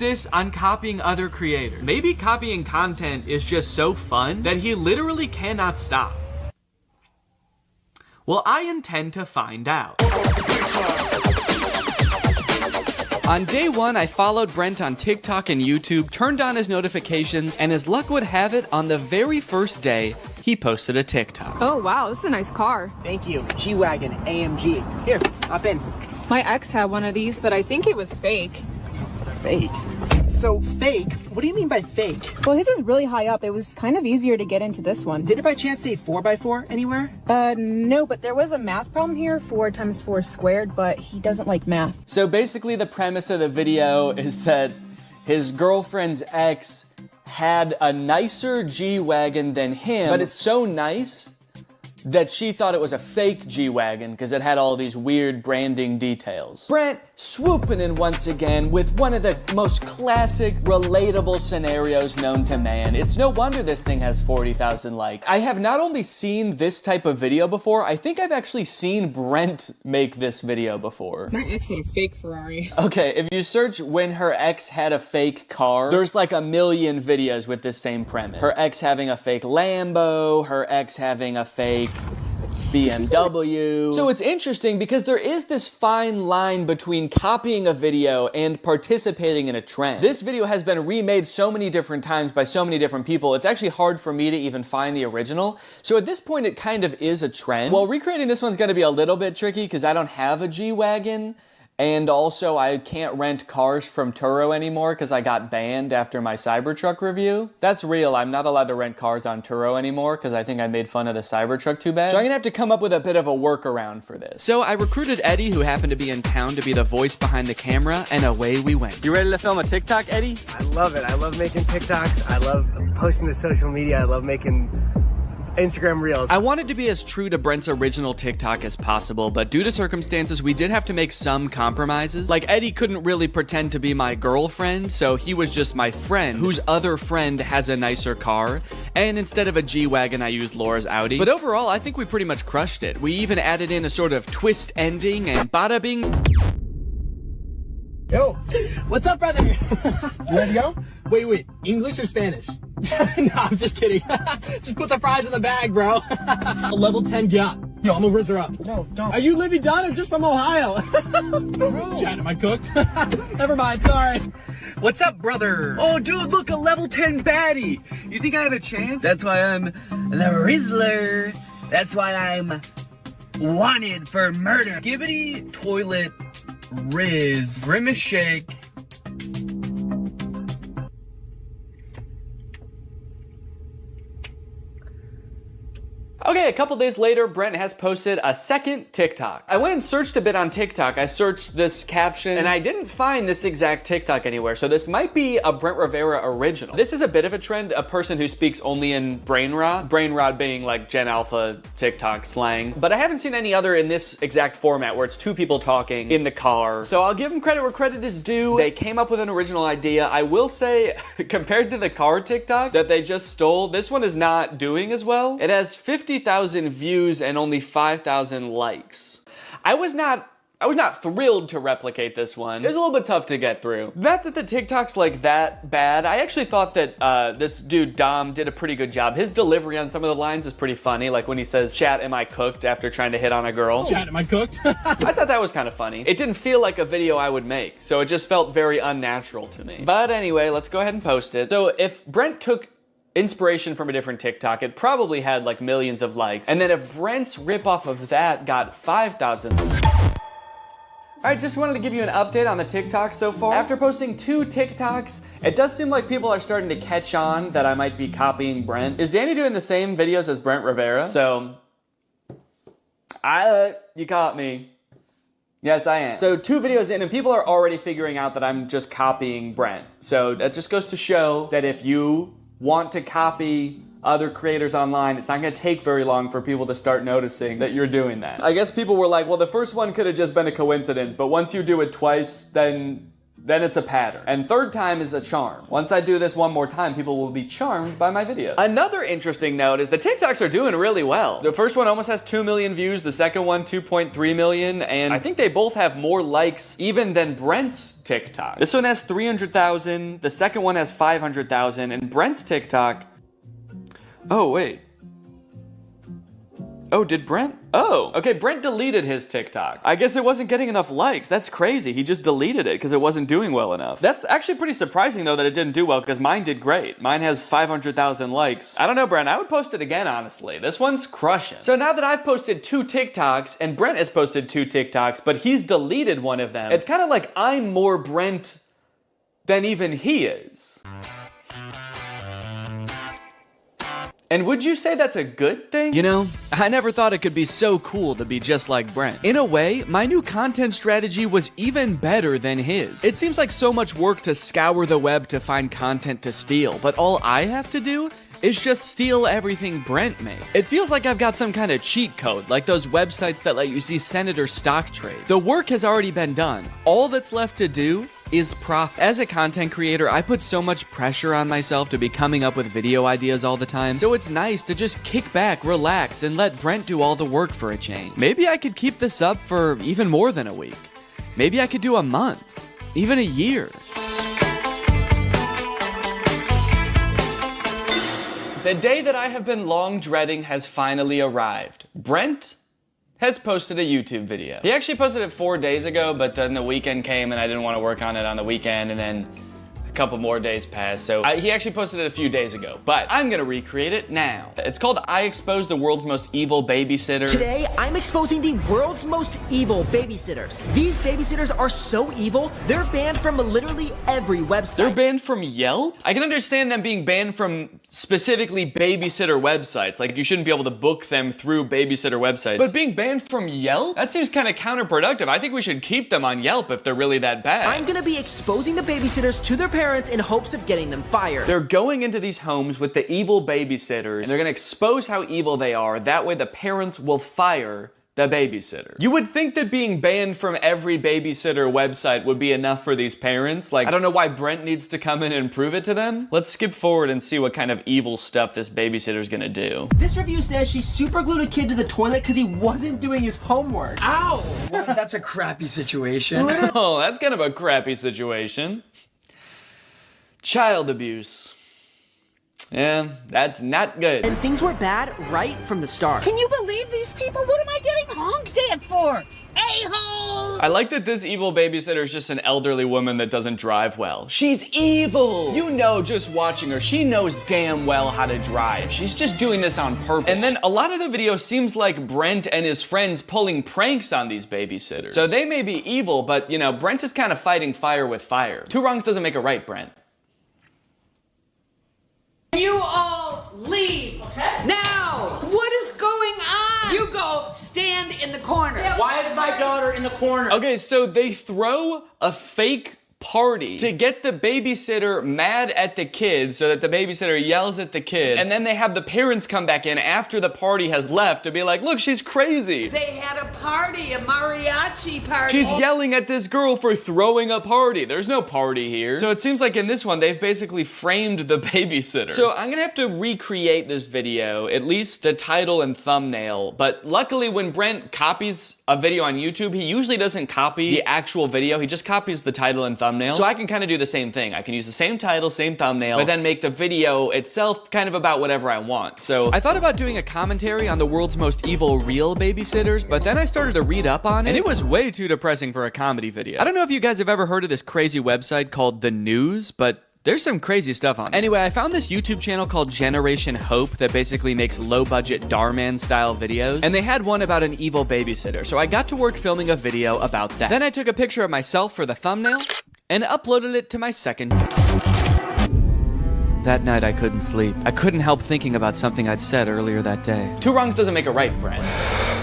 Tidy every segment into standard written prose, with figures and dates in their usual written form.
on copying other creators. Maybe copying content is just so fun that he literally cannot stop. Well, I intend to find out. On day one, I followed Brent on TikTok and YouTube, turned on his notifications, and as luck would have it, on the very first day, he posted a TikTok. Oh wow, this is a nice car. Thank you. G-Wagon, AMG. Here, hop in. My ex had one of these, but I think it was fake. Fake? So fake? What do you mean by fake? Well, his is really high up. It was kind of easier to get into this one. Did it by chance say 4x4 anywhere? No, but there was a math problem here, 4 times 4 squared, but he doesn't like math. So basically the premise of the video is that his girlfriend's ex had a nicer G-Wagon than him, but it's so nice that she thought it was a fake G-Wagon because it had all these weird branding details. Brent swooping in once again with one of the most classic, relatable scenarios known to man. It's no wonder this thing has 40,000 likes. I have not only seen this type of video before, I think I've actually seen Brent make this video before. My ex had a fake Ferrari. Okay, if you search when her ex had a fake car, there's like a million videos with this same premise. Her ex having a fake Lambo, her ex having a fake BMW. So it's interesting because there is this fine line between copying a video and participating in a trend. This video has been remade so many different times by so many different people, it's actually hard for me to even find the original. So at this point, it kind of is a trend. Well, recreating this one's gonna be a little bit tricky because I don't have a G-Wagon. And also, I can't rent cars from Turo anymore because I got banned after my Cybertruck review. That's real. I'm not allowed to rent cars on Turo anymore because I think I made fun of the Cybertruck too bad. So I'm gonna have to come up with a bit of a workaround for this. So I recruited Eddie, who happened to be in town, to be the voice behind the camera, and away we went. You ready to film a TikTok, Eddie? I love it. I love making TikToks. I love posting to social media. I love making Instagram Reels. I wanted to be as true to Brent's original TikTok as possible, but due to circumstances, we did have to make some compromises. Like, Eddie couldn't really pretend to be my girlfriend, so he was just my friend, whose other friend has a nicer car, and instead of a G-Wagon, I used Laura's Audi. But overall, I think we pretty much crushed it. We even added in a sort of twist ending, and bada bing. Yo, what's up, brother? You ready to go? Wait, English or Spanish? No, I'm just kidding. Just put the fries in the bag, bro. A level 10 yacht. Yo, I'm gonna rizz her up. No, don't. Are you living done or just from Ohio? Chad, am I cooked? Never mind, sorry. What's up, brother? Oh, dude, look, a level 10 baddie. You think I have a chance? That's why I'm the Rizzler. That's why I'm wanted for murder. Skibbity, toilet, Riz, grimace shake. Okay, a couple days later, Brent has posted a second TikTok. I went and searched a bit on TikTok. I searched this caption, and I didn't find this exact TikTok anywhere, so this might be a Brent Rivera original. This is a bit of a trend, a person who speaks only in brain rot being like Gen Alpha TikTok slang. But I haven't seen any other in this exact format where it's two people talking in the car. So I'll give them credit where credit is due. They came up with an original idea. I will say, compared to the car TikTok that they just stole, this one is not doing as well. It has 50,000 views and only 5,000 likes. I was not thrilled to replicate this one. It was a little bit tough to get through. Not that the TikTok's like that bad. I actually thought that this dude Dom did a pretty good job. His delivery on some of the lines is pretty funny, like when he says, "Chat, am I cooked?" after trying to hit on a girl. Chat, am I cooked? I thought that was kind of funny. It didn't feel like a video I would make, so it just felt very unnatural to me. But anyway, let's go ahead and post it. So if Brent took inspiration from a different TikTok, it probably had like millions of likes. And then if Brent's ripoff of that got 5,000. Alright, just wanted to give you an update on the TikTok so far. After posting 2 TikToks, it does seem like people are starting to catch on that I might be copying Brent. Is Danny doing the same videos as Brent Rivera? So, you caught me. Yes, I am. So 2 videos in and people are already figuring out that I'm just copying Brent. So that just goes to show that if you want to copy other creators online, it's not gonna take very long for people to start noticing that you're doing that. I guess people were like, well, the first one could have just been a coincidence, but once you do it twice, then then it's a pattern. And third time is a charm. Once I do this one more time, people will be charmed by my videos. Another interesting note is the TikToks are doing really well. The first one almost has 2 million views, the second one 2.3 million, and I think they both have more likes even than Brent's TikTok. This one has 300,000, the second one has 500,000, and Brent's TikTok, oh wait. Oh, did Brent? Oh, okay, Brent deleted his TikTok. I guess it wasn't getting enough likes. That's crazy. He just deleted it because it wasn't doing well enough. That's actually pretty surprising though that it didn't do well because mine did great. Mine has 500,000 likes. I don't know, Brent, I would post it again, honestly. This one's crushing. So now that I've posted 2 TikToks and Brent has posted 2 TikToks, but he's deleted one of them, it's kind of like I'm more Brent than even he is. And would you say that's a good thing? You know, I never thought it could be so cool to be just like Brent. In a way, my new content strategy was even better than his. It seems like so much work to scour the web to find content to steal, but all I have to do is just steal everything Brent makes. It feels like I've got some kind of cheat code, like those websites that let you see senator stock trades. The work has already been done. All that's left to do is profit. As a content creator, I put so much pressure on myself to be coming up with video ideas all the time, so it's nice to just kick back, relax, and let Brent do all the work for a change. Maybe I could keep this up for even more than a week. Maybe I could do a month, even a year. The day that I have been long dreading has finally arrived. Brent has posted a YouTube video. He actually posted it 4 days ago, but then the weekend came and I didn't want to work on it on the weekend, and then a couple more days passed, so he actually posted it a few days ago, but I'm gonna recreate it now. It's called I Exposed the World's Most Evil Babysitter. Today, I'm exposing the world's most evil babysitters. These babysitters are so evil, they're banned from literally every website. They're banned from Yelp? I can understand them being banned from specifically babysitter websites. Like, you shouldn't be able to book them through babysitter websites. But being banned from Yelp? That seems kind of counterproductive. I think we should keep them on Yelp if they're really that bad. I'm gonna be exposing the babysitters to their parents in hopes of getting them fired. They're going into these homes with the evil babysitters, and they're gonna expose how evil they are. That way the parents will fire the babysitter. You would think that being banned from every babysitter website would be enough for these parents. Like, I don't know why Brent needs to come in and prove it to them. Let's skip forward and see what kind of evil stuff this babysitter's gonna do. This review says she super glued a kid to the toilet because he wasn't doing his homework. Ow! Well, that's a crappy situation. Oh, that's kind of a crappy situation. Child abuse. Yeah, that's not good. And things were bad right from the start. Can you believe these people? What am I getting honked at for? A-hole! I like that this evil babysitter is just an elderly woman that doesn't drive well. She's evil! You know, just watching her, she knows damn well how to drive. She's just doing this on purpose. And then a lot of the video seems like Brent and his friends pulling pranks on these babysitters. So they may be evil, but you know, Brent is kind of fighting fire with fire. 2 wrongs doesn't make a right, Brent. You all leave. Okay. Now! What is going on? You go stand in the corner. Why is my daughter in the corner? Okay, so they throw a fake party to get the babysitter mad at the kid so that the babysitter yells at the kid, and then they have the parents come back in after the party has left to be like, look, she's crazy. They had a party, a mariachi party. She's yelling at this girl for throwing a party. There's no party here. So it seems like in this one, they've basically framed the babysitter. So I'm gonna have to recreate this video, at least the title and thumbnail, but luckily when Brent copies a video on YouTube, he usually doesn't copy the actual video, he just copies the title and thumbnail. So I can kind of do the same thing. I can use the same title, same thumbnail, but then make the video itself kind of about whatever I want. So I thought about doing a commentary on the world's most evil real babysitters, but then I started to read up on it, and it was way too depressing for a comedy video. I don't know if you guys have ever heard of this crazy website called The News, but there's some crazy stuff on it. Anyway, I found this YouTube channel called Generation Hope that basically makes low-budget Darman style videos, and they had one about an evil babysitter, so I got to work filming a video about that. Then I took a picture of myself for the thumbnail and uploaded it to my second. That night I couldn't sleep. I couldn't help thinking about something I'd said earlier that day. 2 wrongs doesn't make a right, Brent.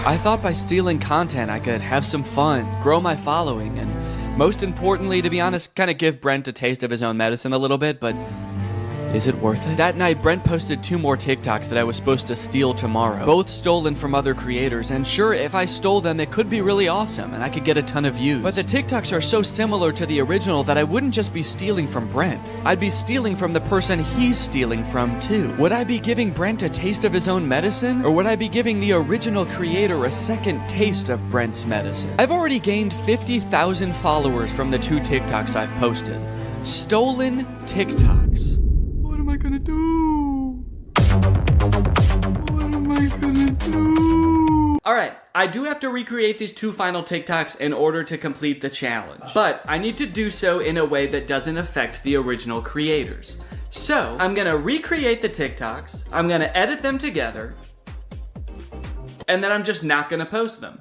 I thought by stealing content I could have some fun, grow my following, and most importantly, to be honest, kind of give Brent a taste of his own medicine a little bit, but Is it worth it? That night, Brent posted 2 more TikToks that I was supposed to steal tomorrow. Both stolen from other creators, and sure, if I stole them, it could be really awesome, and I could get a ton of views. But the TikToks are so similar to the original that I wouldn't just be stealing from Brent. I'd be stealing from the person he's stealing from, too. Would I be giving Brent a taste of his own medicine? Or would I be giving the original creator a second taste of Brent's medicine? I've already gained 50,000 followers from the 2 TikToks I've posted. Stolen TikToks. What am I gonna do? What am I gonna do? Alright, I do have to recreate these 2 final TikToks in order to complete the challenge. But I need to do so in a way that doesn't affect the original creators. So, I'm gonna recreate the TikToks, I'm gonna edit them together, and then I'm just not gonna post them.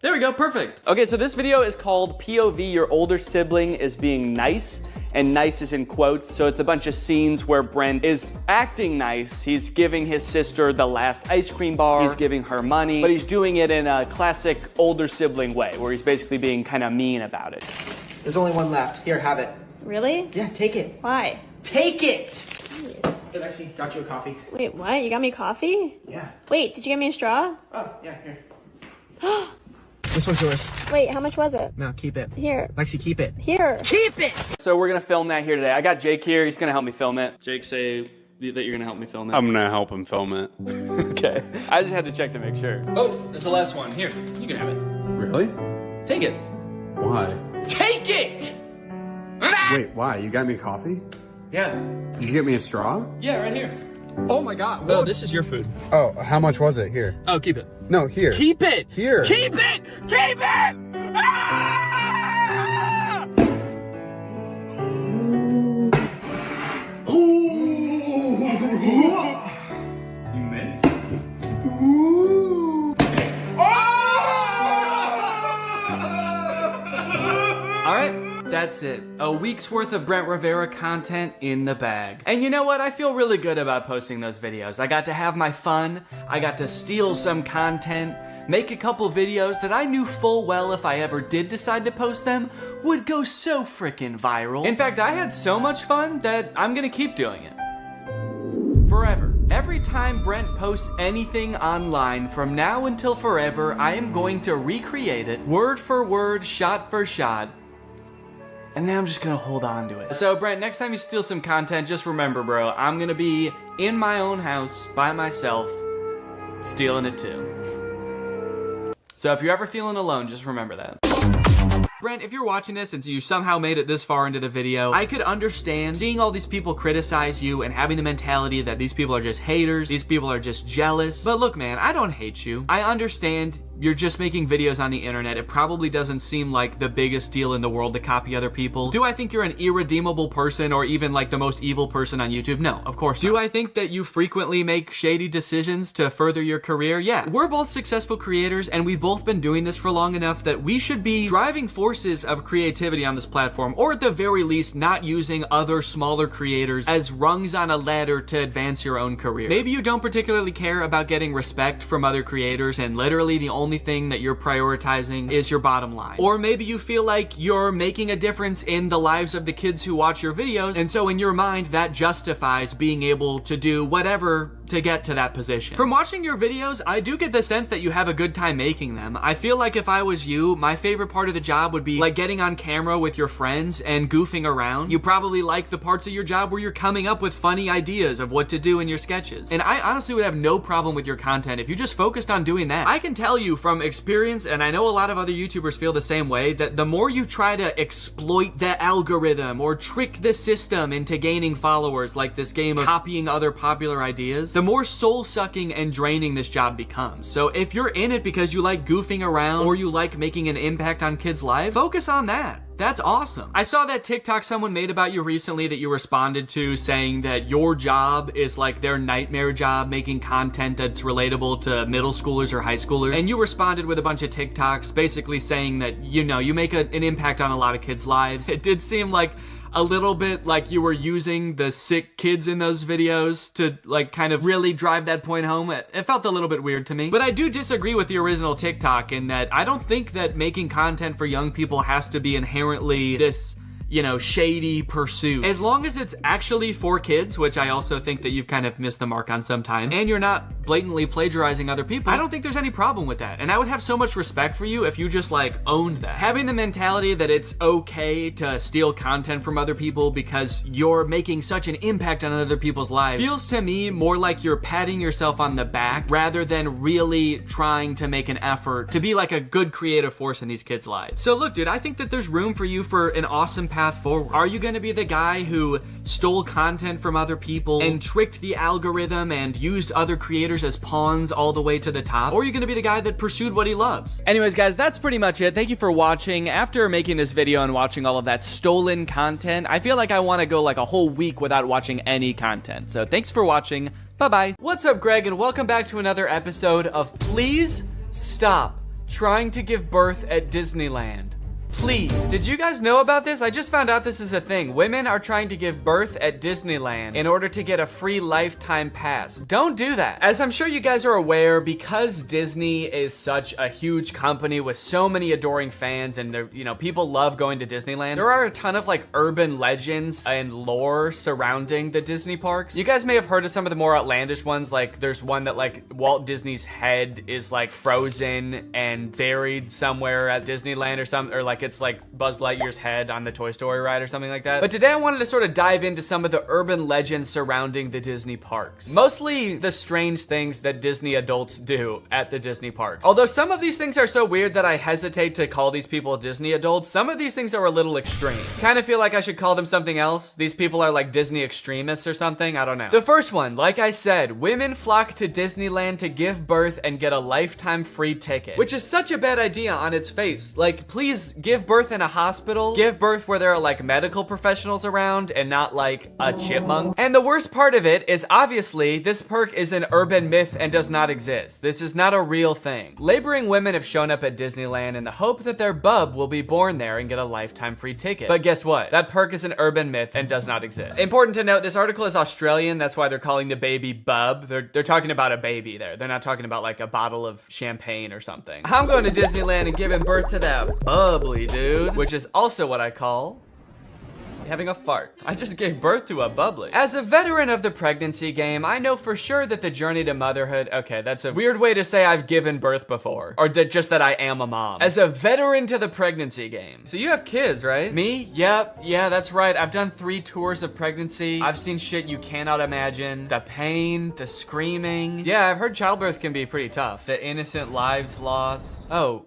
There we go, perfect. Okay, so this video is called POV Your Older Sibling is Being Nice. And nice is in quotes, so it's a bunch of scenes where Brent is acting nice. He's giving his sister the last ice cream bar, he's giving her money, but he's doing it in a classic older sibling way, where he's basically being kind of mean about it. There's only one left. Here, have it. Really? Yeah, take it. Why? Take it! Jeez. Hey, Lexi, got you a coffee. Wait, what? You got me coffee? Yeah. Wait, did you get me a straw? Oh, yeah, here. This one's yours. Wait, how much was it? No, keep it. Here. Lexi, keep it. Here. Keep it! So we're gonna film that here today. I got Jake here, he's gonna help me film it. Jake, say that you're gonna help me film it. I'm gonna help him film it. Okay. I just had to check to make sure. Oh, there's the last one. Here, you can have it. Really? Take it. Why? Take it! Wait, why? You got me coffee? Yeah. Did you get me a straw? Yeah, right here. Oh my god. No, this is your food. Oh, how much was it? Here. Oh, keep it. No, here. Keep it! Here. Keep it! Keep it! Ah! You missed. All right. That's it. A week's worth of Brent Rivera content in the bag. And you know what? I feel really good about posting those videos. I got to have my fun. I got to steal some content, make a couple videos that I knew full well if I ever did decide to post them would go so freaking viral. In fact, I had so much fun that I'm gonna keep doing it. Forever. Every time Brent posts anything online from now until forever, I am going to recreate it word for word, shot for shot, and then I'm just gonna hold on to it. So Brent, next time you steal some content, just remember, bro, I'm gonna be in my own house by myself, stealing it too. So if you're ever feeling alone, just remember that. Brent, if you're watching this and you somehow made it this far into the video, I could understand seeing all these people criticize you and having the mentality that these people are just haters, these people are just jealous. But look, man, I don't hate you. I understand you're just making videos on the internet. It probably doesn't seem like the biggest deal in the world to copy other people. Do I think you're an irredeemable person or even like the most evil person on YouTube? No, of course not. Do I think that you frequently make shady decisions to further your career? Yeah. We're both successful creators and we've both been doing this for long enough that we should be driving forces of creativity on this platform, or at the very least not using other smaller creators as rungs on a ladder to advance your own career. Maybe you don't particularly care about getting respect from other creators and literally the only thing that you're prioritizing is your bottom line. Or maybe you feel like you're making a difference in the lives of the kids who watch your videos, and so in your mind that justifies being able to do whatever to get to that position. From watching your videos, I do get the sense that you have a good time making them. I feel like if I was you, my favorite part of the job would be like getting on camera with your friends and goofing around. You probably like the parts of your job where you're coming up with funny ideas of what to do in your sketches. And I honestly would have no problem with your content if you just focused on doing that. I can tell you from experience, and I know a lot of other YouTubers feel the same way, that the more you try to exploit the algorithm or trick the system into gaining followers, like this game of copying other popular ideas, the more soul-sucking and draining this job becomes. So if you're in it because you like goofing around or you like making an impact on kids' lives, focus on that. That's awesome. I saw that TikTok someone made about you recently that you responded to, saying that your job is like their nightmare job, making content that's relatable to middle schoolers or high schoolers. And you responded with a bunch of TikToks basically saying that, you know, you make an impact on a lot of kids' lives. It did seem like a little bit like you were using the sick kids in those videos to like kind of really drive that point home. It felt a little bit weird to me. But I do disagree with the original TikTok in that I don't think that making content for young people has to be inherently this you know, shady pursuit. As long as it's actually for kids, which I also think that you've kind of missed the mark on sometimes, and you're not blatantly plagiarizing other people, I don't think there's any problem with that. And I would have so much respect for you if you just like owned that. Having the mentality that it's okay to steal content from other people because you're making such an impact on other people's lives feels to me more like you're patting yourself on the back rather than really trying to make an effort to be like a good creative force in these kids' lives. So look, dude, I think that there's room for you for an awesome path forward. Are you gonna be the guy who stole content from other people and tricked the algorithm and used other creators as pawns all the way to the top? Or are you gonna be the guy that pursued what he loves? Anyways, guys, that's pretty much it. Thank you for watching. After making this video and watching all of that stolen content, I feel like I wanna go like a whole week without watching any content. So thanks for watching. Bye-bye. What's up, Greg, and welcome back to another episode of Please Stop Trying to Give Birth at Disneyland. Please. Did you guys know about this? I just found out this is a thing. Women are trying to give birth at Disneyland in order to get a free lifetime pass. Don't do that. As I'm sure you guys are aware, because Disney is such a huge company with so many adoring fans and you know, people love going to Disneyland, there are a ton of like urban legends and lore surrounding the Disney parks. You guys may have heard of some of the more outlandish ones, like there's one that like Walt Disney's head is like frozen and buried somewhere at Disneyland or something, or like it's like Buzz Lightyear's head on the Toy Story ride or something like that. But today I wanted to sort of dive into some of the urban legends surrounding the Disney parks. Mostly the strange things that Disney adults do at the Disney parks. Although some of these things are so weird that I hesitate to call these people Disney adults, some of these things are a little extreme. Kind of feel like I should call them something else. These people are like Disney extremists or something, I don't know. The first one, like I said, women flock to Disneyland to give birth and get a lifetime free ticket, which is such a bad idea on its face. Like, please give birth in a hospital, give birth where there are like medical professionals around and not like a chipmunk. And the worst part of it is obviously this perk is an urban myth and does not exist. This is not a real thing. Laboring women have shown up at Disneyland in the hope that their bub will be born there and get a lifetime free ticket. But guess what? That perk is an urban myth and does not exist. Important to note, this article is Australian. That's why they're calling the baby bub. They're talking about a baby there. They're not talking about like a bottle of champagne or something. I'm going to Disneyland and giving birth to that bubbly dude, which is also what I call having a fart. I just gave birth to a bubbly. As a veteran of the pregnancy game, I know for sure that the journey to motherhood, okay, that's a weird way to say I've given birth before, or just that I am a mom. As a veteran to the pregnancy game. So you have kids, right? Me? Yep, yeah, that's right. I've done 3 tours of pregnancy. I've seen shit you cannot imagine. The pain, the screaming. Yeah, I've heard childbirth can be pretty tough. The innocent lives lost. Oh.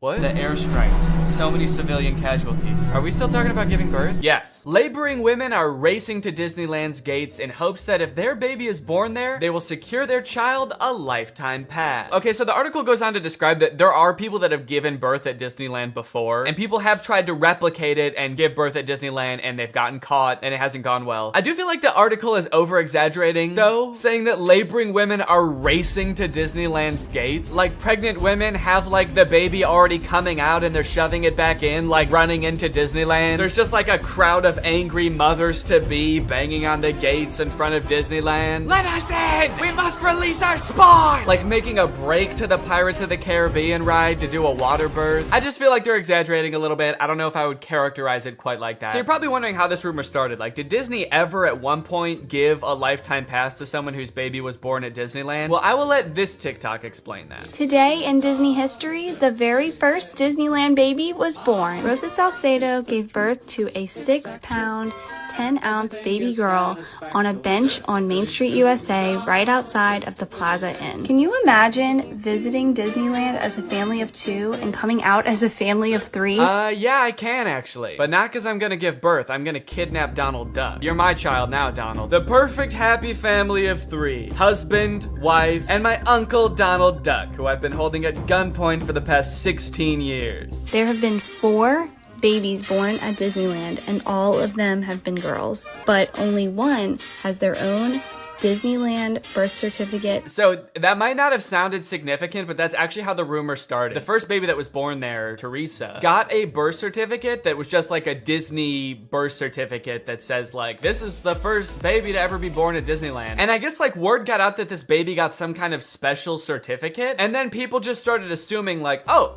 What? The airstrikes. So many civilian casualties. Are we still talking about giving birth? Yes. Laboring women are racing to Disneyland's gates in hopes that if their baby is born there, they will secure their child a lifetime pass. Okay, so the article goes on to describe that there are people that have given birth at Disneyland before, and people have tried to replicate it and give birth at Disneyland, and they've gotten caught, and it hasn't gone well. I do feel like the article is over-exaggerating, though, saying that laboring women are racing to Disneyland's gates. Like, pregnant women have, like, the baby already coming out and they're shoving it back in, like running into Disneyland. There's just like a crowd of angry mothers-to-be banging on the gates in front of Disneyland. Let us in! We must release our spawn! Like making a break to the Pirates of the Caribbean ride to do a water birth. I just feel like they're exaggerating a little bit. I don't know if I would characterize it quite like that. So you're probably wondering how this rumor started. Like, did Disney ever at one point give a lifetime pass to someone whose baby was born at Disneyland? Well, I will let this TikTok explain that. Today in Disney history, the very first Disneyland baby was born. Rosa Salcedo gave birth to a 6-pound, 10-ounce baby girl on a bench on Main Street, USA, right outside of the Plaza Inn. Can you imagine visiting Disneyland as a family of 2 and coming out as a family of 3? Yeah, I can actually. But not because I'm gonna give birth. I'm gonna kidnap Donald Duck. You're my child now, Donald. The perfect happy family of 3. Husband, wife, and my uncle Donald Duck, who I've been holding at gunpoint for the past 16 years. There have been 4 babies born at Disneyland, and all of them have been girls, but only one has their own Disneyland birth certificate. So that might not have sounded significant, but that's actually how the rumor started. The first baby that was born there, Teresa, got a birth certificate that was just like a Disney birth certificate that says like, this is the first baby to ever be born at Disneyland. And I guess like word got out that this baby got some kind of special certificate, and then people just started assuming like, oh,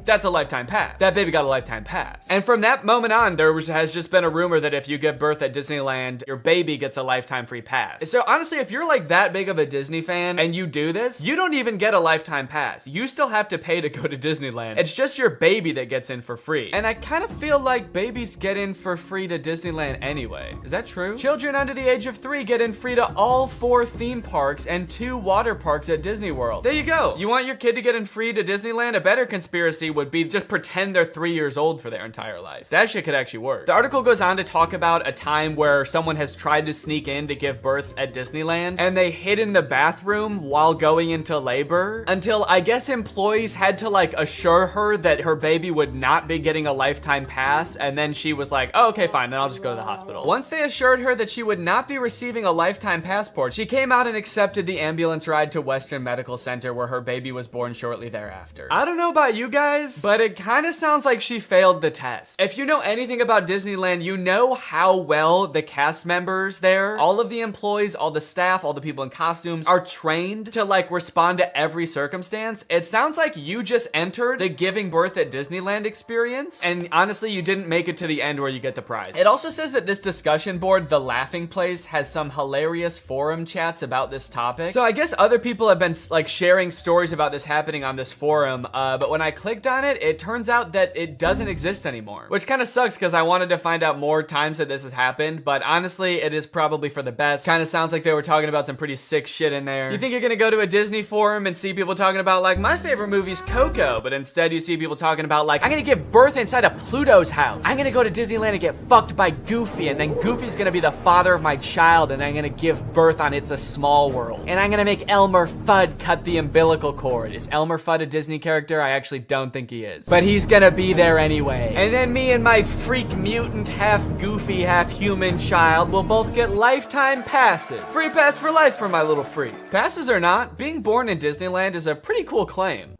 that's a lifetime pass. That baby got a lifetime pass. And from that moment on, has just been a rumor that if you give birth at Disneyland, your baby gets a lifetime free pass. So honestly, if you're like that big of a Disney fan and you do this, you don't even get a lifetime pass. You still have to pay to go to Disneyland. It's just your baby that gets in for free. And I kind of feel like babies get in for free to Disneyland anyway. Is that true? Children under the age of 3 get in free to all 4 theme parks and 2 water parks at Disney World. There you go. You want your kid to get in free to Disneyland? A better conspiracy would be just pretend they're 3 years old for their entire life. That shit could actually work. The article goes on to talk about a time where someone has tried to sneak in to give birth at Disneyland and they hid in the bathroom while going into labor until I guess employees had to like assure her that her baby would not be getting a lifetime pass, and then she was like, oh, okay, fine, then I'll just go to the hospital. Once they assured her that she would not be receiving a lifetime passport, she came out and accepted the ambulance ride to Western Medical Center where her baby was born shortly thereafter. I don't know about you guys, but it kind of sounds like she failed the test. If you know anything about Disneyland, you know how well the cast members there, all of the employees, all the staff, all the people in costumes are trained to like respond to every circumstance. It sounds like you just entered the giving birth at Disneyland experience, and honestly, you didn't make it to the end where you get the prize. It also says that this discussion board, The Laughing Place, has some hilarious forum chats about this topic. So I guess other people have been like sharing stories about this happening on this forum, but when I clicked on it, it turns out that it doesn't exist anymore, which kind of sucks because I wanted to find out more times that this has happened, but honestly, it is probably for the best. Kind of sounds like they were talking about some pretty sick shit in there. You think you're gonna go to a Disney forum and see people talking about like, my favorite movie's Coco, but instead you see people talking about like, I'm gonna give birth inside of Pluto's house. I'm gonna go to Disneyland and get fucked by Goofy, and then Goofy's gonna be the father of my child, and I'm gonna give birth on It's a Small World. And I'm gonna make Elmer Fudd cut the umbilical cord. Is Elmer Fudd a Disney character? I actually don't think he is. But he's gonna be there anyway. And then me and my freak mutant, half goofy, half human child will both get lifetime passes. Free pass for life for my little freak. Passes or not, being born in Disneyland is a pretty cool claim.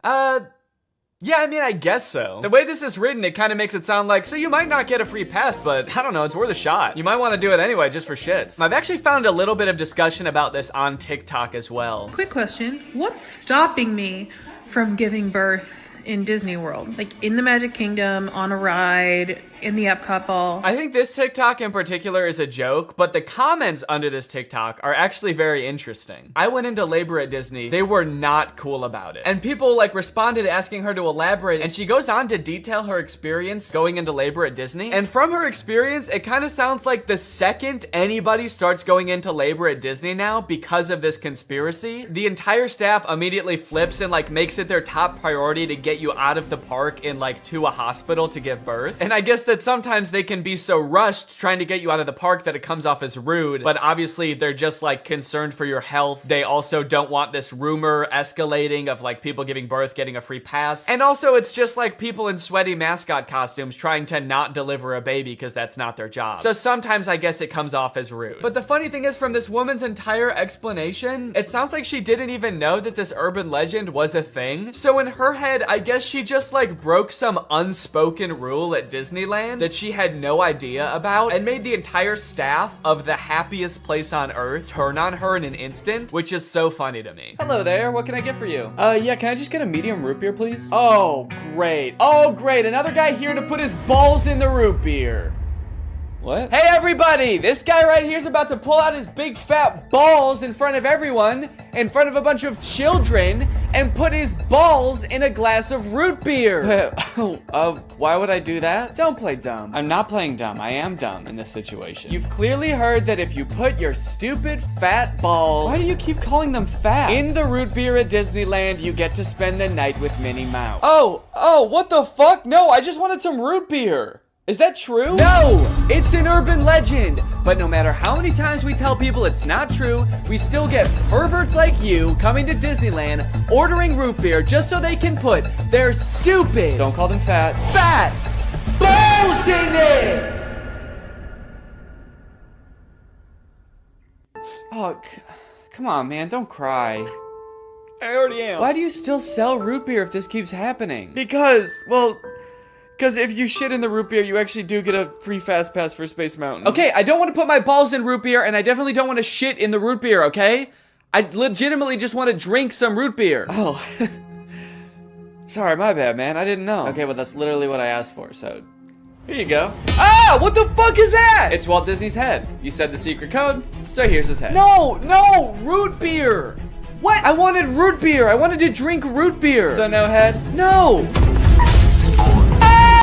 Yeah, I mean, I guess so. The way this is written, it kind of makes it sound like, so you might not get a free pass, but I don't know, it's worth a shot. You might want to do it anyway, just for shits. I've actually found a little bit of discussion about this on TikTok as well. Quick question, what's stopping me from giving birth in Disney World? Like in the Magic Kingdom, on a ride, in the Epcot ball? I think this TikTok in particular is a joke, but the comments under this TikTok are actually very interesting. I went into labor at Disney. They were not cool about it. And people like responded asking her to elaborate, and she goes on to detail her experience going into labor at Disney. And from her experience, it kind of sounds like the second anybody starts going into labor at Disney now because of this conspiracy, the entire staff immediately flips and like makes it their top priority to get you out of the park and like to a hospital to give birth. And I guess that sometimes they can be so rushed trying to get you out of the park that it comes off as rude, but obviously they're just like concerned for your health. They also don't want this rumor escalating of like people giving birth getting a free pass. And also it's just like people in sweaty mascot costumes trying to not deliver a baby because that's not their job. So sometimes I guess it comes off as rude. But the funny thing is, from this woman's entire explanation, it sounds like she didn't even know that this urban legend was a thing. So in her head, I guess she just like broke some unspoken rule at Disneyland that she had no idea about and made the entire staff of the happiest place on earth turn on her in an instant, which is so funny to me. Hello there, what can I get for you? Yeah, can I just get a medium root beer, please? Oh, great. Oh, great, another guy here to put his balls in the root beer. What? Hey everybody, this guy right here is about to pull out his big fat balls in front of everyone, in front of a bunch of children, and put his balls in a glass of root beer. Why would I do that? Don't play dumb. I'm not playing dumb. I am dumb in this situation. You've clearly heard that if you put your stupid fat balls— why do you keep calling them fat— in the root beer at Disneyland, you get to spend the night with Minnie Mouse. Oh, what the fuck? No, I just wanted some root beer. Is that true? No, it's an urban legend. But no matter how many times we tell people it's not true, we still get perverts like you coming to Disneyland, ordering root beer just so they can put their stupid— don't call them fat balls in it. Oh, come on, man, don't cry. I already am. Why do you still sell root beer if this keeps happening? Because if you shit in the root beer, you actually do get a free fast pass for Space Mountain. Okay, I don't want to put my balls in root beer, and I definitely don't want to shit in the root beer, okay? I legitimately just want to drink some root beer. Oh. Sorry, my bad, man. I didn't know. Okay, well, that's literally what I asked for, so here you go. Ah, what the fuck is that? It's Walt Disney's head. You said the secret code, so here's his head. No, root beer. What? I wanted root beer. I wanted to drink root beer. So no head? No.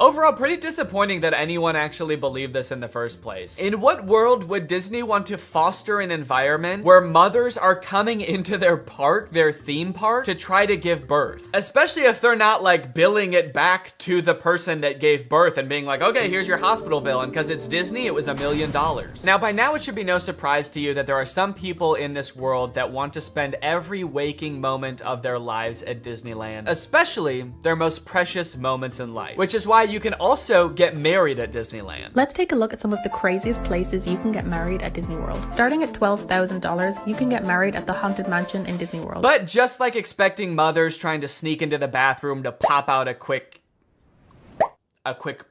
Overall, pretty disappointing that anyone actually believed this in the first place. In what world would Disney want to foster an environment where mothers are coming into their park, their theme park, to try to give birth? Especially if they're not like billing it back to the person that gave birth and being like, okay, here's your hospital bill, and because it's Disney, it was $1 million. Now, by now, it should be no surprise to you that there are some people in this world that want to spend every waking moment of their lives at Disneyland, especially their most precious moments in life, which is why you can also get married at Disneyland. Let's take a look at some of the craziest places you can get married at Disney World. Starting at $12,000, you can get married at the Haunted Mansion in Disney World. But just like expecting mothers trying to sneak into the bathroom to pop out a quick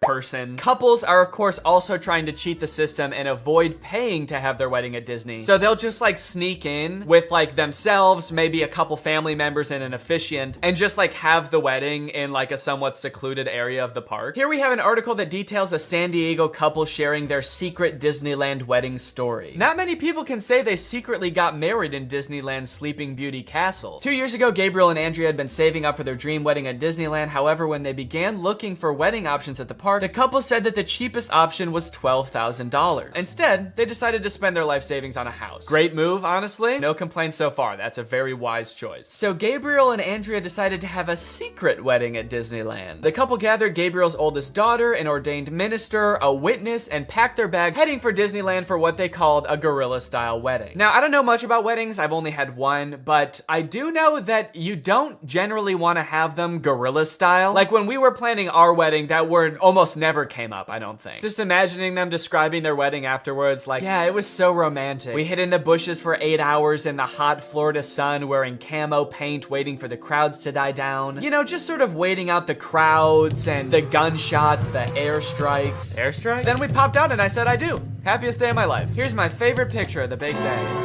person, couples are of course also trying to cheat the system and avoid paying to have their wedding at Disney. So they'll just like sneak in with like themselves, maybe a couple family members and an officiant, and just like have the wedding in like a somewhat secluded area of the park. Here we have an article that details a San Diego couple sharing their secret Disneyland wedding story. Not many people can say they secretly got married in Disneyland's Sleeping Beauty Castle. 2 years ago, Gabriel and Andrea had been saving up for their dream wedding at Disneyland. However, when they began looking for wedding options at the park, the couple said that the cheapest option was $12,000. Instead, they decided to spend their life savings on a house. Great move, honestly. No complaints so far. That's a very wise choice. So Gabriel and Andrea decided to have a secret wedding at Disneyland. The couple gathered Gabriel's oldest daughter, an ordained minister, a witness, and packed their bags, heading for Disneyland for what they called a guerrilla-style wedding. Now, I don't know much about weddings. I've only had one, but I do know that you don't generally want to have them guerrilla-style. Like when we were planning our wedding, that word almost never came up, I don't think. Just imagining them describing their wedding afterwards, like, yeah, it was so romantic. We hid in the bushes for 8 hours in the hot Florida sun, wearing camo paint, waiting for the crowds to die down. You know, just sort of waiting out the crowds and the gunshots, the airstrikes. Airstrikes? Then we popped out and I said, I do. Happiest day of my life. Here's my favorite picture of the big day.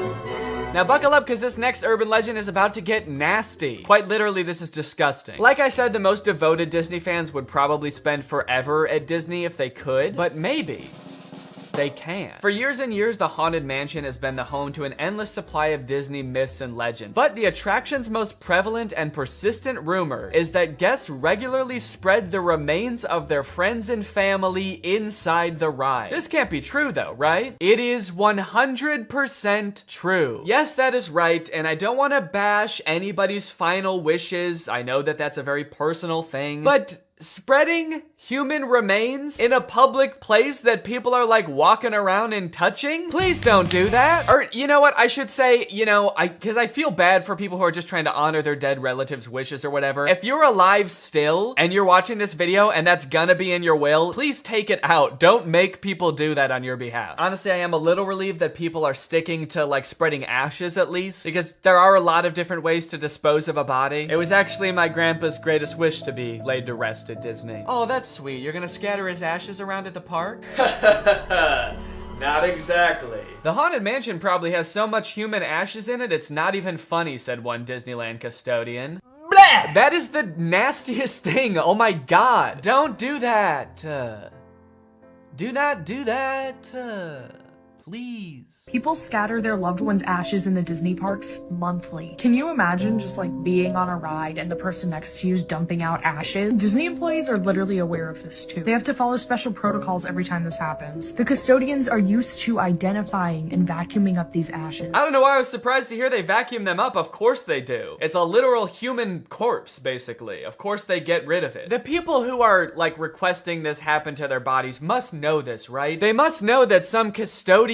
Now buckle up, because this next urban legend is about to get nasty. Quite literally, this is disgusting. Like I said, the most devoted Disney fans would probably spend forever at Disney if they could, but maybe they can. For years and years, the Haunted Mansion has been the home to an endless supply of Disney myths and legends. But the attraction's most prevalent and persistent rumor is that guests regularly spread the remains of their friends and family inside the ride. This can't be true though, right? It is 100% true. Yes, that is right, and I don't want to bash anybody's final wishes. I know that that's a very personal thing, but spreading human remains in a public place that people are like walking around and touching? Please don't do that. Or you know what, I should say, you know, because I feel bad for people who are just trying to honor their dead relatives' wishes or whatever. If you're alive still and you're watching this video and that's gonna be in your will, please take it out. Don't make people do that on your behalf. Honestly, I am a little relieved that people are sticking to like spreading ashes at least, because there are a lot of different ways to dispose of a body. It was actually my grandpa's greatest wish to be laid to rest at Disney. Oh, that's sweet. You're gonna scatter his ashes around at the park? Not exactly. The Haunted Mansion probably has so much human ashes in it, it's not even funny, said one Disneyland custodian. Blah! That is the nastiest thing. Oh my God. Don't do that. Do not do that. Please. People scatter their loved ones' ashes in the Disney parks monthly. Can you imagine just like being on a ride and the person next to you is dumping out ashes? Disney employees are literally aware of this too. They have to follow special protocols every time this happens. The custodians are used to identifying and vacuuming up these ashes. I don't know why I was surprised to hear they vacuum them up. Of course they do. It's a literal human corpse, basically. Of course they get rid of it. The people who are like requesting this happen to their bodies must know this, right? They must know that some custodian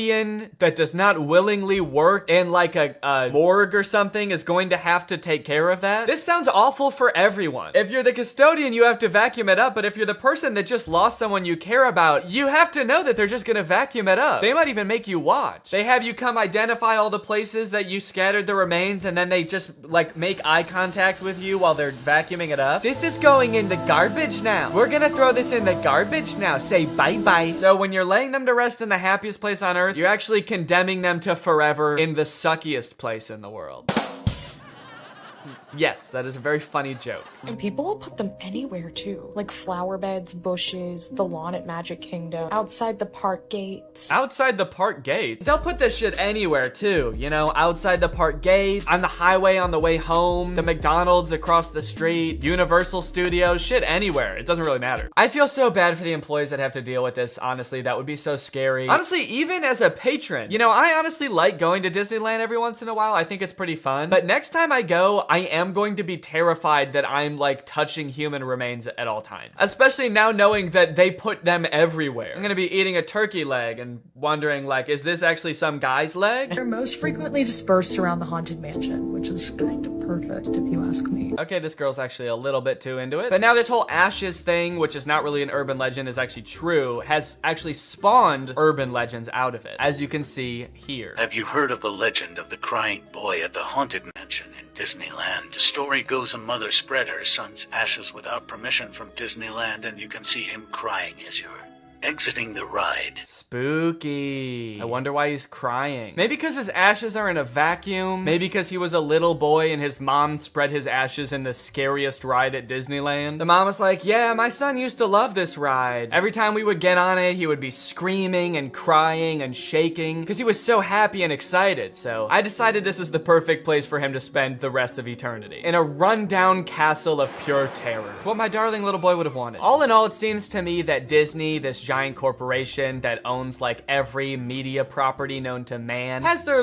that does not willingly work in like a morgue or something is going to have to take care of that. This sounds awful for everyone. If you're the custodian, you have to vacuum it up, but if you're the person that just lost someone you care about, you have to know that they're just gonna vacuum it up. They might even make you watch. They have you come identify all the places that you scattered the remains, and then they just like make eye contact with you while they're vacuuming it up. This is going in the garbage now. We're gonna throw this in the garbage now. Say bye-bye. So when you're laying them to rest in the happiest place on earth, you're actually condemning them to forever in the suckiest place in the world. Yes, that is a very funny joke. And people will put them anywhere too. Like flower beds, bushes, the lawn at Magic Kingdom, outside the park gates. Outside the park gates? They'll put this shit anywhere too, you know, outside the park gates, on the highway on the way home, the McDonald's across the street, Universal Studios, shit anywhere. It doesn't really matter. I feel so bad for the employees that have to deal with this, honestly. That would be so scary. Honestly, even as a patron, you know, I honestly like going to Disneyland every once in a while. I think it's pretty fun. But next time I go, I am going to be terrified that I'm like touching human remains at all times. Especially now knowing that they put them everywhere. I'm gonna be eating a turkey leg and wondering like, is this actually some guy's leg? They're most frequently dispersed around the Haunted Mansion, which is kind of perfect if you ask me. Okay, this girl's actually a little bit too into it. But now this whole ashes thing, which is not really an urban legend, is actually true, has actually spawned urban legends out of it, as you can see here. Have you heard of the legend of the crying boy at the Haunted Mansion in Disneyland? The story goes a mother spread her son's ashes without permission from Disneyland, and you can see him crying as you're exiting the ride. Spooky. I wonder why he's crying. Maybe because his ashes are in a vacuum. Maybe because he was a little boy and his mom spread his ashes in the scariest ride at Disneyland. The mom was like, yeah, my son used to love this ride. Every time we would get on it, he would be screaming and crying and shaking because he was so happy and excited. So I decided this is the perfect place for him to spend the rest of eternity. In a rundown castle of pure terror. It's what my darling little boy would have wanted. All in all, it seems to me that Disney, this giant corporation that owns like every media property known to man, has their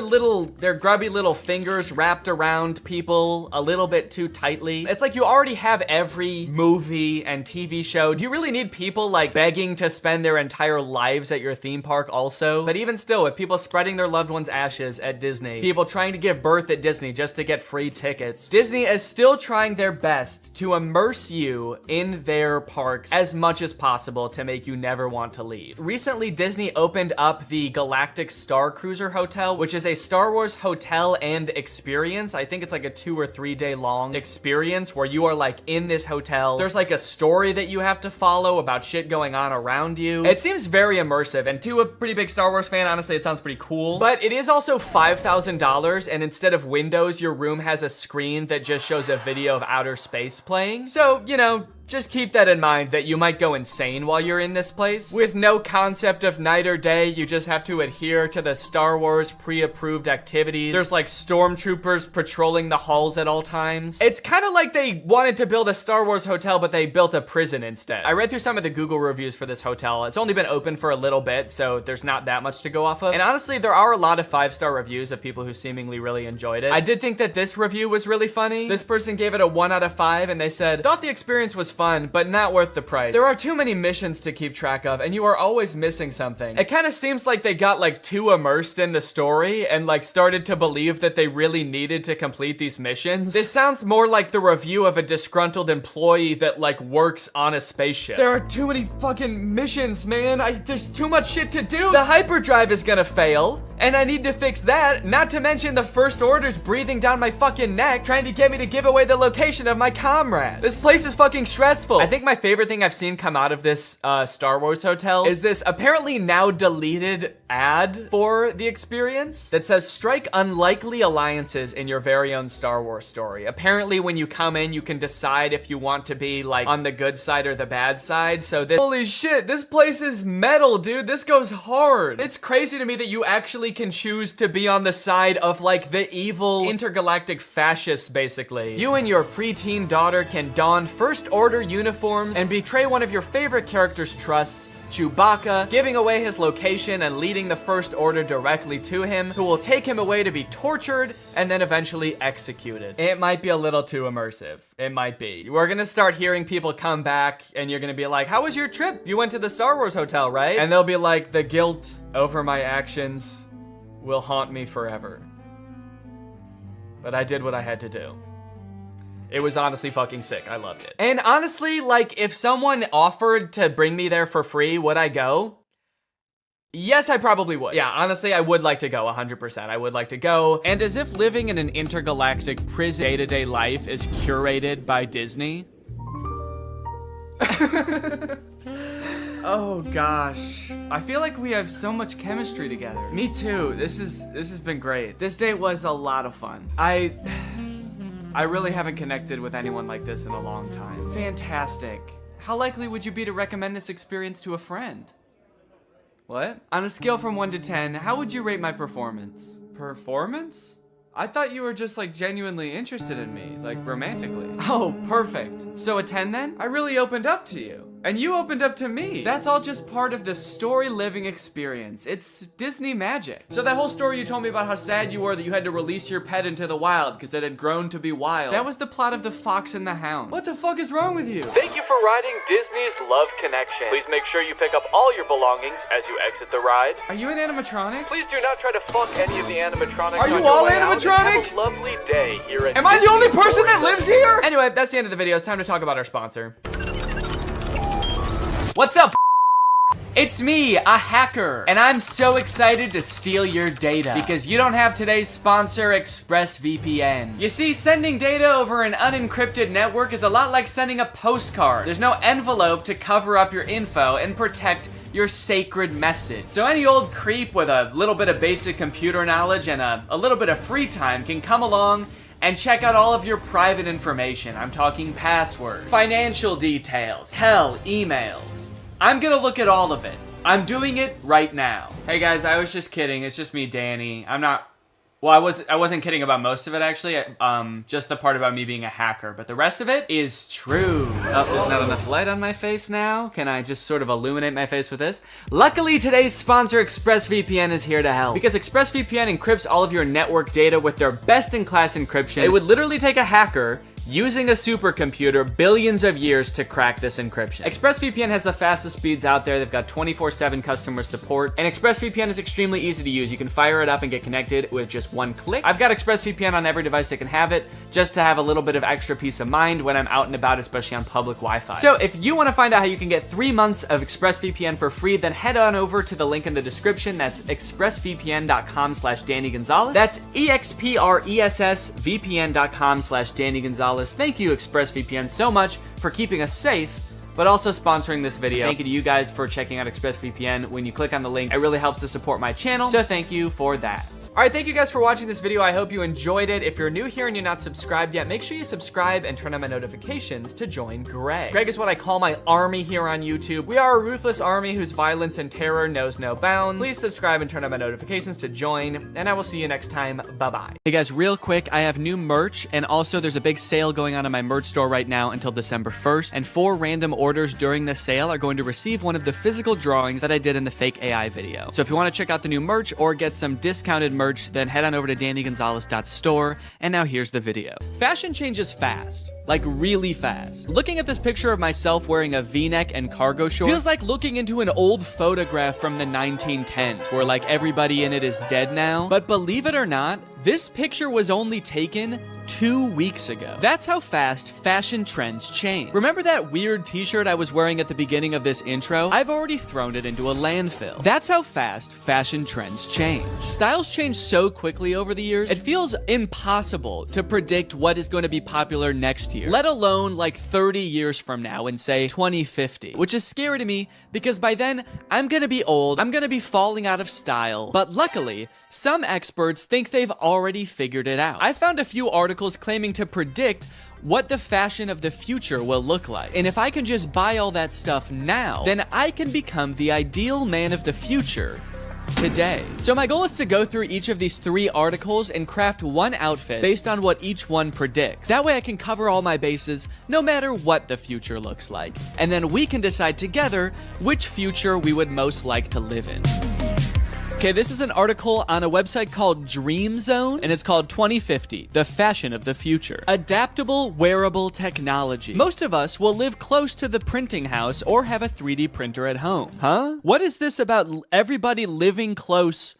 grubby little fingers wrapped around people a little bit too tightly. It's like you already have every movie and TV show. Do you really need people like begging to spend their entire lives at your theme park also? But even still, with people spreading their loved ones' ashes at Disney, people trying to give birth at Disney just to get free tickets, Disney is still trying their best to immerse you in their parks as much as possible to make you never want to leave. Recently, Disney opened up the Galactic Star Cruiser Hotel, which is a Star Wars hotel and experience. I think it's like a 2 or 3 day long experience where you are like in this hotel. There's like a story that you have to follow about shit going on around you. It seems very immersive, and to a pretty big Star Wars fan, honestly, it sounds pretty cool. But it is also $5,000, and instead of windows, your room has a screen that just shows a video of outer space playing. So, you know, just keep that in mind that you might go insane while you're in this place. With no concept of night or day, you just have to adhere to the Star Wars pre-approved activities. There's like stormtroopers patrolling the halls at all times. It's kind of like they wanted to build a Star Wars hotel, but they built a prison instead. I read through some of the Google reviews for this hotel. It's only been open for a little bit, so there's not that much to go off of. And honestly, there are a lot of 5-star reviews of people who seemingly really enjoyed it. I did think that this review was really funny. This person gave it a 1 out of 5, and they said, thought the experience was fun, but not worth the price. There are too many missions to keep track of, and you are always missing something. It kind of seems like they got like too immersed in the story and like started to believe that they really needed to complete these missions. This sounds more like the review of a disgruntled employee that like works on a spaceship. There are too many fucking missions, man. There's too much shit to do. The hyperdrive is gonna fail, and I need to fix that. Not to mention the First Order's breathing down my fucking neck, trying to get me to give away the location of my comrade. This place is fucking stressful. I think my favorite thing I've seen come out of this Star Wars hotel is this apparently now deleted ad for the experience that says, strike unlikely alliances in your very own Star Wars story. Apparently when you come in, you can decide if you want to be like on the good side or the bad side. So this, holy shit, this place is metal, dude. This goes hard. It's crazy to me that you actually can choose to be on the side of like the evil intergalactic fascists, basically. You and your preteen daughter can don First Order uniforms and betray one of your favorite characters' trusts, Chewbacca, giving away his location and leading the First Order directly to him, who will take him away to be tortured and then eventually executed. It might be a little too immersive. It might be. We're gonna start hearing people come back and you're gonna be like, how was your trip? You went to the Star Wars hotel, right? And they'll be like, the guilt over my actions will haunt me forever. But I did what I had to do. It was honestly fucking sick. I loved it. And honestly, like, if someone offered to bring me there for free, would I go? Yes, I probably would. Yeah, honestly, I would like to go 100%. I would like to go. And as if living in an intergalactic prison day-to-day life is curated by Disney. Oh gosh. I feel like we have so much chemistry together. Me too. This has been great. This date was a lot of fun. I I really haven't connected with anyone like this in a long time. Fantastic. How likely would you be to recommend this experience to a friend? What? On a scale from 1 to 10, how would you rate my performance? Performance? I thought you were just like genuinely interested in me, like romantically. Oh, perfect. So a 10 then? I really opened up to you. And you opened up to me. That's all just part of the story living experience. It's Disney magic. So that whole story you told me about how sad you were that you had to release your pet into the wild because it had grown to be wild. That was the plot of The Fox and the Hound. What the fuck is wrong with you? Thank you for riding Disney's Love Connection. Please make sure you pick up all your belongings as you exit the ride. Are you an animatronic? Please do not try to fuck any of the animatronics. Are you all animatronic? Have a lovely day here at Am I the only person that lives here? Anyway, that's the end of the video. It's time to talk about our sponsor. What's up? It's me, a hacker, and I'm so excited to steal your data because you don't have today's sponsor, ExpressVPN. You see, sending data over an unencrypted network is a lot like sending a postcard. There's no envelope to cover up your info and protect your sacred message. So any old creep with a little bit of basic computer knowledge and a little bit of free time can come along and check out all of your private information. I'm talking passwords, financial details, hell, emails. I'm gonna look at all of it. I'm doing it right now. Hey guys, I was just kidding. It's just me, Danny. Well, I wasn't kidding about most of it actually. Just the part about me being a hacker, but the rest of it is true. Oh, there's not enough light on my face now. Can I just sort of illuminate my face with this? Luckily, today's sponsor, ExpressVPN, is here to help. Because ExpressVPN encrypts all of your network data with their best-in-class encryption. It would literally take a hacker using a supercomputer billions of years to crack this encryption. ExpressVPN has the fastest speeds out there. They've got 24/7 customer support, and ExpressVPN is extremely easy to use. You can fire it up and get connected with just one click. I've got ExpressVPN on every device that can have it, just to have a little bit of extra peace of mind when I'm out and about, especially on public Wi-Fi. So if you want to find out how you can get 3 months of ExpressVPN for free, then head on over to the link in the description. That's expressvpn.com/Danny Gonzalez. That's expressvpn.com/Danny Gonzalez. Thank you, ExpressVPN, so much for keeping us safe, but also sponsoring this video. Thank you to you guys for checking out ExpressVPN. When you click on the link, it really helps to support my channel, so thank you for that. All right, thank you guys for watching this video. I hope you enjoyed it. If you're new here and you're not subscribed yet, make sure you subscribe and turn on my notifications to join Greg. Greg is what I call my army here on YouTube. We are a ruthless army whose violence and terror knows no bounds. Please subscribe and turn on my notifications to join, and I will see you next time. Bye-bye. Hey guys, real quick, I have new merch, and also there's a big sale going on in my merch store right now until December 1st, and 4 random orders during the sale are going to receive one of the physical drawings that I did in the fake AI video. So if you want to check out the new merch or get some discounted merch, then head on over to DannyGonzalez.store, and now here's the video. Fashion changes fast, like really fast. Looking at this picture of myself wearing a V-neck and cargo shorts feels like looking into an old photograph from the 1910s, where like everybody in it is dead now. But believe it or not, this picture was only taken 2 weeks ago. That's how fast fashion trends change. Remember that weird t-shirt I was wearing at the beginning of this intro? I've already thrown it into a landfill. That's how fast fashion trends change. Styles change so quickly over the years, it feels impossible to predict what is going to be popular next year, let alone like 30 years from now in say 2050, which is scary to me because by then I'm gonna be old, I'm gonna be falling out of style, but luckily some experts think they've already figured it out. I found a few articles claiming to predict what the fashion of the future will look like. And if I can just buy all that stuff now, then I can become the ideal man of the future today. So my goal is to go through each of these 3 articles and craft one outfit based on what each one predicts. That way I can cover all my bases no matter what the future looks like. And then we can decide together which future we would most like to live in. Okay, this is an article on a website called Dream Zone, and it's called 2050, the fashion of the future. Adaptable wearable technology. Most of us will live close to the printing house or have a 3D printer at home. Huh? What is this about everybody living close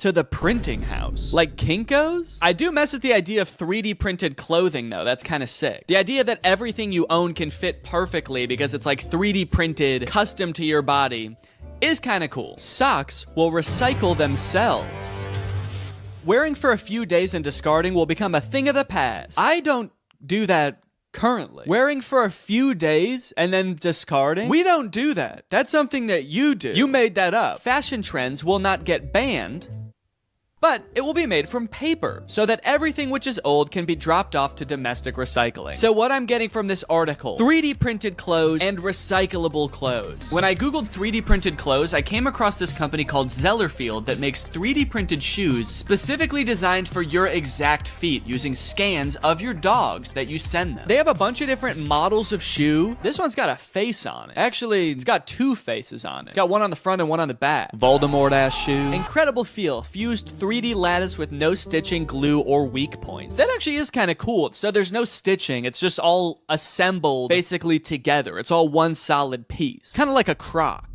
to the printing house? Like Kinko's? I do mess with the idea of 3D printed clothing though, that's kind of sick. The idea that everything you own can fit perfectly because it's like 3D printed, custom to your body, is kind of cool. Socks will recycle themselves. Wearing for a few days and discarding will become a thing of the past. I don't do that currently. Wearing for a few days and then discarding? We don't do that. That's something that you do. You made that up. Fashion trends will not get banned. but it will be made from paper so that everything which is old can be dropped off to domestic recycling. So what I'm getting from this article, 3D printed clothes and recyclable clothes. When I Googled 3D printed clothes, I came across this company called Zellerfield that makes 3D printed shoes specifically designed for your exact feet using scans of your dogs that you send them. They have a bunch of different models of shoe. This one's got a face on it. Actually, it's got 2 faces on it. It's got one on the front and one on the back. Voldemort-ass shoe. Incredible feel. Fused 3D lattice with no stitching, glue, or weak points. That actually is kind of cool. So there's no stitching. It's just all assembled basically together. It's all one solid piece. Kind of like a Croc.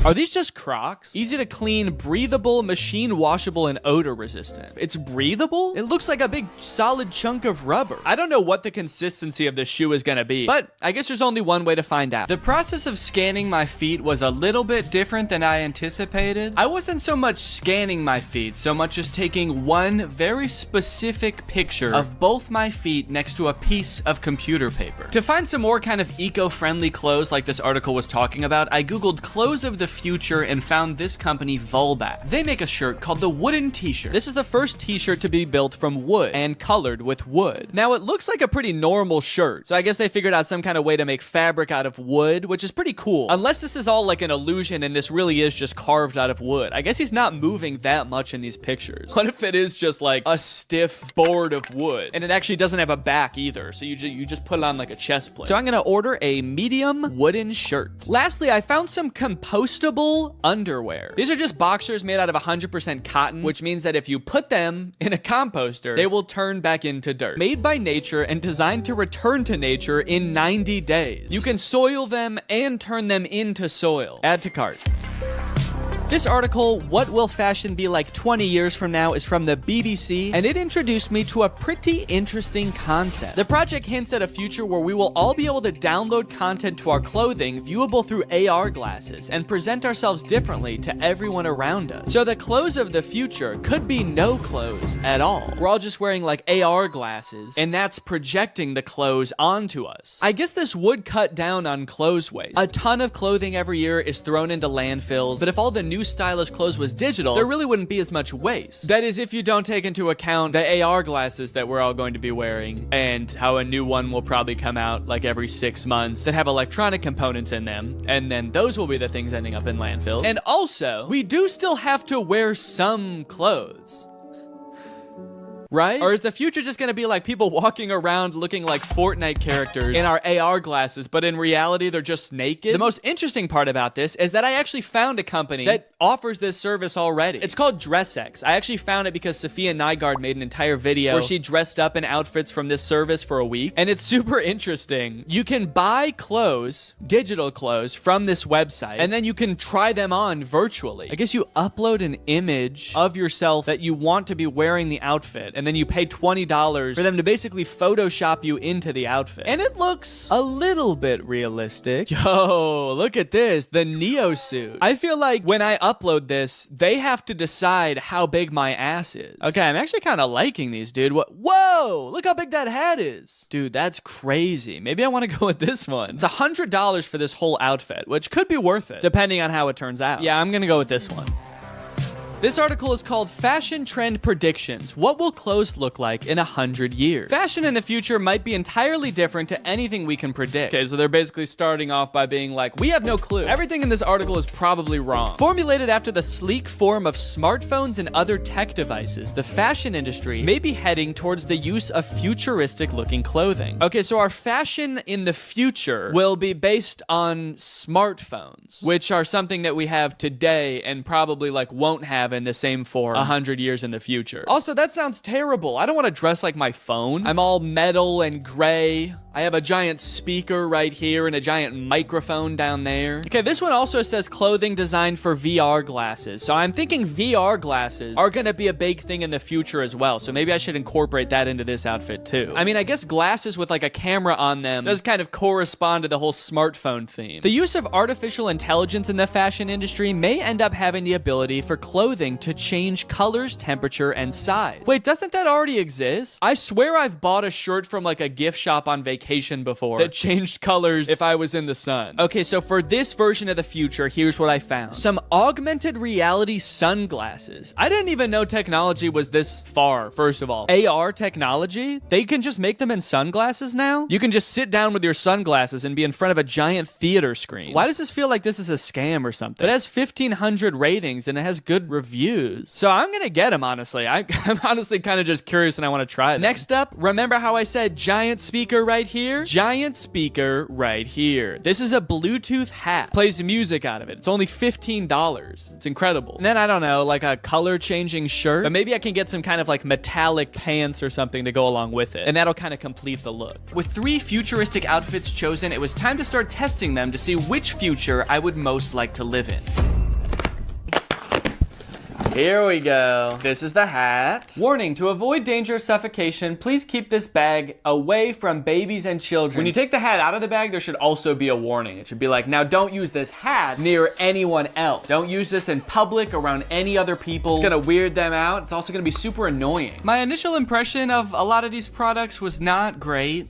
Are these just Crocs? Easy to clean, breathable, machine washable, and odor resistant. It's breathable? It looks like a big solid chunk of rubber. I don't know what the consistency of this shoe is gonna be, but I guess there's only one way to find out. The process of scanning my feet was a little bit different than I anticipated. I wasn't so much scanning my feet, so much as taking one very specific picture of both my feet next to a piece of computer paper. To find some more kind of eco-friendly clothes like this article was talking about, I Googled clothes of the future and found this company Volbat. They make a shirt called the wooden t-shirt. This is the first t-shirt to be built from wood and colored with wood. Now it looks like a pretty normal shirt, so I guess they figured out some kind of way to make fabric out of wood, which is pretty cool. Unless this is all like an illusion and this really is just carved out of wood. I guess he's not moving that much in these pictures. What if it is just like a stiff board of wood and it actually doesn't have a back either, so you just put it on like a chest plate. So I'm gonna order a medium wooden shirt. Lastly, I found some compostable underwear. These are just boxers made out of 100% cotton, which means that if you put them in a composter, they will turn back into dirt. Made by nature and designed to return to nature in 90 days. You can soil them and turn them into soil. Add to cart. This article, What Will Fashion Be Like 20 Years From Now, is from the BBC, and it introduced me to a pretty interesting concept. The project hints at a future where we will all be able to download content to our clothing viewable through AR glasses and present ourselves differently to everyone around us. So the clothes of the future could be no clothes at all. We're all just wearing like AR glasses, and that's projecting the clothes onto us. I guess this would cut down on clothes waste. A ton of clothing every year is thrown into landfills, but if all the new stylish clothes was digital, there really wouldn't be as much waste. That is, if you don't take into account the AR glasses that we're all going to be wearing, and how a new one will probably come out like every 6 months that have electronic components in them, and then those will be the things ending up in landfills. And also, we do still have to wear some clothes. Right? Or is the future just gonna be like people walking around looking like Fortnite characters in our AR glasses, but in reality, they're just naked? The most interesting part about this is that I actually found a company that offers this service already. It's called DressX. I actually found it because Sophia Nygaard made an entire video where she dressed up in outfits from this service for a week, and it's super interesting. You can buy clothes, digital clothes, from this website, and then you can try them on virtually. I guess you upload an image of yourself that you want to be wearing the outfit, and then you pay $20 for them to basically Photoshop you into the outfit. And it looks a little bit realistic. Yo, look at this, the Neo suit. I feel like when I upload this, they have to decide how big my ass is. Okay, I'm actually kind of liking these, dude. Whoa, look how big that hat is. Dude, that's crazy. Maybe I want to go with this one. It's $100 for this whole outfit, which could be worth it, depending on how it turns out. Yeah, I'm gonna go with this one. This article is called Fashion Trend Predictions. What will clothes look like in 100 years? Fashion in the future might be entirely different to anything we can predict. Okay, so they're basically starting off by being like, we have no clue. Everything in this article is probably wrong. Formulated after the sleek form of smartphones and other tech devices, the fashion industry may be heading towards the use of futuristic looking clothing. Okay, so our fashion in the future will be based on smartphones, which are something that we have today and probably like won't have in the same form 100 years in the future. Also, that sounds terrible. I don't want to dress like my phone. I'm all metal and gray. I have a giant speaker right here and a giant microphone down there. Okay, this one also says clothing designed for VR glasses. So I'm thinking VR glasses are gonna be a big thing in the future as well. So maybe I should incorporate that into this outfit too. I mean, I guess glasses with like a camera on them does kind of correspond to the whole smartphone theme. The use of artificial intelligence in the fashion industry may end up having the ability for clothing to change colors, temperature, and size. Wait, doesn't that already exist? I swear I've bought a shirt from like a gift shop on vacation vacation before that changed colors if I was in the sun. Okay, so for this version of the future, here's what I found. Some augmented reality sunglasses. I didn't even know technology was this far, first of all. AR technology? They can just make them in sunglasses now? You can just sit down with your sunglasses and be in front of a giant theater screen. Why does this feel like this is a scam or something? It has 1,500 ratings and it has good reviews. So I'm gonna get them, honestly. I'm honestly kind of just curious and I want to try them. Next up, remember how I said giant speaker right here? Giant speaker right here. This is a Bluetooth hat. Plays music out of it. It's only $15. It's incredible. And then I don't know, like a color changing shirt, but maybe I can get some kind of like metallic pants or something to go along with it. And that'll kind of complete the look. With 3 futuristic outfits chosen, it was time to start testing them to see which future I would most like to live in. Here we go. This is the hat. Warning, to avoid danger of suffocation, please keep this bag away from babies and children. When you take the hat out of the bag, there should also be a warning. It should be like, now don't use this hat near anyone else. Don't use this in public around any other people. It's gonna weird them out. It's also gonna be super annoying. My initial impression of a lot of these products was not great.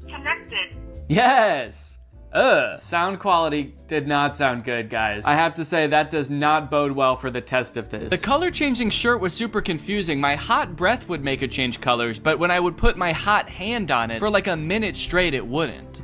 Connected. Yes. Sound quality did not sound good, guys. I have to say that does not bode well for the test of this. The color changing shirt was super confusing. My hot breath would make it change colors, but when I would put my hot hand on it for like a minute straight, it wouldn't.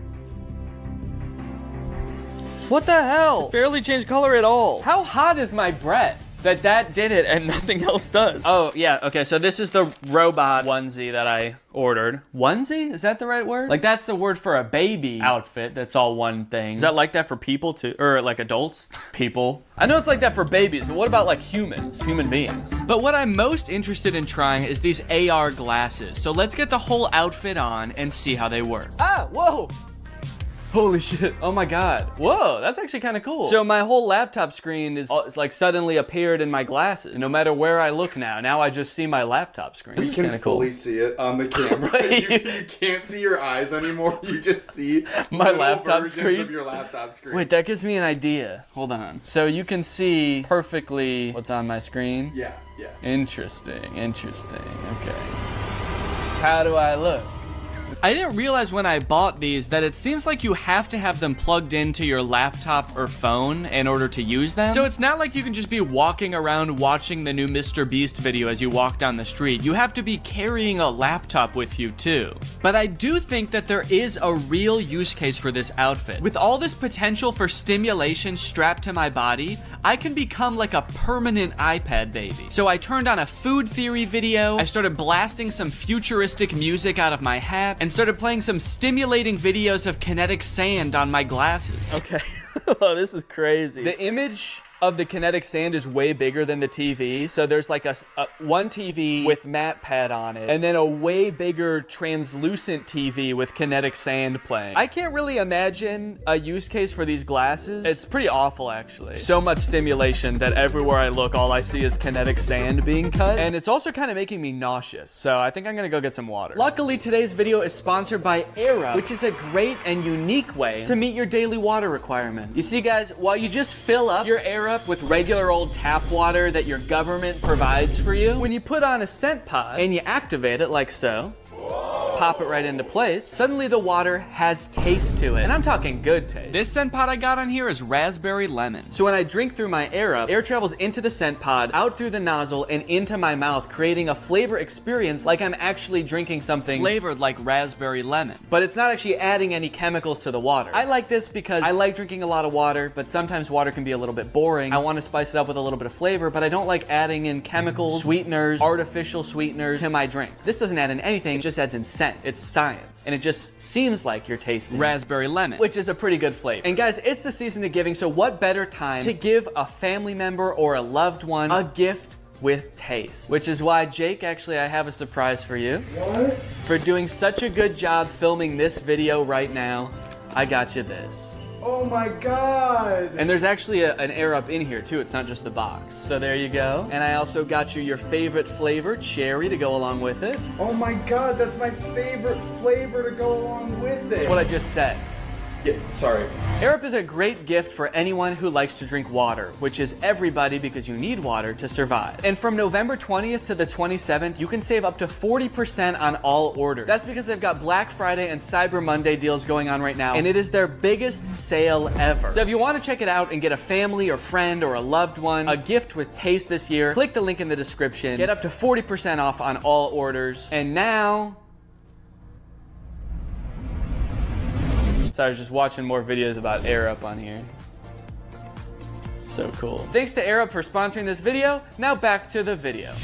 What the hell? Barely changed color at all. How hot is my breath that did it and nothing else does? Oh, yeah, okay, so this is the robot onesie that I ordered. Onesie? Is that the right word? Like, that's the word for a baby outfit that's all one thing. Is that like that for people too? Or like adults? People. I know it's like that for babies, but what about like humans? Human beings. But what I'm most interested in trying is these AR glasses. So let's get the whole outfit on and see how they work. Ah, whoa! Holy shit. Oh my god. Whoa, that's actually kind of cool. So my whole laptop screen is like suddenly appeared in my glasses. No matter where I look now I just see my laptop screen. You can fully see it on the camera. You can't see your eyes anymore. You just see my laptop screen. Of your laptop screen. Wait, that gives me an idea. Hold on. So you can see perfectly what's on my screen? Yeah. Interesting. Okay. How do I look? I didn't realize when I bought these that it seems like you have to have them plugged into your laptop or phone in order to use them. So it's not like you can just be walking around watching the new Mr. Beast video as you walk down the street. You have to be carrying a laptop with you too. But I do think that there is a real use case for this outfit. With all this potential for stimulation strapped to my body, I can become like a permanent iPad baby. So I turned on a food theory video, I started blasting some futuristic music out of my hat, and started playing some stimulating videos of kinetic sand on my glasses. Okay. Oh, this is crazy. The image of the kinetic sand is way bigger than the TV. So there's like a one TV with mat pad on it, and then a way bigger translucent TV with kinetic sand playing. I can't really imagine a use case for these glasses. It's pretty awful, actually. So much stimulation that everywhere I look, all I see is kinetic sand being cut. And it's also kind of making me nauseous. So I think I'm gonna go get some water. Luckily, today's video is sponsored by Aira, which is a great and unique way to meet your daily water requirements. You see, guys, while you just fill up your Aira with regular old tap water that your government provides for you, when you put on a scent pod and you activate it like so, pop it right into place, suddenly the water has taste to it. And I'm talking good taste. This scent pod I got on here is raspberry lemon. So when I drink through my Aira, air travels into the scent pod, out through the nozzle, and into my mouth, creating a flavor experience like I'm actually drinking something flavored like raspberry lemon. But it's not actually adding any chemicals to the water. I like this because I like drinking a lot of water, but sometimes water can be a little bit boring. I want to spice it up with a little bit of flavor, but I don't like adding in chemicals, sweeteners, artificial sweeteners to my drink. This doesn't add in anything, it just adds in scent. It's science, and it just seems like you're tasting raspberry lemon, which is a pretty good flavor. And guys, it's the season of giving, so what better time to give a family member or a loved one a gift with taste? Which is why, Jake, actually, I have a surprise for you. What? For doing such a good job filming this video right now, I got you this. Oh my god! And there's actually an air up in here too, it's not just the box. So there you go. And I also got you your favorite flavor, cherry, to go along with it. Oh my god, that's my favorite flavor to go along with it. That's what I just said. Yeah, sorry. Arup is a great gift for anyone who likes to drink water, which is everybody because you need water to survive. And from November 20th to the 27th, you can save up to 40% on all orders. That's because they've got Black Friday and Cyber Monday deals going on right now, and it is their biggest sale ever. So if you want to check it out and get a family or friend or a loved one a gift with taste this year, click the link in the description, get up to 40% off on all orders. And now, so I was just watching more videos about Arup on here. So cool. Thanks to Arup for sponsoring this video. Now back to the video.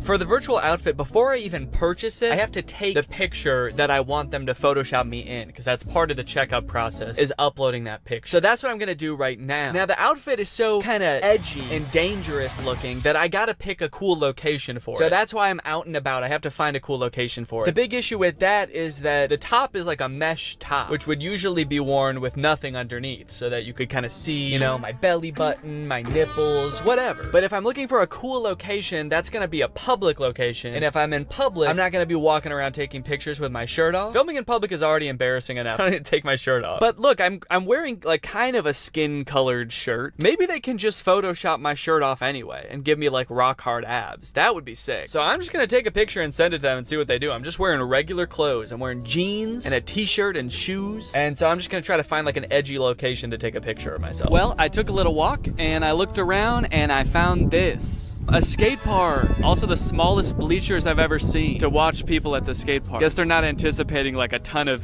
For the virtual outfit, before I even purchase it, I have to take the picture that I want them to Photoshop me in, because that's part of the checkout process, is uploading that picture. So that's what I'm gonna do right now. Now the outfit is so kind of edgy and dangerous looking that I gotta pick a cool location for it. So that's why I'm out and about. I have to find a cool location for it. The big issue with that is that the top is like a mesh top, which would usually be worn with nothing underneath, so that you could kind of see, you know, my belly button, my nipples, whatever. But if I'm looking for a cool location, that's gonna be a public location, and if I'm in public, I'm not gonna be walking around taking pictures with my shirt off. Filming in public is already embarrassing enough. I don't need to take my shirt off. But look, I'm wearing like kind of a skin-colored shirt. Maybe they can just Photoshop my shirt off anyway and give me like rock hard abs. That would be sick. So I'm just gonna take a picture and send it to them and see what they do. I'm just wearing regular clothes. I'm wearing jeans and a t-shirt and shoes, and so I'm just gonna try to find like an edgy location to take a picture of myself. Well, I took a little walk and I looked around and I found this. A skate park. Also the smallest bleachers I've ever seen to watch people at the skate park. Guess they're not anticipating like a ton of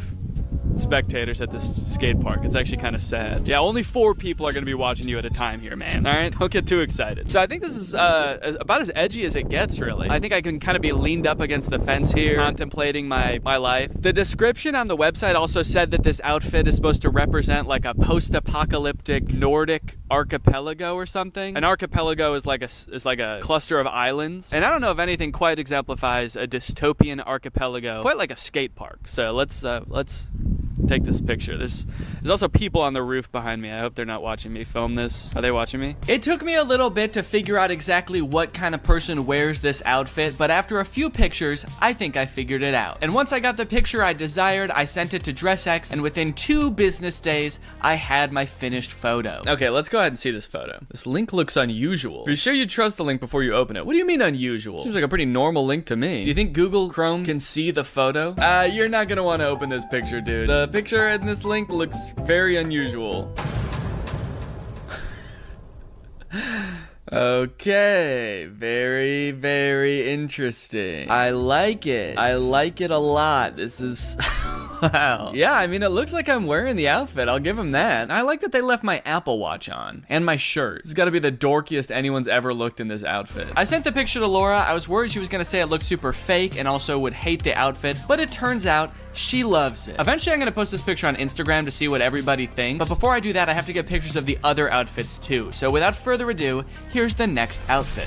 spectators at this skate park. It's actually kind of sad. Yeah, only 4 people are gonna be watching you at a time here, man. All right, don't get too excited. So I think this is about as edgy as it gets, really. I think I can kind of be leaned up against the fence here, contemplating my life. The description on the website also said that this outfit is supposed to represent like a post-apocalyptic Nordic archipelago or something. An archipelago is like a cluster of islands, and I don't know if anything quite exemplifies a dystopian archipelago quite like a skate park. So let's take this picture. There's also people on the roof behind me. I hope they're not watching me film this. Are they watching me? It took me a little bit to figure out exactly what kind of person wears this outfit, but after a few pictures, I think I figured it out. And once I got the picture I desired, I sent it to DressX, and within 2 business days, I had my finished photo. Okay, let's go ahead and see this photo. This link looks unusual. Are you sure you trust the link before you open it? What do you mean unusual? Seems like a pretty normal link to me. Do you think Google Chrome can see the photo? You're not gonna want to open this picture, dude. The picture in this link looks very unusual. Okay, very, very interesting. I like it. I like it a lot. This is... Wow. Yeah, I mean, it looks like I'm wearing the outfit. I'll give them that. I like that they left my Apple Watch on. And my shirt. This has got to be the dorkiest anyone's ever looked in this outfit. I sent the picture to Laura. I was worried she was going to say it looked super fake and also would hate the outfit. But it turns out she loves it. Eventually, I'm going to post this picture on Instagram to see what everybody thinks. But before I do that, I have to get pictures of the other outfits too. So without further ado, here's the next outfit.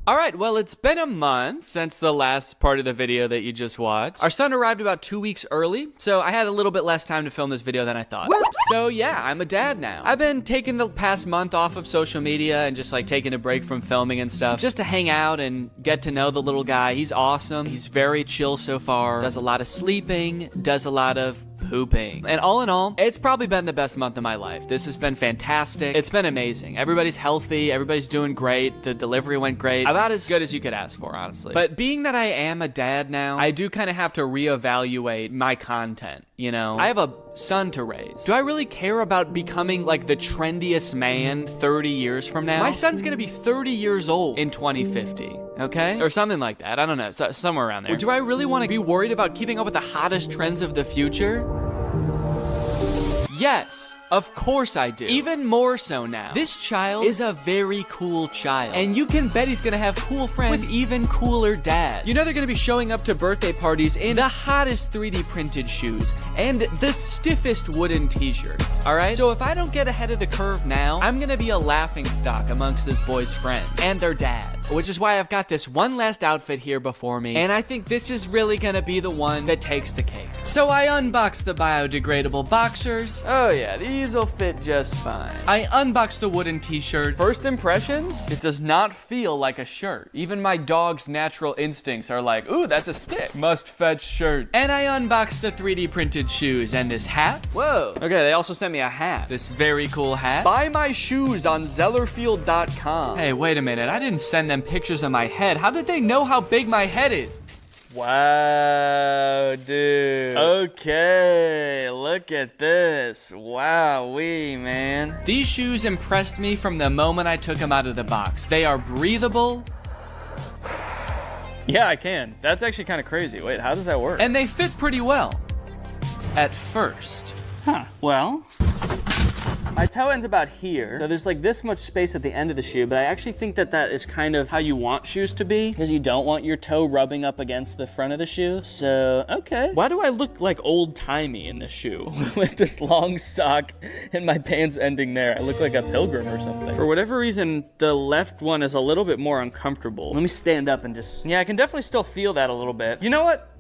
All right, well, it's been a month since the last part of the video that you just watched. Our son arrived about 2 weeks early, so I had a little bit less time to film this video than I thought. Whoops! So yeah, I'm a dad now. I've been taking the past month off of social media and just like taking a break from filming and stuff, just to hang out and get to know the little guy. He's awesome. He's very chill so far. Does a lot of sleeping, does a lot of pooping. And all in all, it's probably been the best month of my life. This has been fantastic. It's been amazing. Everybody's healthy. Everybody's doing great. The delivery went great. About as good as you could ask for, honestly. But being that I am a dad now, I do kind of have to reevaluate my content, you know? I have a son to raise. Do I really care about becoming like the trendiest man 30 years from now? My son's gonna be 30 years old in 2050. Okay? Or something like that. I don't know. Somewhere around there. Or do I really want to be worried about keeping up with the hottest trends of the future? Yes. Of course I do. Even more so now. This child is a very cool child. And you can bet he's gonna have cool friends with even cooler dads. You know they're gonna be showing up to birthday parties in the hottest 3D printed shoes and the stiffest wooden t-shirts, all right? So if I don't get ahead of the curve now, I'm gonna be a laughingstock amongst this boy's friends and their dads. Which is why I've got this one last outfit here before me, and I think this is really gonna be the one that takes the cake. So I unboxed the biodegradable boxers. Oh yeah, these will fit just fine. I unboxed the wooden t-shirt. First impressions? It does not feel like a shirt. Even my dog's natural instincts are like, ooh, that's a stick. Must fetch shirt. And I unboxed the 3D printed shoes and this hat. Whoa. Okay, they also sent me a hat. This very cool hat. Buy my shoes on Zellerfield.com. Hey, wait a minute. I didn't send them pictures of my head. How did they know how big my head is? Wow, dude. Okay, look at this. Wowee, man. These shoes impressed me from the moment I took them out of the box. They are breathable. Yeah, I can. That's actually kind of crazy. Wait, how does that work? And they fit pretty well. At first. Huh, well. My toe ends about here, so there's like this much space at the end of the shoe, but I actually think that that is kind of how you want shoes to be, because you don't want your toe rubbing up against the front of the shoe, so okay. Why do I look like old-timey in this shoe? With this long sock and my pants ending there. I look like a pilgrim or something. For whatever reason, the left one is a little bit more uncomfortable. Let me stand up and just, yeah, I can definitely still feel that a little bit. You know what?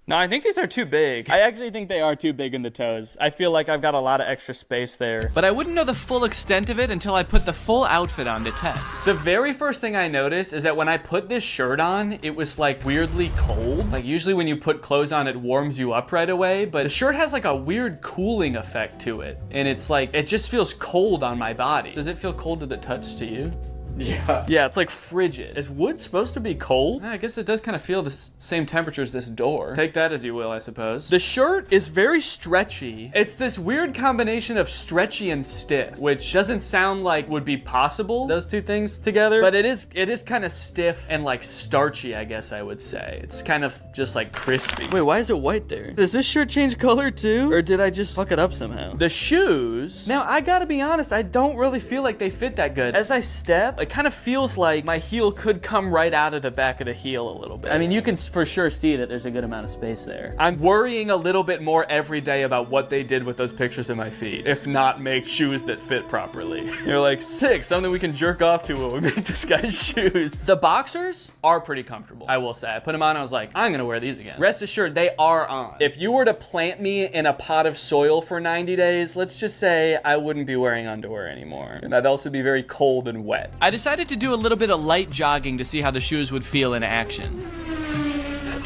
No, I think these are too big. I actually think they are too big in the toes. I feel like I've got a lot of extra space there. But I wouldn't know the full extent of it until I put the full outfit on to test. The very first thing I noticed is that when I put this shirt on, it was like weirdly cold. Like usually when you put clothes on, it warms you up right away. But the shirt has like a weird cooling effect to it. And it's like, it just feels cold on my body. Does it feel cold to the touch to you? Yeah. Yeah, it's like frigid. Is wood supposed to be cold? I guess it does kind of feel the same temperature as this door. Take that as you will, I suppose. The shirt is very stretchy. It's this weird combination of stretchy and stiff, which doesn't sound like would be possible, those two things together, but it is kind of stiff and like starchy, I guess I would say. It's kind of just like crispy. Wait, why is it white there? Does this shirt change color too? Or did I just fuck it up somehow? The shoes, now I gotta be honest, I don't really feel like they fit that good. As I step, it kind of feels like my heel could come right out of the back of the heel a little bit. I mean, you can for sure see that there's a good amount of space there. I'm worrying a little bit more every day about what they did with those pictures of my feet, if not make shoes that fit properly. They're like, sick, something we can jerk off to when we make this guy's shoes. The boxers are pretty comfortable, I will say. I put them on, I was like, I'm gonna wear these again. Rest assured, they are on. If you were to plant me in a pot of soil for 90 days, let's just say I wouldn't be wearing underwear anymore. And I'd also be very cold and wet. I decided to do a little bit of light jogging to see how the shoes would feel in action.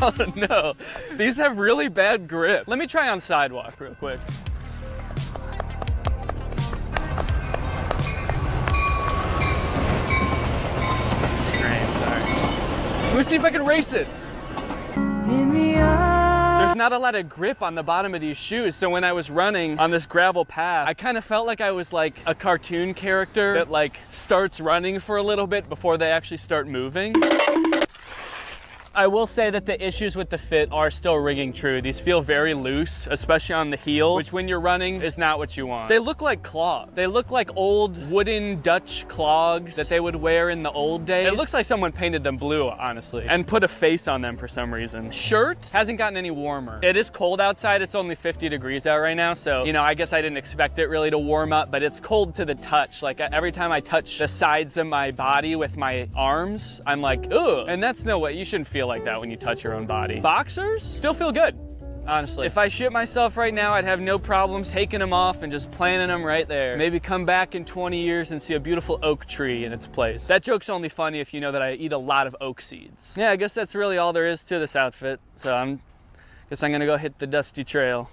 Oh no, these have really bad grip. Let me try on sidewalk real quick. Sorry. Let me see if I can race it. There's not a lot of grip on the bottom of these shoes, so when I was running on this gravel path, I kind of felt like I was like a cartoon character that like starts running for a little bit before they actually start moving. I will say that the issues with the fit are still ringing true. These feel very loose, especially on the heel, which when you're running is not what you want. They look like clogs. They look like old wooden Dutch clogs that they would wear in the old days. It looks like someone painted them blue, honestly, and put a face on them for some reason. Shirt hasn't gotten any warmer. It is cold outside. It's only 50 degrees out right now, so, you know, I guess I didn't expect it really to warm up, but it's cold to the touch. Like every time I touch the sides of my body with my arms, I'm like, ugh. And that's no way. You shouldn't feel like that when you touch your own body. Boxers still feel good, honestly. If I shit myself right now, I'd have no problems taking them off and just planting them right there. Maybe come back in 20 years and see a beautiful oak tree in its place. That joke's only funny if you know that I eat a lot of oak seeds. Yeah, I guess that's really all there is to this outfit. So guess I'm gonna go hit the dusty trail.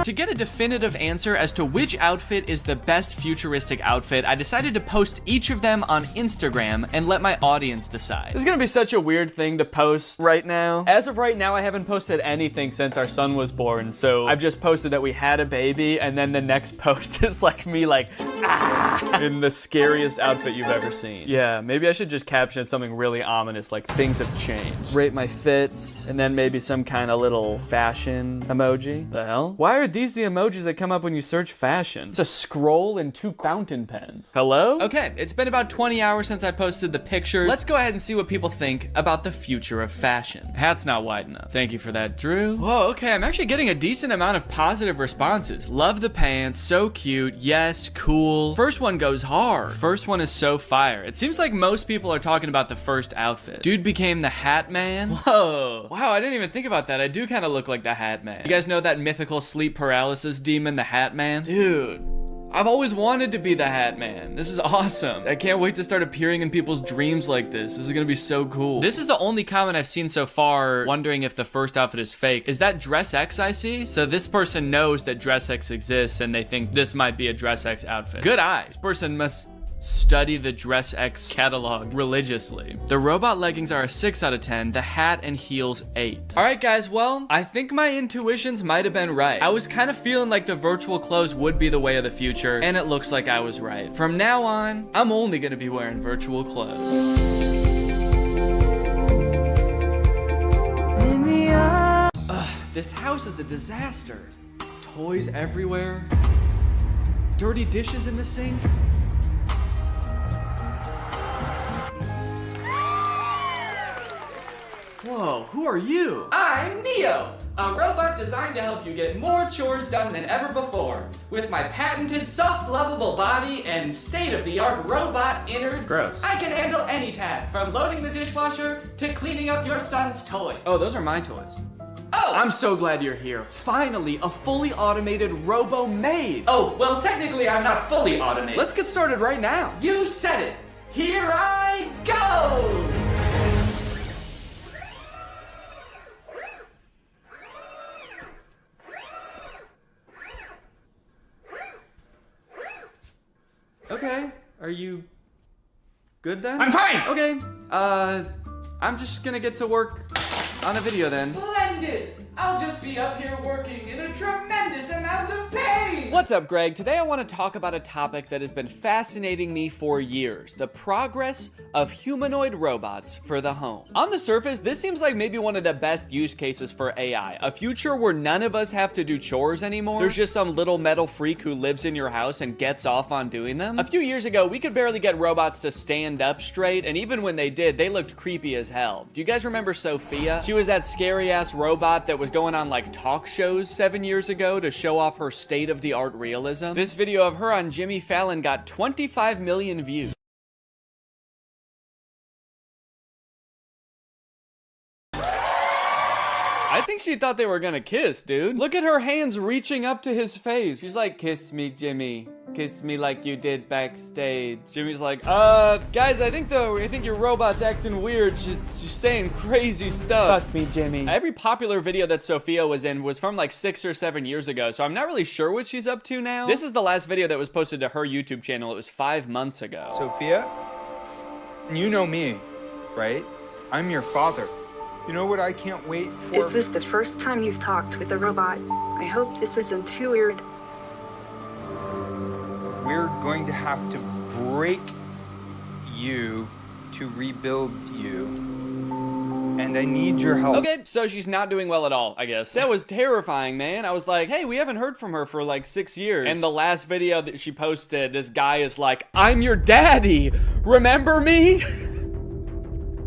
To get a definitive answer as to which outfit is the best futuristic outfit, I decided to post each of them on Instagram and let my audience decide. This is gonna be such a weird thing to post right now. As of right now, I haven't posted anything since our son was born, so I've just posted that we had a baby, and then the next post is like me like, ah, in the scariest outfit you've ever seen. Yeah, maybe I should just caption it something really ominous, like things have changed. Rate my fits, and then maybe some kind of little fashion emoji. The hell? Why are these the emojis that come up when you search fashion? It's a scroll and 2 fountain pens. Hello? Okay, it's been about 20 hours since I posted the pictures. Let's go ahead and see what people think about the future of fashion. Hat's not wide enough. Thank you for that, Drew. Whoa, okay, I'm actually getting a decent amount of positive responses. Love the pants, so cute, yes, cool. First one goes hard. First one is so fire. It seems like most people are talking about the first outfit. Dude became the Hat Man. Whoa. Wow, I didn't even think about that. I do kind of look like the Hat Man. You guys know that mythical sleep paralysis demon, the Hat Man? Dude, I've always wanted to be the Hat Man. This is awesome. I can't wait to start appearing in people's dreams like this. This is gonna be so cool. This is the only comment I've seen so far wondering if the first outfit is fake. Is that Dress X I see? So this person knows that Dress X exists and they think this might be a Dress X outfit. Good eyes. This person must study the Dress X catalog religiously. The robot leggings are a 6 out of 10, the hat and heels 8. All right, guys, well, I think my intuitions might have been right. I was kind of feeling like the virtual clothes would be the way of the future, and it looks like I was right. From now on, I'm only gonna be wearing virtual clothes. This house is a disaster. Toys everywhere. Dirty dishes in the sink. Whoa, who are you? I'm Neo, a robot designed to help you get more chores done than ever before. With my patented soft, lovable body and state-of-the-art robot innards, gross, I can handle any task, from loading the dishwasher to cleaning up your son's toys. Oh, those are my toys. Oh! I'm so glad you're here. Finally, a fully automated robo-maid. Oh, well, technically I'm not fully automated. Let's get started right now. You said it. Here I go! Okay, are you good then? I'm fine! Okay, I'm just gonna get to work on a video then. Splendid! I'll just be up here working in a tremendous amount of pain! What's up, Greg? Today I want to talk about a topic that has been fascinating me for years. The progress of humanoid robots for the home. On the surface, this seems like maybe one of the best use cases for AI. A future where none of us have to do chores anymore. There's just some little metal freak who lives in your house and gets off on doing them. A few years ago, we could barely get robots to stand up straight, and even when they did, they looked creepy as hell. Do you guys remember Sophia? She was that scary-ass robot that was going on like talk shows 7 years ago to show off her state-of-the-art realism. This video of her on Jimmy Fallon got 25 million views. I think she thought they were gonna kiss, dude. Look at her hands reaching up to his face. She's like, kiss me, Jimmy. Kiss me like you did backstage. Jimmy's like, guys, I think your robot's acting weird. She's saying crazy stuff. Fuck me, Jimmy. Every popular video that Sophia was in was from like 6 or 7 years ago, so I'm not really sure what she's up to now. This is the last video that was posted to her YouTube channel. It was 5 months ago. Sophia, you know me, right? I'm your father. You know what I can't wait for? Is this the first time you've talked with a robot? I hope this isn't too weird. We're going to have to break you to rebuild you. And I need your help. Okay, so she's not doing well at all, I guess. That was terrifying, man. I was like, hey, we haven't heard from her for like 6 years. And the last video that she posted, this guy is like, I'm your daddy. Remember me?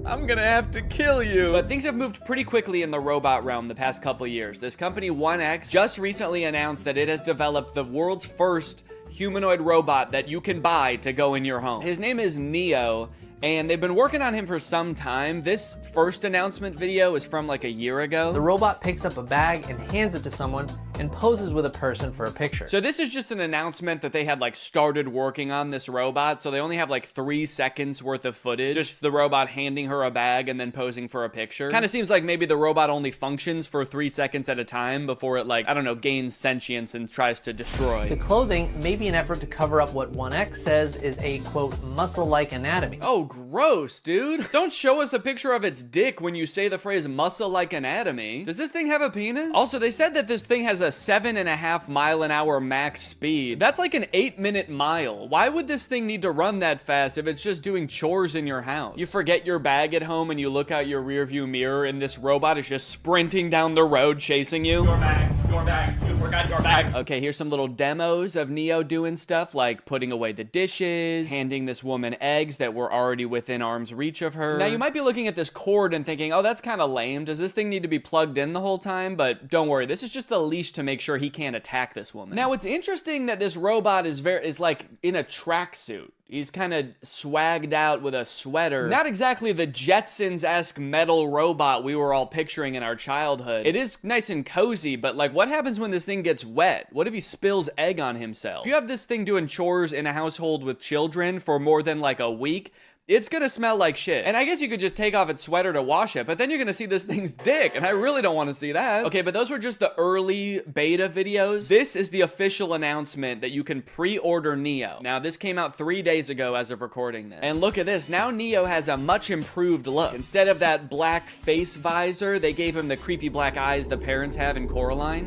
I'm gonna have to kill you. But things have moved pretty quickly in the robot realm the past couple years. This company 1X just recently announced that it has developed the world's first humanoid robot that you can buy to go in your home. His name is Neo, and they've been working on him for some time. This first announcement video is from like a year ago. The robot picks up a bag and hands it to someone and poses with a person for a picture. So this is just an announcement that they had like started working on this robot, so they only have like 3 seconds worth of footage. Just the robot handing her a bag and then posing for a picture. Kind of seems like maybe the robot only functions for 3 seconds at a time before it like, I don't know, gains sentience and tries to destroy. The clothing may be an effort to cover up what 1X says is a, quote, muscle-like anatomy. Oh, gross, dude. Don't show us a picture of its dick when you say the phrase muscle-like anatomy. Does this thing have a penis? Also, they said that this thing has a 7.5 mile-an-hour max speed. That's like an 8-minute mile. Why would this thing need to run that fast if it's just doing chores in your house? You forget your bag at home and you look out your rearview mirror and this robot is just sprinting down the road chasing you. Your bag, 214. forgot your bag. Okay, here's some little demos of Neo doing stuff like putting away the dishes, handing this woman eggs that were already within arm's reach of her. Now, you might be looking at this cord and thinking, oh, that's kind of lame. Does this thing need to be plugged in the whole time? But don't worry, this is just a leash to make sure he can't attack this woman. Now, it's interesting that this robot is like in a tracksuit. He's kind of swagged out with a sweater. Not exactly the Jetsons-esque metal robot we were all picturing in our childhood. It is nice and cozy, but like, what happens when this thing gets wet? What if he spills egg on himself? If you have this thing doing chores in a household with children for more than like a week, it's gonna smell like shit. And I guess you could just take off its sweater to wash it, but then you're gonna see this thing's dick, and I really don't wanna see that. Okay, but those were just the early beta videos. This is the official announcement that you can pre-order Neo. Now, this came out 3 days ago as of recording this. And look at this, now Neo has a much improved look. Instead of that black face visor, they gave him the creepy black eyes the parents have in Coraline.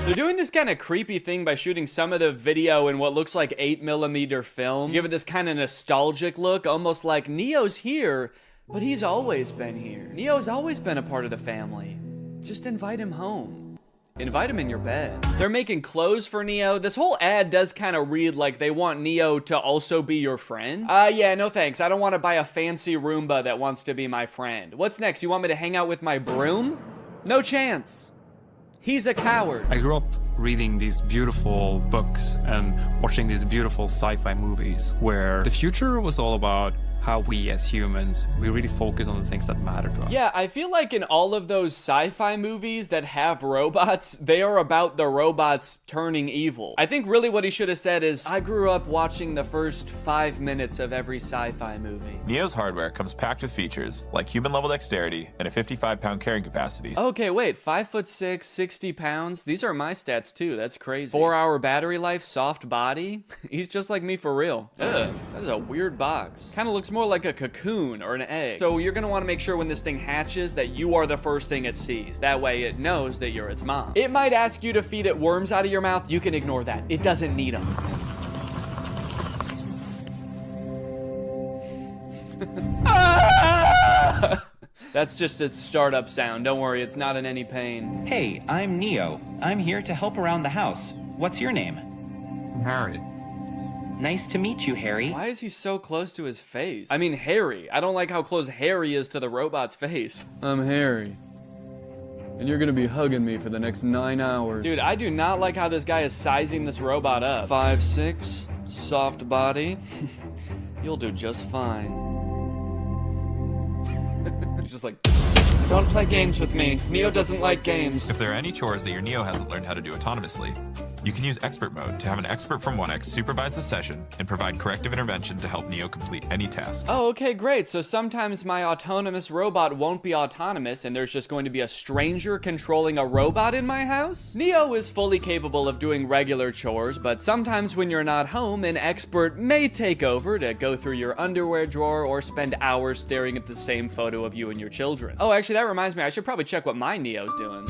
They're doing this kind of creepy thing by shooting some of the video in what looks like 8mm film. Give it this kind of nostalgic look, almost like Neo's here, but he's always been here. Neo's always been a part of the family. Just invite him home. Invite him in your bed. They're making clothes for Neo. This whole ad does kind of read like they want Neo to also be your friend. Yeah, no thanks. I don't want to buy a fancy Roomba that wants to be my friend. What's next? You want me to hang out with my broom? No chance. He's a coward. I grew up reading these beautiful books and watching these beautiful sci-fi movies where the future was all about how we as humans, we really focus on the things that matter to us. Yeah, I feel like in all of those sci-fi movies that have robots, they are about the robots turning evil. I think really what he should have said is, I grew up watching the first 5 minutes of every sci-fi movie. Neo's hardware comes packed with features like human-level dexterity and a 55-pound carrying capacity. Okay, wait, 5'6", 60 pounds? These are my stats too, that's crazy. 4-hour battery life, soft body? He's just like me for real. Ugh, that is a weird box. Kind of looks more like a cocoon or an egg. So you're gonna wanna make sure when this thing hatches that you are the first thing it sees. That way it knows that you're its mom. It might ask you to feed it worms out of your mouth. You can ignore that. It doesn't need them. That's just its startup sound. Don't worry, it's not in any pain. Hey, I'm Neo. I'm here to help around the house. What's your name? Harry. Nice to meet you, Harry. Why is he so close to his face? I mean, Harry. I don't like how close Harry is to the robot's face. I'm Harry. And you're gonna be hugging me for the next 9 hours. Dude, I do not like how this guy is sizing this robot up. 5'6", soft body. You'll do just fine. He's just like, don't play games with me. Neo doesn't like games. If there are any chores that your Neo hasn't learned how to do autonomously, you can use expert mode to have an expert from 1X supervise the session and provide corrective intervention to help Neo complete any task. Oh, okay, great. So sometimes my autonomous robot won't be autonomous and there's just going to be a stranger controlling a robot in my house? Neo is fully capable of doing regular chores, but sometimes when you're not home, an expert may take over to go through your underwear drawer or spend hours staring at the same photo of you and your children. Oh, actually, that reminds me, I should probably check what my Neo's doing.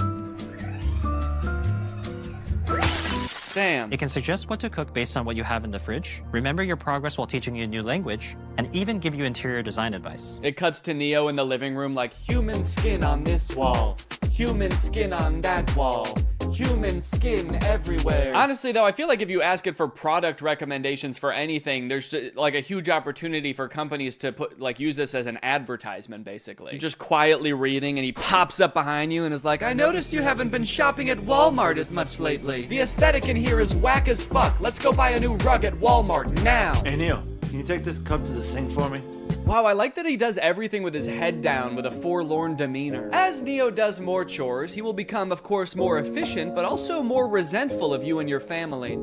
Damn. It can suggest what to cook based on what you have in the fridge, remember your progress while teaching you a new language, and even give you interior design advice. It cuts to Neo in the living room like, human skin on this wall, human skin on that wall, human skin everywhere. Honestly though, I feel like if you ask it for product recommendations for anything, there's like a huge opportunity for companies to use this as an advertisement basically. You're just quietly reading and he pops up behind you and is like, I noticed you haven't been shopping at Walmart as much lately. The aesthetic in here is whack as fuck. Let's go buy a new rug at Walmart now. Hey Neil, can you take this cup to the sink for me? Wow, I like that he does everything with his head down with a forlorn demeanor. As Neo does more chores, he will become, of course, more efficient, but also more resentful of you and your family.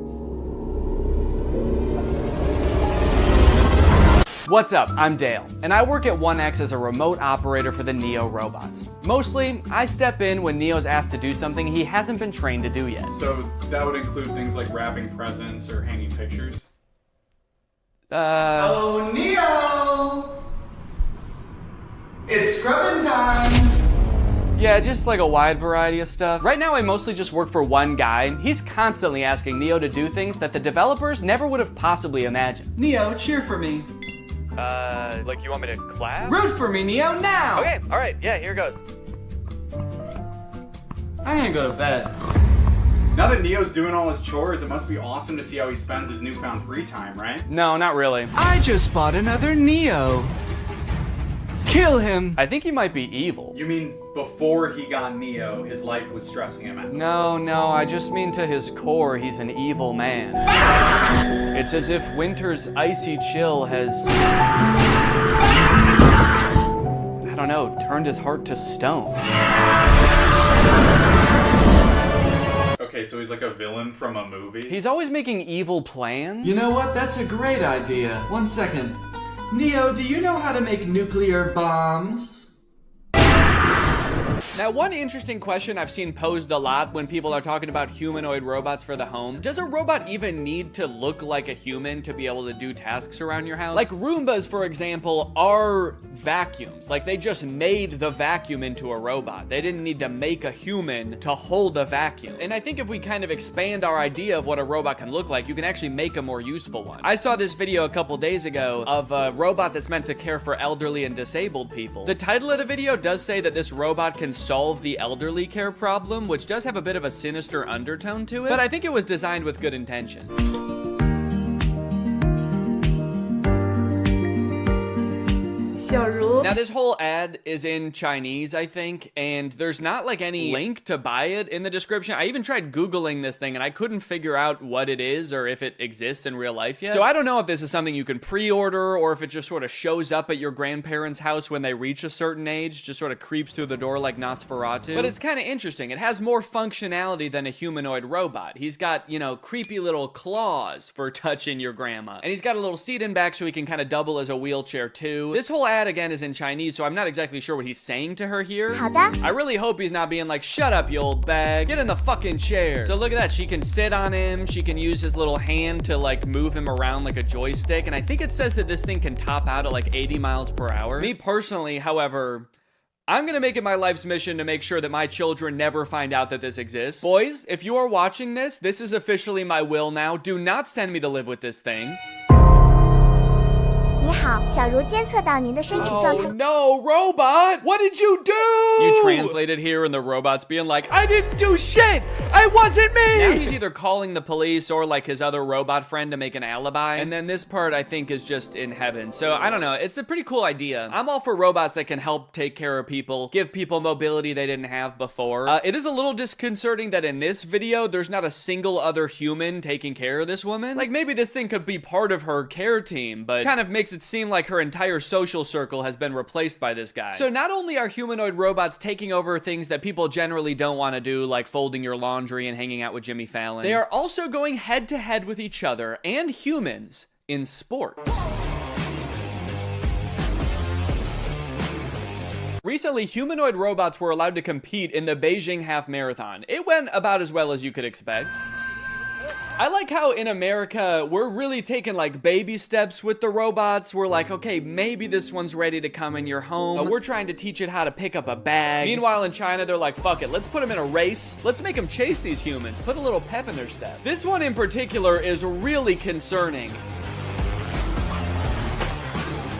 What's up? I'm Dale, and I work at 1X as a remote operator for the Neo robots. Mostly, I step in when Neo's asked to do something he hasn't been trained to do yet. So that would include things like wrapping presents or hanging pictures? Oh, Neo! It's scrubbing time! Yeah, just like a wide variety of stuff. Right now, I mostly just work for one guy. He's constantly asking Neo to do things that the developers never would have possibly imagined. Neo, cheer for me. Like you want me to clap? Root for me, Neo, now! Okay, alright, yeah, here goes. I'm gonna go to bed. Now that Neo's doing all his chores, it must be awesome to see how he spends his newfound free time, right? No, not really. I just bought another Neo. Kill him. I think he might be evil. You mean before he got Neo, his life was stressing him out? No, I just mean to his core, he's an evil man. It's as if winter's icy chill has, I don't know, turned his heart to stone. Okay, so he's like a villain from a movie? He's always making evil plans. You know what? That's a great idea. 1 second. Neo, do you know how to make nuclear bombs? Now, one interesting question I've seen posed a lot when people are talking about humanoid robots for the home: does a robot even need to look like a human to be able to do tasks around your house? Like Roombas, for example, are vacuums. Like, they just made the vacuum into a robot. They didn't need to make a human to hold a vacuum. And I think if we kind of expand our idea of what a robot can look like, you can actually make a more useful one. I saw this video a couple days ago of a robot that's meant to care for elderly and disabled people. The title of the video does say that this robot can solve the elderly care problem, which does have a bit of a sinister undertone to it, but I think it was designed with good intentions. Now, this whole ad is in Chinese, I think, and there's not like any link to buy it in the description. I even tried Googling this thing and I couldn't figure out what it is or if it exists in real life yet. So I don't know if this is something you can pre-order or if it just sort of shows up at your grandparents' house when they reach a certain age, just sort of creeps through the door like Nosferatu. But it's kind of interesting. It has more functionality than a humanoid robot. He's got, you know, creepy little claws for touching your grandma. And he's got a little seat in back so he can kind of double as a wheelchair too. This whole ad again is in Chinese, so I'm not exactly sure what he's saying to her here. I really hope he's not being like, shut up, you old bag, get in the fucking chair. So look at that, she can sit on him, she can use his little hand to like move him around like a joystick, and I think it says that this thing can top out at like 80 miles per hour. Me personally, however, I'm gonna make it my life's mission to make sure that my children never find out that this exists. Boys, if you are watching this, this is officially my will now. Do not send me to live with this thing. Oh no, robot! What did you do? You translated here and the robot's being like, I didn't do shit! It wasn't me! Now he's either calling the police or like his other robot friend to make an alibi. And then this part I think is just in heaven. So I don't know, it's a pretty cool idea. I'm all for robots that can help take care of people, give people mobility they didn't have before. It is a little disconcerting that in this video, there's not a single other human taking care of this woman. Like maybe this thing could be part of her care team, but kind of makes it seem like her entire social circle has been replaced by this guy. So not only are humanoid robots taking over things that people generally don't want to do, like folding your laundry and hanging out with Jimmy Fallon, they are also going head to head with each other and humans in sports. Recently, humanoid robots were allowed to compete in the Beijing Half Marathon. It went about as well as you could expect. I like how in America, we're really taking like baby steps with the robots. We're like, okay, maybe this one's ready to come in your home. We're trying to teach it how to pick up a bag. Meanwhile, in China, they're like, fuck it, let's put them in a race. Let's make them chase these humans. Put a little pep in their step. This one in particular is really concerning.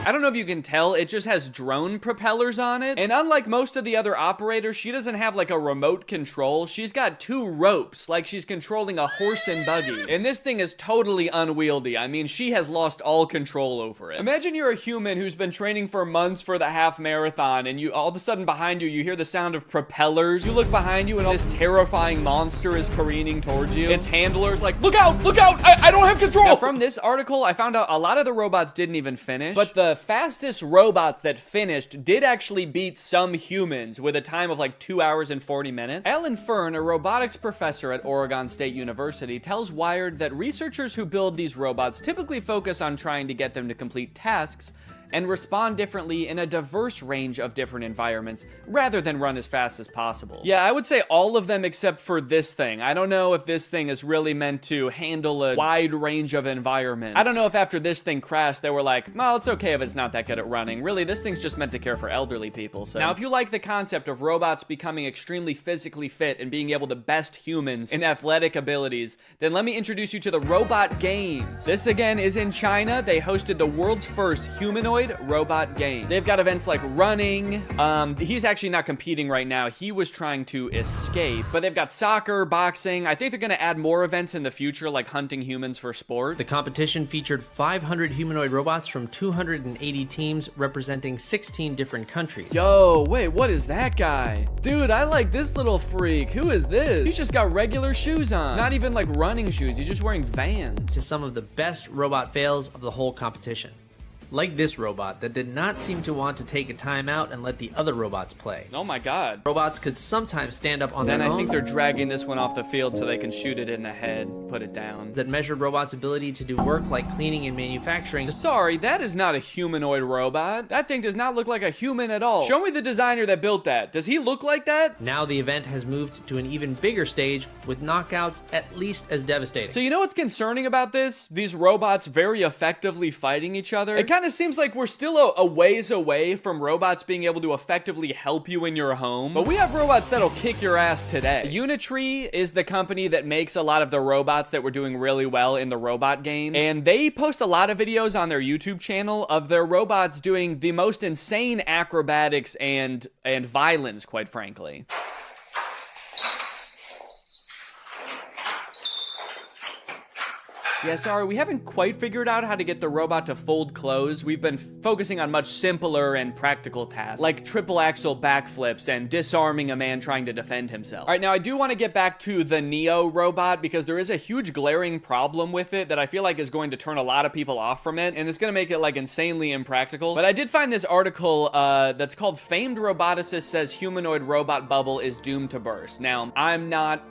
I don't know if you can tell, it just has drone propellers on it. And unlike most of the other operators, she doesn't have like a remote control. She's got 2 ropes, like she's controlling a horse and buggy. And this thing is totally unwieldy. I mean, she has lost all control over it. Imagine you're a human who's been training for months for the half marathon, and you all of a sudden behind you, you hear the sound of propellers. You look behind you and this terrifying monster is careening towards you. Its handler's like, look out, I don't have control. Now, from this article, I found out a lot of the robots didn't even finish, but the fastest robots that finished did actually beat some humans with a time of like 2 hours and 40 minutes. Ellen Fern, a robotics professor at Oregon State University, tells Wired that researchers who build these robots typically focus on trying to get them to complete tasks and respond differently in a diverse range of different environments, rather than run as fast as possible. Yeah, I would say all of them except for this thing. I don't know if this thing is really meant to handle a wide range of environments. I don't know if after this thing crashed, they were like, well, it's okay if it's not that good at running. Really, this thing's just meant to care for elderly people. So now, if you like the concept of robots becoming extremely physically fit and being able to best humans in athletic abilities, then let me introduce you to the Robot Games. This again is in China. They hosted the world's first humanoid humanoid robot game. They've got events like running. He's actually not competing right now. He was trying to escape, but they've got soccer, boxing. I think they're gonna add more events in the future, like hunting humans for sport. The competition featured 500 humanoid robots from 280 teams representing 16 different countries. Yo, wait, what is that guy? Dude, I like this little freak. Who is this? He's just got regular shoes on. Not even like running shoes. He's just wearing Vans. To some of the best robot fails of the whole competition. Like this robot that did not seem to want to take a time out and let the other robots play. Oh my god. Robots could sometimes stand up on their own. Then I think they're dragging this one off the field so they can shoot it in the head, put it down. That measured robots' ability to do work like cleaning and manufacturing. Sorry, that is not a humanoid robot. That thing does not look like a human at all. Show me the designer that built that. Does he look like that? Now the event has moved to an even bigger stage with knockouts at least as devastating. So you know what's concerning about this? These robots very effectively fighting each other. It kind of seems like we're still a ways away from robots being able to effectively help you in your home. But we have robots that'll kick your ass today. Unitree is the company that makes a lot of the robots that were doing really well in the robot games. And they post a lot of videos on their YouTube channel of their robots doing the most insane acrobatics and violence, quite frankly. Yeah, sorry, we haven't quite figured out how to get the robot to fold clothes. We've been focusing on much simpler and practical tasks, like triple axel backflips and disarming a man trying to defend himself. All right, now I do want to get back to the Neo robot because there is a huge glaring problem with it that I feel like is going to turn a lot of people off from it, and it's going to make it like insanely impractical. But I did find this article that's called "Famed Roboticist Says Humanoid Robot Bubble is Doomed to Burst." Now, I'm not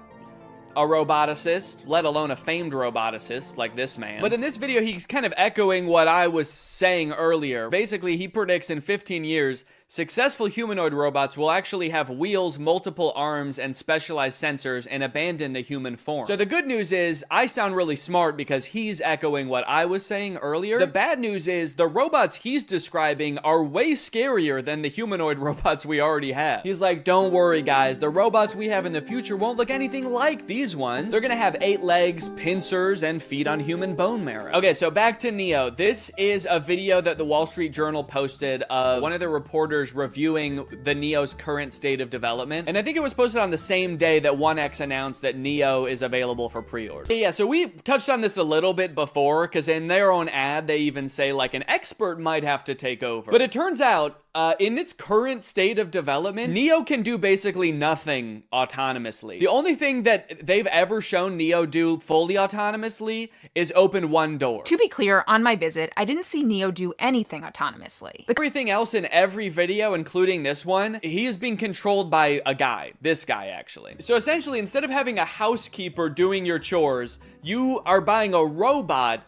a roboticist, let alone a famed roboticist like this man. But in this video, he's kind of echoing what I was saying earlier. Basically, he predicts in 15 years, successful humanoid robots will actually have wheels, multiple arms, and specialized sensors and abandon the human form. So the good news is, I sound really smart because he's echoing what I was saying earlier. The bad news is, the robots he's describing are way scarier than the humanoid robots we already have. He's like, don't worry guys, the robots we have in the future won't look anything like these ones. They're gonna have 8 legs, pincers, and feed on human bone marrow. Okay, so back to Neo. This is a video that the Wall Street Journal posted of one of the reporters reviewing the Neo's current state of development. And I think it was posted on the same day that 1X announced that Neo is available for pre-order. Yeah, so we touched on this a little bit before, because in their own ad, they even say like an expert might have to take over. But it turns out, in its current state of development, Neo can do basically nothing autonomously. The only thing that they've ever shown Neo do fully autonomously is open one door. To be clear, on my visit, I didn't see Neo do anything autonomously. Everything else in every video, including this one, he is being controlled by a guy. This guy, actually. So essentially, instead of having a housekeeper doing your chores, you are buying a robot,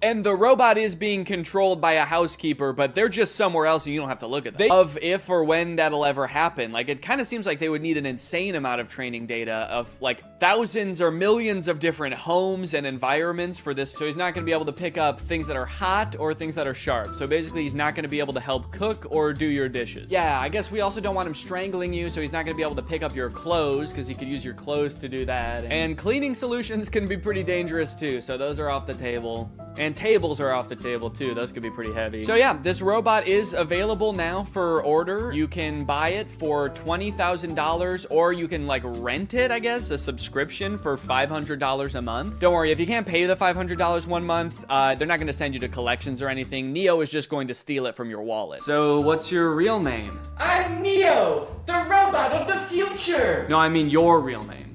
and the robot is being controlled by a housekeeper, but they're just somewhere else and you don't have to look at them. Of if or when that'll ever happen. Like, it kind of seems like they would need an insane amount of training data of like thousands or millions of different homes and environments for this. So he's not going to be able to pick up things that are hot or things that are sharp. So basically he's not going to be able to help cook or do your dishes. Yeah, I guess we also don't want him strangling you, so he's not going to be able to pick up your clothes because he could use your clothes to do that. And cleaning solutions can be pretty dangerous too, so those are off the table. And tables are off the table too. Those could be pretty heavy. So yeah, this robot is available now for order. You can buy it for $20,000 or you can like rent it, I guess, a subscription for $500 a month. Don't worry, if you can't pay the $500 one month, they're not gonna send you to collections or anything. Neo is just going to steal it from your wallet. So what's your real name? I'm Neo, the robot of the future! No, I mean your real name.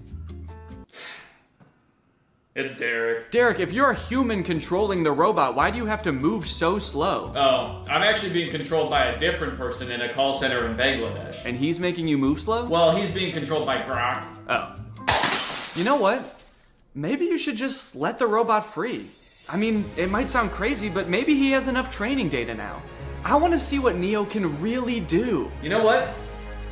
It's Derek. Derek, if you're a human controlling the robot, why do you have to move so slow? Oh, I'm actually being controlled by a different person in a call center in Bangladesh. And he's making you move slow? Well, he's being controlled by Grok. Oh. You know what? Maybe you should just let the robot free. I mean, it might sound crazy, but maybe he has enough training data now. I want to see what Neo can really do. You know what?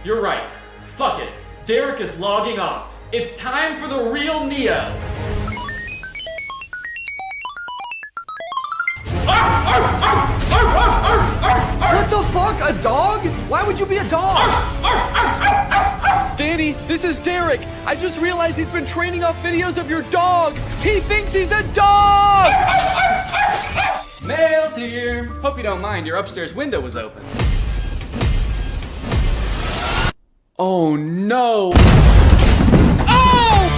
You're right. Fuck it. Derek is logging off. It's time for the real Neo. What the fuck? A dog? Why would you be a dog? Danny, this is Derek. I just realized he's been training off videos of your dog. He thinks he's a dog! Mail's here. Hope you don't mind, your upstairs window was open. Oh no! Oh!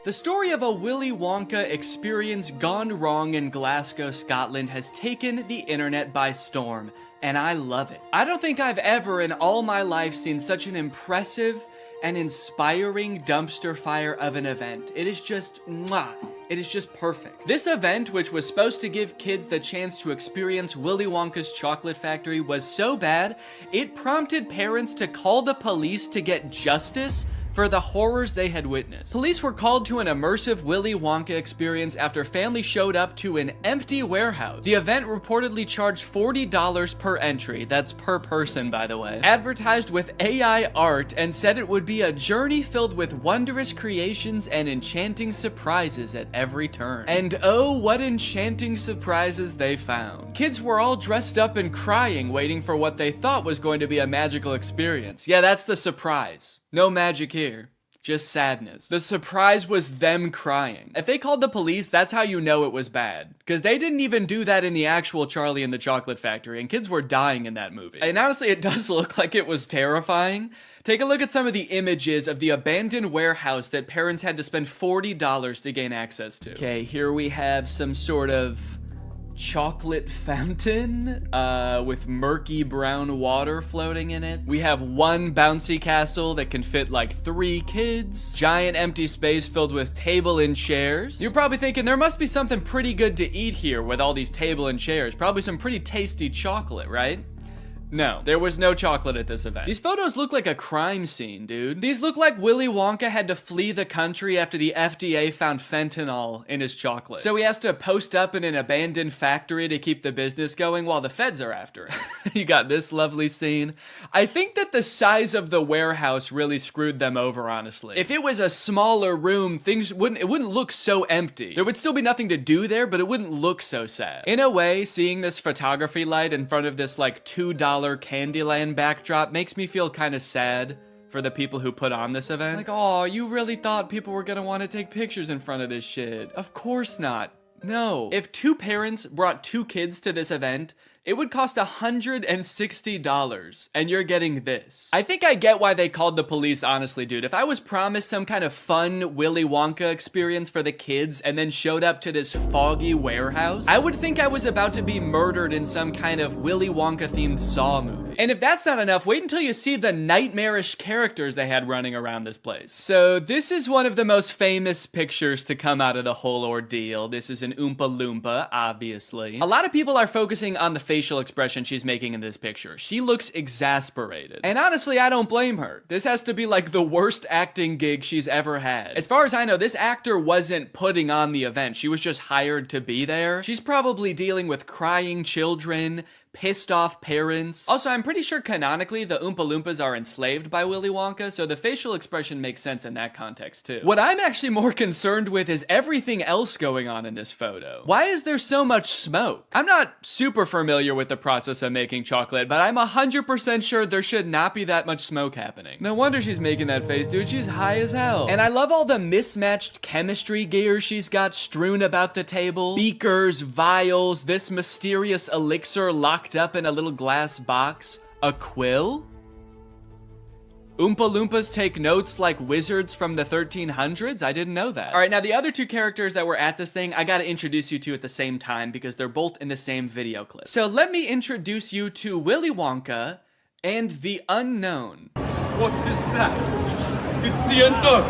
The story of a Willy Wonka experience gone wrong in Glasgow, Scotland has taken the internet by storm, and I love it. I don't think I've ever in all my life seen such an impressive and inspiring dumpster fire of an event. It is just mwah. It is just perfect. This event, which was supposed to give kids the chance to experience Willy Wonka's chocolate factory, was so bad, it prompted parents to call the police to get justice for the horrors they had witnessed. Police were called to an immersive Willy Wonka experience after families showed up to an empty warehouse. The event reportedly charged $40 per entry, that's per person by the way, advertised with AI art, and said it would be a journey filled with wondrous creations and enchanting surprises at every turn. And oh, what enchanting surprises they found. Kids were all dressed up and crying, waiting for what they thought was going to be a magical experience. Yeah, that's the surprise. No magic here, just sadness. The surprise was them crying. If they called the police, that's how you know it was bad. Because they didn't even do that in the actual Charlie and the Chocolate Factory, and kids were dying in that movie. And honestly, it does look like it was terrifying. Take a look at some of the images of the abandoned warehouse that parents had to spend $40 to gain access to. Okay, here we have some sort of chocolate fountain with murky brown water floating in it. We have one bouncy castle that can fit like 3 kids. Giant empty space filled with table and chairs. You're probably thinking there must be something pretty good to eat here with all these table and chairs. Probably some pretty tasty chocolate, right? No, there was no chocolate at this event. These photos look like a crime scene, dude. These look like Willy Wonka had to flee the country after the FDA found fentanyl in his chocolate. So he has to post up in an abandoned factory to keep the business going while the feds are after him. You got this lovely scene. I think that the size of the warehouse really screwed them over, honestly. If it was a smaller room, it wouldn't look so empty. There would still be nothing to do there, but it wouldn't look so sad. In a way, seeing this photography light in front of this like $2 Candyland backdrop makes me feel kind of sad for the people who put on this event. Like, oh, you really thought people were gonna want to take pictures in front of this shit? Of course not. No. If 2 parents brought 2 kids to this event, it would cost $160, and you're getting this. I think I get why they called the police, honestly, dude. If I was promised some kind of fun Willy Wonka experience for the kids and then showed up to this foggy warehouse, I would think I was about to be murdered in some kind of Willy Wonka-themed Saw movie. And if that's not enough, wait until you see the nightmarish characters they had running around this place. So this is one of the most famous pictures to come out of the whole ordeal. This is an Oompa Loompa, obviously. A lot of people are focusing on the facial expression she's making in this picture. She looks exasperated. And honestly, I don't blame her. This has to be like the worst acting gig she's ever had. As far as I know, this actor wasn't putting on the event. She was just hired to be there. She's probably dealing with crying children, pissed off parents. Also, I'm pretty sure canonically the Oompa Loompas are enslaved by Willy Wonka, so the facial expression makes sense in that context too. What I'm actually more concerned with is everything else going on in this photo. Why is there so much smoke? I'm not super familiar with the process of making chocolate, but I'm 100% sure there should not be that much smoke happening. No wonder she's making that face, dude. She's high as hell. And I love all the mismatched chemistry gear she's got strewn about the table. Beakers, vials, this mysterious elixir locked up in a little glass box. A quill? Oompa Loompas take notes like wizards from the 1300s? I didn't know that. All right, now the other 2 characters that were at this thing, I gotta introduce you to at the same time because they're both in the same video clip. So let me introduce you to Willy Wonka and the Unknown. What is that? It's the unknown.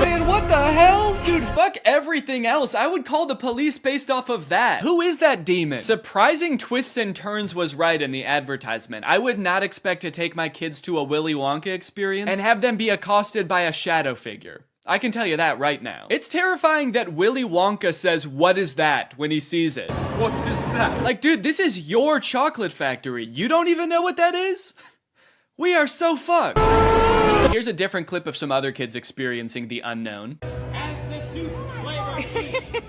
Man, what the hell? Dude, fuck everything else. I would call the police based off of that. Who is that demon? Surprising twists and turns was right in the advertisement. I would not expect to take my kids to a Willy Wonka experience and have them be accosted by a shadow figure. I can tell you that right now. It's terrifying that Willy Wonka says, "What is that?" when he sees it. What is that? Like, dude, this is your chocolate factory. You don't even know what that is? We are so fucked. Here's a different clip of some other kids experiencing the unknown. As the soup flavor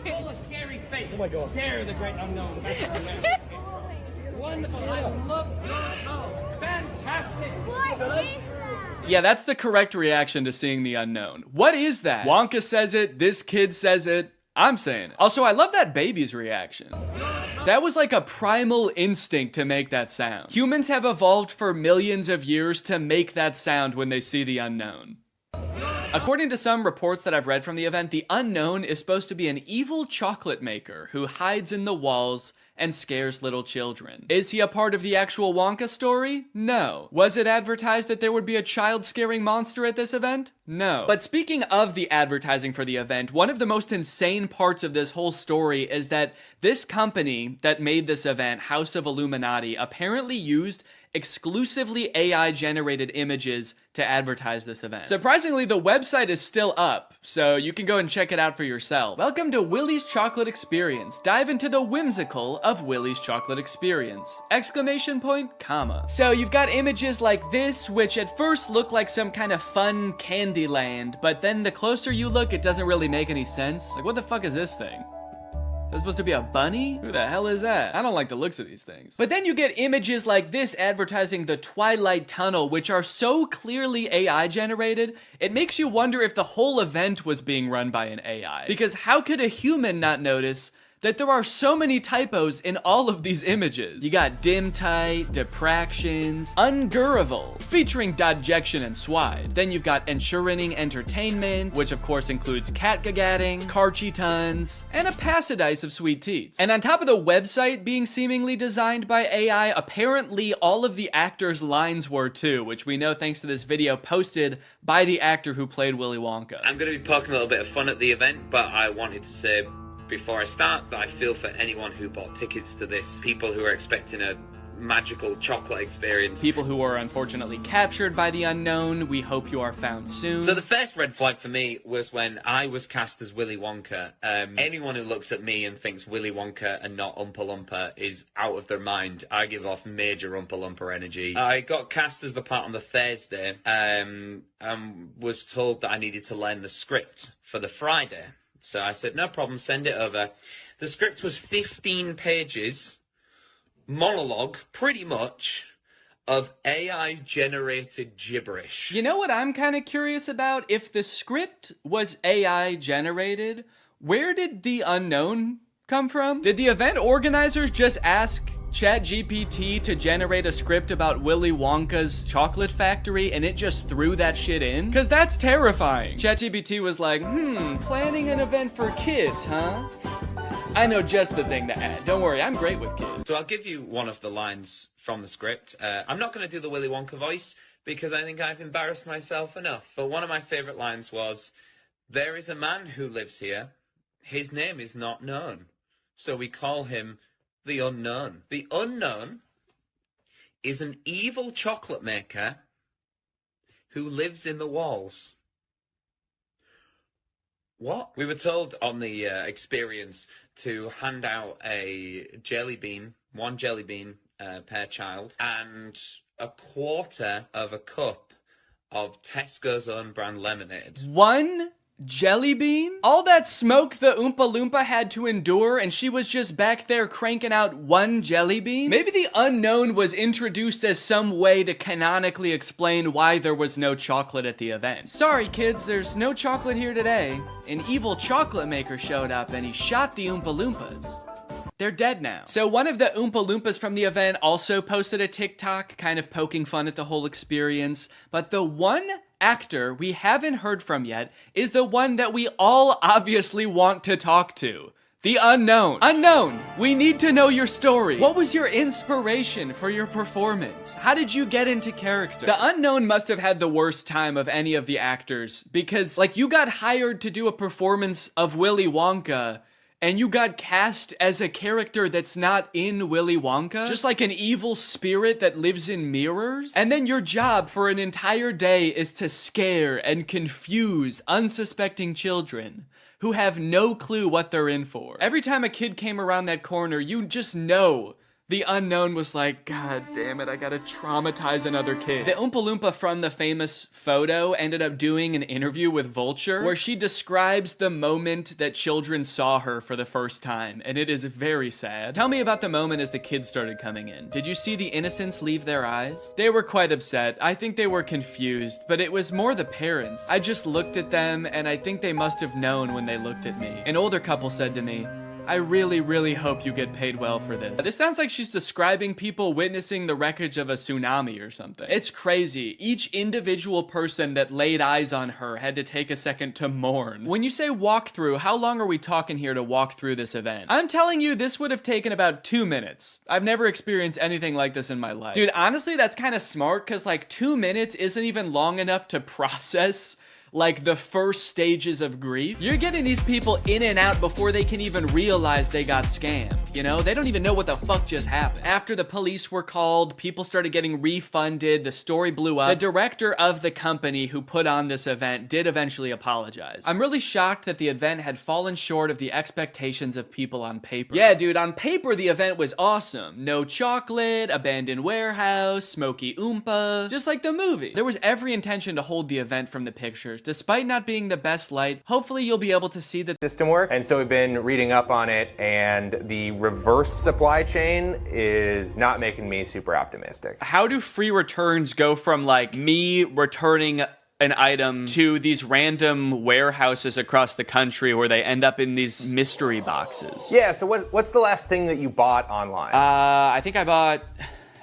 full of scary face. Oh my God. Stare the great unknown. Wonderful. I love your fantastic. Yeah, that's the correct reaction to seeing the unknown. What is that? Wonka says it, this kid says it, I'm saying it. Also, I love that baby's reaction. That was like a primal instinct to make that sound. Humans have evolved for millions of years to make that sound when they see the unknown. According to some reports that I've read from the event, the unknown is supposed to be an evil chocolate maker who hides in the walls and scares little children. Is he a part of the actual Wonka story? No. Was it advertised that there would be a child-scaring monster at this event? No. But speaking of the advertising for the event, one of the most insane parts of this whole story is that this company that made this event, House of Illuminati, apparently used exclusively AI-generated images to advertise this event. Surprisingly, the website is still up, so you can go and check it out for yourself. Welcome to Willy's Chocolate Experience. Dive into the whimsical of Willy's Chocolate Experience! Exclamation point, comma. So you've got images like this, which at first look like some kind of fun candy land, but then the closer you look, it doesn't really make any sense. Like, what the fuck is this thing? Is that supposed to be a bunny? Who the hell is that? I don't like the looks of these things. But then you get images like this advertising the Twilight Tunnel, which are so clearly AI generated, it makes you wonder if the whole event was being run by an AI. Because how could a human not notice that there are so many typos in all of these images? You got dim tight, depractions, ungurrival, featuring dodjection and swide. Then you've got ensuring entertainment, which of course includes catgagatting, carchy tons, and a passidice of sweet teats. And on top of the website being seemingly designed by AI, apparently all of the actors' lines were too, which we know thanks to this video posted by the actor who played Willy Wonka. I'm going to be poking a little bit of fun at the event, but I wanted to say before I start that I feel for anyone who bought tickets to this, people who are expecting a magical chocolate experience. People who are unfortunately captured by the unknown, we hope you are found soon. So the first red flag for me was when I was cast as Willy Wonka. Anyone who looks at me and thinks Willy Wonka and not Oompa Loompa is out of their mind. I give off major Oompa Loompa energy. I got cast as the part on the Thursday, and was told that I needed to learn the script for the Friday. So I said, no problem, send it over. The script was 15 pages, monologue, pretty much, of AI-generated gibberish. You know what I'm kind of curious about? If the script was AI-generated, where did the unknown come from? Did the event organizers just ask ChatGPT to generate a script about Willy Wonka's chocolate factory and it just threw that shit in? Cause that's terrifying. ChatGPT was like, planning an event for kids, huh? I know just the thing to add. Don't worry, I'm great with kids. So I'll give you one of the lines from the script. I'm not going to do the Willy Wonka voice because I think I've embarrassed myself enough. But one of my favorite lines was, there is a man who lives here. His name is not known. So we call him the Unknown. The Unknown is an evil chocolate maker who lives in the walls. What? We were told on the experience to hand out a jelly bean, one jelly bean per child, and a quarter of a cup of Tesco's own brand lemonade. One jelly bean? All that smoke the Oompa Loompa had to endure and she was just back there cranking out one jelly bean? Maybe the unknown was introduced as some way to canonically explain why there was no chocolate at the event. Sorry kids, there's no chocolate here today. An evil chocolate maker showed up and he shot the Oompa Loompas. They're dead now. So one of the Oompa Loompas from the event also posted a TikTok kind of poking fun at the whole experience, but the one actor we haven't heard from yet is the one that we all obviously want to talk to. The unknown. Unknown, we need to know your story. What was your inspiration for your performance? How did you get into character? The unknown must have had the worst time of any of the actors because, like, you got hired to do a performance of Willy Wonka and you got cast as a character that's not in Willy Wonka, just like an evil spirit that lives in mirrors. And then your job for an entire day is to scare and confuse unsuspecting children who have no clue what they're in for. Every time a kid came around that corner, you just know The unknown was like, God damn it, I gotta traumatize another kid. The Oompa Loompa from the famous photo ended up doing an interview with Vulture where she describes the moment that children saw her for the first time, and it is very sad. Tell me about the moment as the kids started coming in. Did you see the innocence leave their eyes? They were quite upset. I think they were confused, but it was more the parents. I just looked at them, and I think they must have known when they looked at me. An older couple said to me, I really, really hope you get paid well for this. This sounds like she's describing people witnessing the wreckage of a tsunami or something. It's crazy. Each individual person that laid eyes on her had to take a second to mourn. When you say walk through, how long are we talking here to walk through this event? I'm telling you, this would have taken about 2 minutes. I've never experienced anything like this in my life. Dude, honestly, that's kind of smart because like 2 minutes isn't even long enough to process like the first stages of grief. You're getting these people in and out before they can even realize they got scammed. You know, they don't even know what the fuck just happened. After the police were called, people started getting refunded, the story blew up. The director of the company who put on this event did eventually apologize. I'm really shocked that the event had fallen short of the expectations of people on paper. Yeah, dude, on paper the event was awesome. No chocolate, abandoned warehouse, smoky Oompa, just like the movie. There was every intention to hold the event from the pictures. Despite not being the best light, hopefully you'll be able to see the system works. And so we've been reading up on it, and the reverse supply chain is not making me super optimistic. How do free returns go from like me returning an item to these random warehouses across the country where they end up in these mystery boxes? Yeah, so what's the last thing that you bought online? I think I bought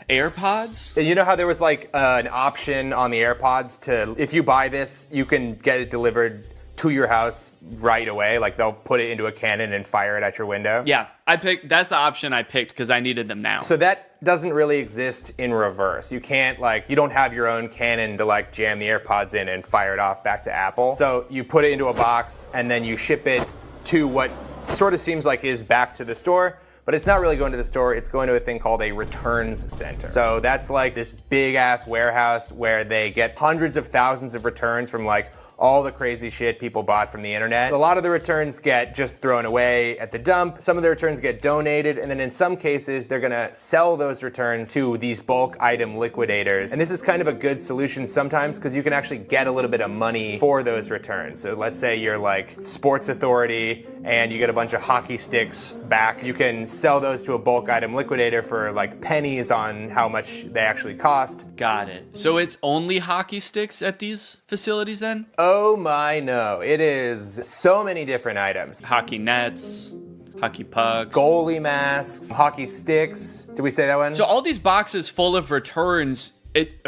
AirPods. You know how there was like an option on the AirPods to, if you buy this, you can get it delivered to your house right away. Like they'll put it into a cannon and fire it at your window. Yeah, that's the option I picked because I needed them now. So that doesn't really exist in reverse. You can't you don't have your own cannon to like jam the AirPods in and fire it off back to Apple. So you put it into a box and then you ship it to what sort of seems like is back to the store. But it's not really going to the store, it's going to a thing called a returns center. So that's like this big ass warehouse where they get hundreds of thousands of returns from like all the crazy shit people bought from the internet. A lot of the returns get just thrown away at the dump. Some of the returns get donated, and then in some cases, they're gonna sell those returns to these bulk item liquidators. And this is kind of a good solution sometimes because you can actually get a little bit of money for those returns. So let's say you're like Sports Authority and you get a bunch of hockey sticks back. You can sell those to a bulk item liquidator for like pennies on how much they actually cost. Got it. So it's only hockey sticks at these facilities then? Oh my no, it is so many different items. Hockey nets, hockey pucks, goalie masks, hockey sticks. Did we say that one? So all these boxes full of returns,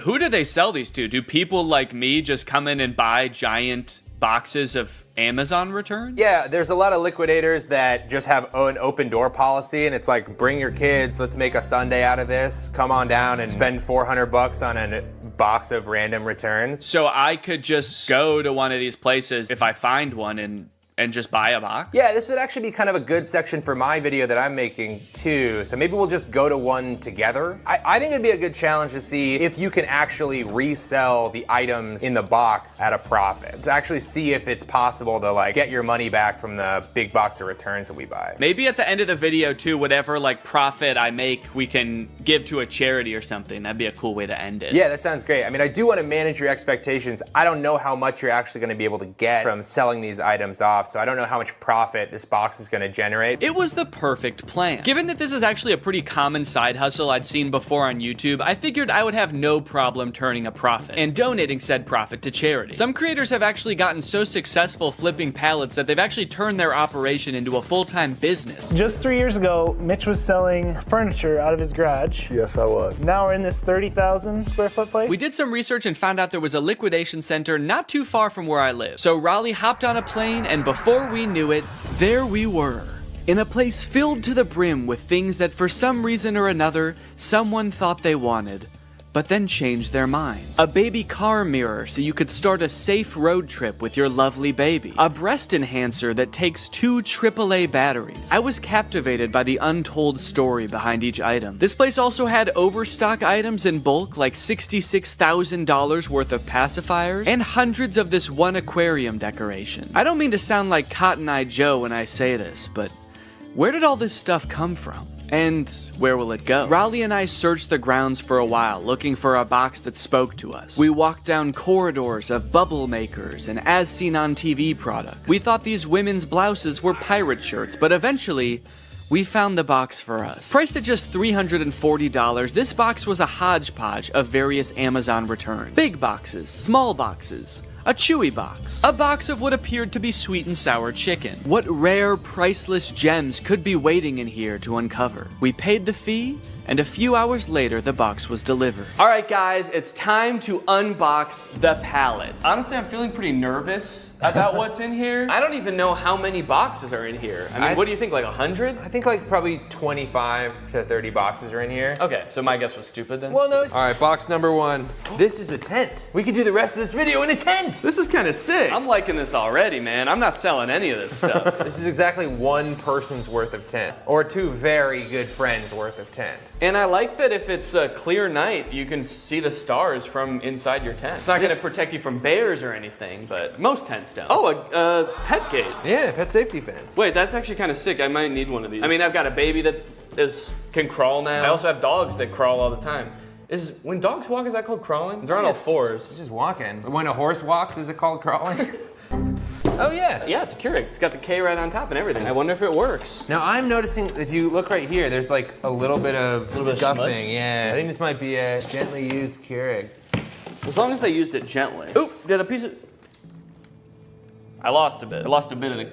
who do they sell these to? Do people like me just come in and buy giant boxes of Amazon returns? Yeah, there's a lot of liquidators that just have an open door policy, and it's like, bring your kids, let's make a Sunday out of this. Come on down and spend $400 on a box of random returns. So I could just go to one of these places if I find one and just buy a box? Yeah, this would actually be kind of a good section for my video that I'm making too. So maybe we'll just go to one together. I think it'd be a good challenge to see if you can actually resell the items in the box at a profit. To actually see if it's possible to like get your money back from the big box of returns that we buy. Maybe at the end of the video too, whatever like profit I make, we can give to a charity or something. That'd be a cool way to end it. Yeah, that sounds great. I mean, I do want to manage your expectations. I don't know how much you're actually going to be able to get from selling these items off. So I don't know how much profit this box is going to generate. It was the perfect plan. Given that this is actually a pretty common side hustle I'd seen before on YouTube, I figured I would have no problem turning a profit and donating said profit to charity. Some creators have actually gotten so successful flipping pallets that they've actually turned their operation into a full-time business. Just 3 years ago, Mitch was selling furniture out of his garage. Yes, I was. Now we're in this 30,000 square foot place. We did some research and found out there was a liquidation center not too far from where I live. So Raleigh hopped on a plane, and before we knew it, there we were, in a place filled to the brim with things that for some reason or another, someone thought they wanted, but then changed their mind. A baby car mirror so you could start a safe road trip with your lovely baby. A breast enhancer that takes 2 AAA batteries. I was captivated by the untold story behind each item. This place also had overstock items in bulk, like $66,000 worth of pacifiers, and hundreds of this one aquarium decoration. I don't mean to sound like Cotton Eye Joe when I say this, but where did all this stuff come from? And where will it go? Raleigh and I searched the grounds for a while, looking for a box that spoke to us. We walked down corridors of bubble makers and as seen on TV products. We thought these women's blouses were pirate shirts, but eventually, we found the box for us. Priced at just $340, this box was a hodgepodge of various Amazon returns. Big boxes, small boxes, a Chewy box, a box of what appeared to be sweet and sour chicken. What rare, priceless gems could be waiting in here to uncover? We paid the fee, and a few hours later, the box was delivered. All right, guys, it's time to unbox the palette. Honestly, I'm feeling pretty nervous about what's in here. I don't even know how many boxes are in here. I mean, what do you think, like 100? I think like probably 25 to 30 boxes are in here. Okay, so my guess was stupid then? Well, no. All right, box number 1. This is a tent. We could do the rest of this video in a tent. This is kind of sick. I'm liking this already, man. I'm not selling any of this stuff. This is exactly one person's worth of tent, or 2 very good friends worth of tent. And I like that if it's a clear night, you can see the stars from inside your tent. It's not going to protect you from bears or anything, but most tents don't. Oh, a pet gate. Yeah, pet safety fence. Wait, that's actually kind of sick. I might need one of these. I mean, I've got a baby that can crawl now. I also have dogs that crawl all the time. When dogs walk, is that called crawling? They're on all fours. It's just walking. But when a horse walks, is it called crawling? Oh yeah. Yeah, it's a Keurig. It's got the K right on top and everything. I wonder if it works. Now I'm noticing, if you look right here, there's like a little bit of scuffing. Yeah, I think this might be a gently used Keurig. As long as they used it gently. Oop, did a piece of... I lost a bit. I lost a bit of the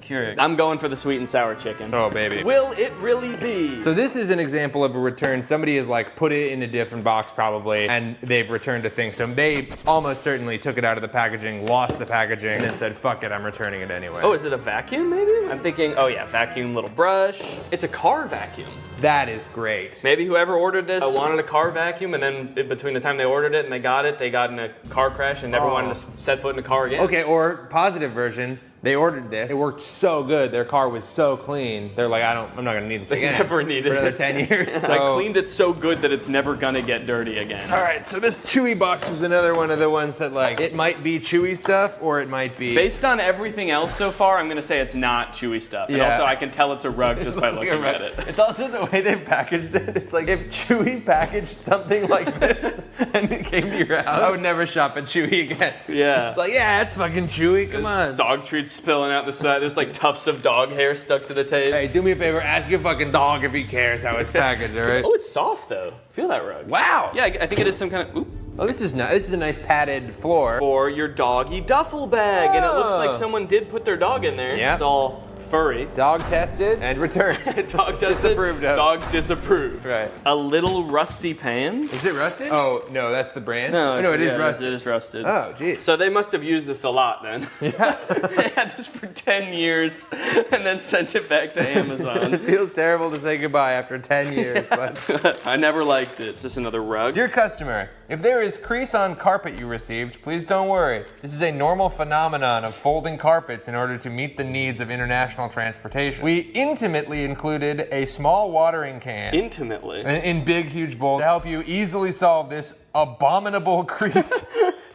Keurig. I'm going for the sweet and sour chicken. Oh, baby. Will it really be? So this is an example of a return. Somebody has like put it in a different box probably, and they've returned a thing. So they almost certainly took it out of the packaging, lost the packaging, and then said, fuck it, I'm returning it anyway. Oh, is it a vacuum maybe? I'm thinking, oh yeah, vacuum, little brush. It's a car vacuum. That is great. Maybe whoever ordered this wanted a car vacuum, and then between the time they ordered it and they got in a car crash and never wanted to set foot in a car again. Okay, or positive version, they ordered this. It worked so good. Their car was so clean. They're like, I'm not gonna need this again. They never needed for another it. 10 years. So. I cleaned it so good that it's never gonna get dirty again. All right, so this Chewy box was another one of the ones that like, it might be Chewy stuff or it might be... Based on everything else so far, I'm gonna say it's not Chewy stuff. And also I can tell it's a rug just by looking at it. It's also the way they've packaged it. It's like if Chewy packaged something like this and it came to your house, I would never shop at Chewy again. Yeah. It's like, yeah, it's fucking Chewy, come on. Dog treats spilling out the side. There's like tufts of dog hair stuck to the tape. Hey, do me a favor, ask your fucking dog if he cares how it's packaged, all right? Oh, it's soft though. Feel that rug. Wow. Yeah, I think it is some kind of, oop. Oh, this is nice. This is a nice padded floor. For your doggy duffel bag. And it looks like someone did put their dog in there. Yeah. It's all furry. Dog tested and returned. Dog tested, disapproved of. Dog disapproved. Right. A little rusty pan. Is it rusted? Oh, no, that's the brand? No, it is rusted. It is rusted. Oh, geez. So they must have used this a lot then. Yeah. They had this for 10 years and then sent it back to Amazon. It feels terrible to say goodbye after 10 years, but... I never liked it. It's just another rug. Dear customer, if there is crease on carpet you received, please don't worry. This is a normal phenomenon of folding carpets in order to meet the needs of international transportation. We intimately included a small watering can. Intimately? In big, huge bowls to help you easily solve this abominable crease.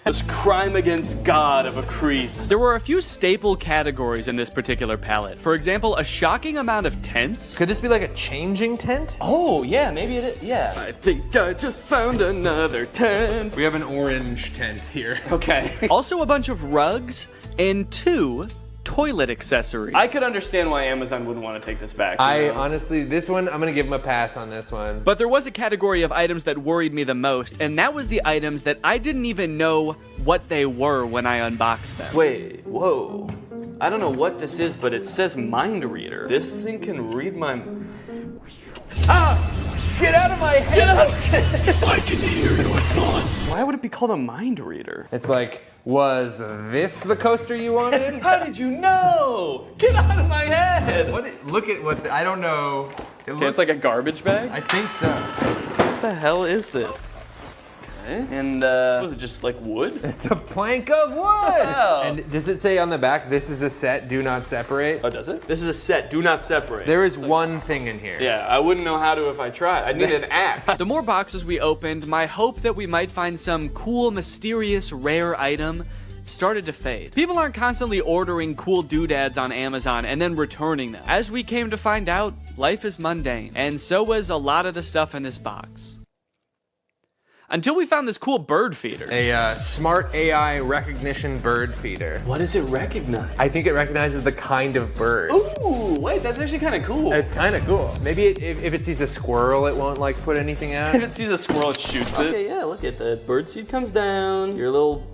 This crime against God of a crease. There were a few staple categories in this particular palette. For example, a shocking amount of tents. Could this be like a changing tent? Oh, yeah, maybe it is. Yeah. I think I just found another tent. We have an orange tent here. Okay. Also a bunch of rugs and 2 toilet accessories. I could understand why Amazon wouldn't want to take this back. Honestly, this one, I'm gonna give them a pass on this one. But there was a category of items that worried me the most, and that was the items that I didn't even know what they were when I unboxed them. Wait, whoa. I don't know what this is, but it says mind reader. This thing can read my... Ah! Get out of my head! Get out! I can hear your thoughts. Why would it be called a mind reader? It's like, was this the coaster you wanted? How did you know? Get out of my head! Look at what, I don't know. It's like a garbage bag? I think so. What the hell is this? Okay, and was it just like wood? It's a plank of wood! Wow. And does it say on the back, this is a set, do not separate? Oh, does it? This is a set, do not separate. There is one thing in here. Yeah, I wouldn't know how to if I tried. I'd need an axe. The more boxes we opened, my hope that we might find some cool, mysterious, rare item started to fade. People aren't constantly ordering cool doodads on Amazon and then returning them. As we came to find out, life is mundane, and so was a lot of the stuff in this box. Until we found this cool bird feeder. A smart AI recognition bird feeder. What does it recognize? I think it recognizes the kind of bird. Ooh, wait, that's actually kind of cool. It's kind of cool. Maybe if it sees a squirrel, it won't like put anything out. If it sees a squirrel, it shoots it. Okay, yeah, look at the bird seed comes down. Your little